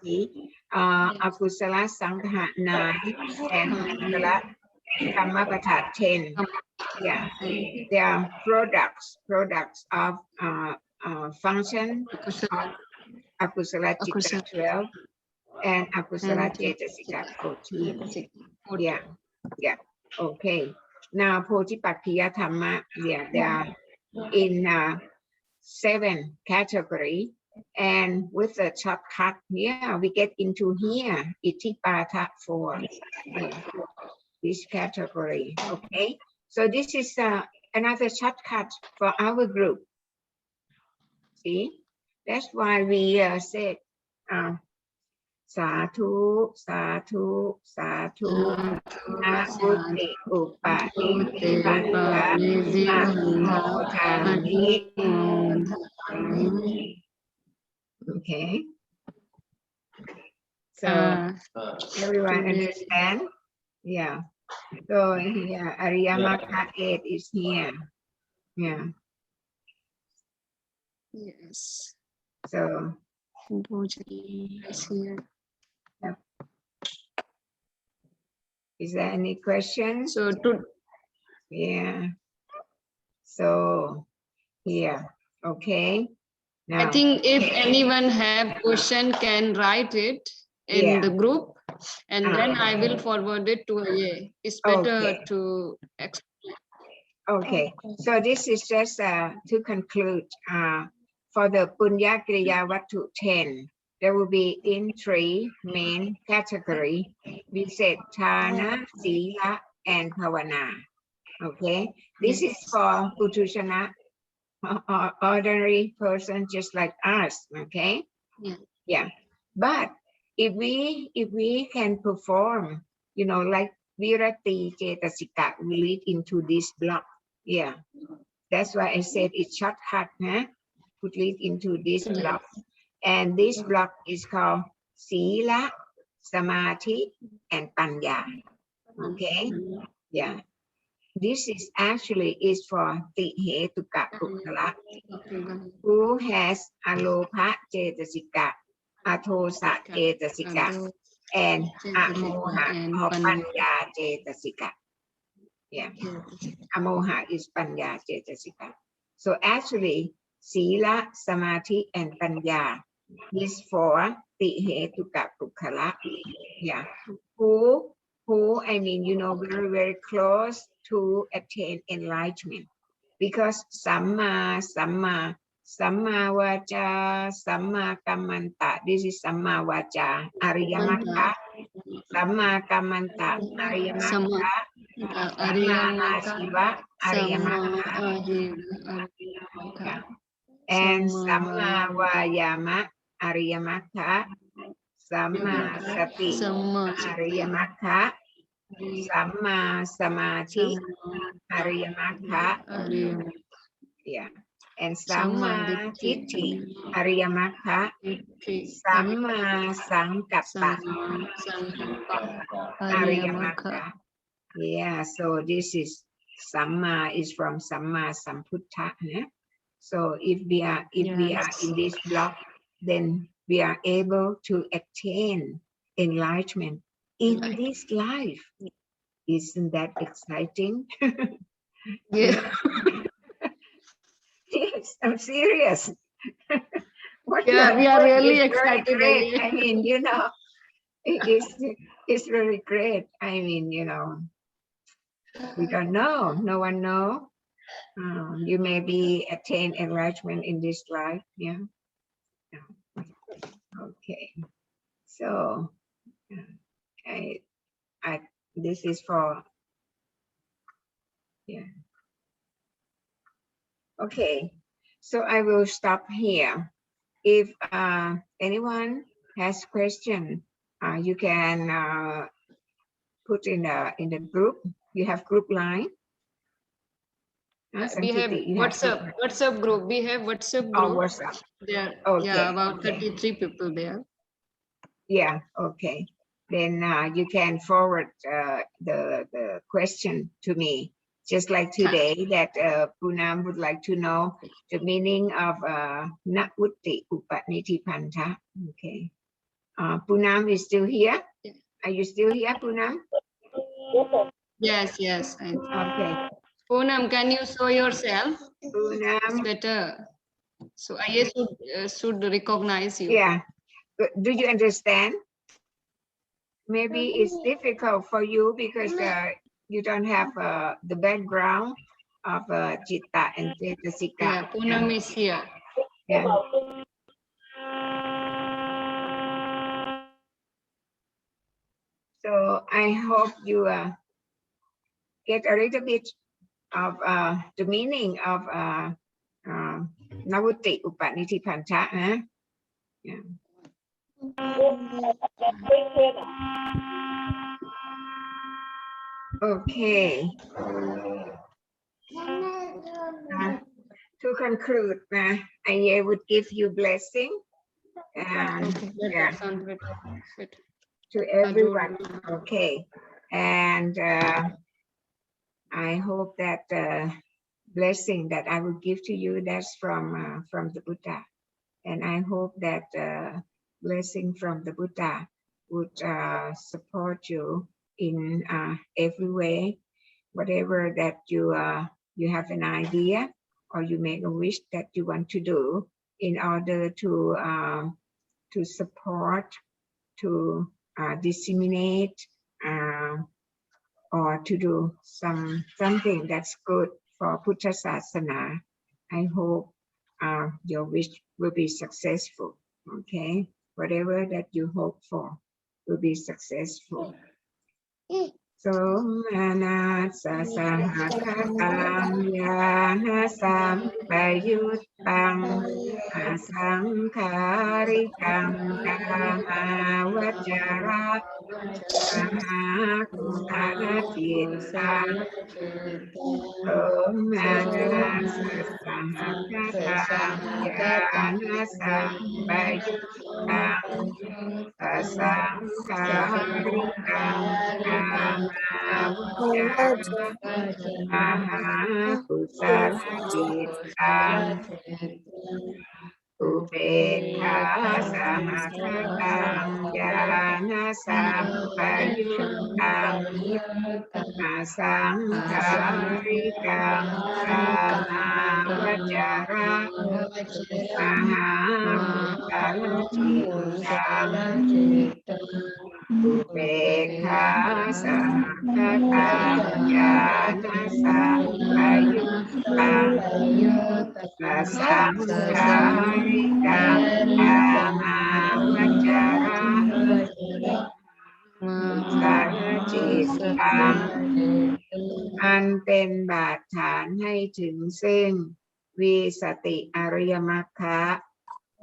See, Akusala Sankaha 9 and Akusala Kammapatha 10. Yeah, they are products of function of Akusala Chitta 12 and Akusala Cetasika 14. Yeah, okay. Now Bodhipakkhya Dhamma, yeah, they are in 7 category, and with the shortcut, yeah, we get into here, Ittipatha 4. Yeah, this category, okay. So this is another shortcut for our group. See, that's why we said Sadhu, Sadhu, Sadhu, Namutte Upanitipantha Namodhami. Okay. So everyone understand? Yeah. So yeah, Ariyamaka 8 is here. Yeah. Yes. So is here. Yep. Is there any questions? So yeah. So yeah. Okay. Now, I think if anyone have question can write it in the group, and then I will forward it to Ye. It's better to explain. Okay, so this is just to conclude for the Punya Kriya Vattu 10. There will be in 3 main category. We said Thana, Sila, and Bhavana. Okay, this is for Putushana, ordinary person just like us. Okay, yeah. But if we can perform, you know, like Virati Cetasika, we lead into this block. Yeah, that's why I said it's shortcut, huh? Could lead into this block. And this block is called Sila, Samadhi, and Panya. Okay, yeah. This is actually is for Tihetuka Ukkala, who has Alopa Cetasika, Atosa Cetasika, and Cetasika amoha and or Panya. panya cetasika. Yeah, amoha is panya cetasika. So actually, sila, samadhi, and panya is for tihetuka pukkala. Yeah, who I mean, you know, very, very close to attain enlightenment. Because samma vaca, samma kammanta. This is samma vaca, ariyamaka, samma kammanta, Sama ariyamaka, samma Ariyamaka. asiva, Sama ariyamaka, Ariyamaka. and Sama samma vayama, ariyamaka, samma sati, Sama ariyamaka, samma samadhi, ariyamaka. Ariyamaka. Yeah, and Sama samma Ditti. titti, ariyamaka, Ditti. samma sankappa, Sama Sankappa. Ariyamaka. ariyamaka. Yeah, so this is samma is from samma sambuddha. So if we are Yes. in this block, then we are able to attain enlightenment in this life. Isn't that exciting? Yeah. Yes, I'm serious. What Yeah, we are doing really is very excited. great. I mean, you know, it's really great. I mean, you know, we don't know. No one know. You may be attain enlightenment in this life. Yeah. Okay. So, I this is for, yeah. Okay. So I will stop here. If anyone has question, you can put in the group. You have group line. We have Santiti, you have WhatsApp group. We have WhatsApp Oh, group. WhatsApp. There, Okay, yeah, about okay. 33 people there. Yeah, okay. Then you can forward the question to me, just like today that Poonam would like to know the meaning of Navutti Upanitipanta. Okay. Poonam is still here? Are you still here, Poonam? Yes, yes. Okay. Poonam, can you show yourself? Poonam. It's better. So I should recognize you. Yeah. Do you understand? Maybe it's difficult for you because you don't have the background of Chitta and Cetasika. Yeah, Poonam is here. Yeah. So I hope you get a little bit of the meaning of Navutti Upanitipanta. Yeah. Okay. To conclude, I would give you blessing and yeah, to everyone. Okay, and I hope that blessing that I will give to you, that's from the Buddha, and I hope that blessing from the Buddha would support you in every way, whatever that you have an idea or you make a wish that you want to do in order to support, to disseminate, or to do something that's good for Puddha Sasana. I hope your wish will be successful. Okay, whatever that you hope for will be successful. So manasa sahakatam yana sampayuttam asamkarikam kama vajara sahakutanatitta. So manasa sahakatam yana sampayuttam asamkarikam Maha Kusala Citta เบกขาสหัคตังญาณสัมปยุตตังอาสังคาริกังกามาวจาระมหากัลจิตังอุเบกขาสหัคตังญาณสัมปยุตตังอาสังคาริกังกามาวจาระกัลจิตังอันเป็นบาดฐานให้ถึงซึ่งวิสติอริยมรรคะ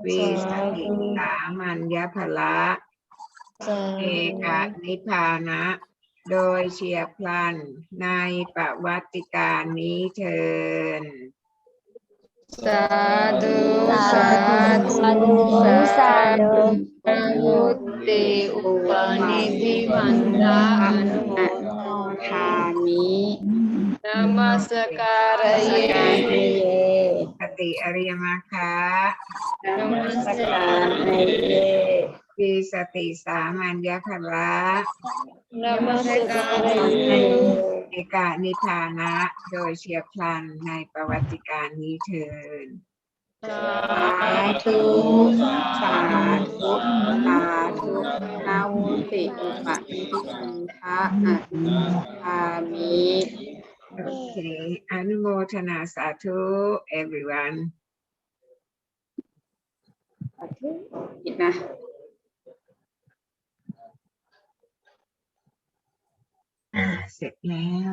วิสติสามัญญผละเอกนิพพานะ โดยเฉียบพลันในประวัติการนี้เถิดสาธุสาธุ สาธุสาธุ มุตติอุปนิธิวันดาอนุโมทามินามัสการะเย สติอริยมรรคะ นามัสการะเย วิสติสามัญญผละ นามัสการะเย เอกนิพพานะ โดยเฉียบพลันในประวัติการนี้เถิด สาธุสาธุสาธุนาวุติอุปนิธิวันทะอนุโมทามิ โอเคอนุโมทนาสาธุ everyone อีกนะ เสร็จแล้ว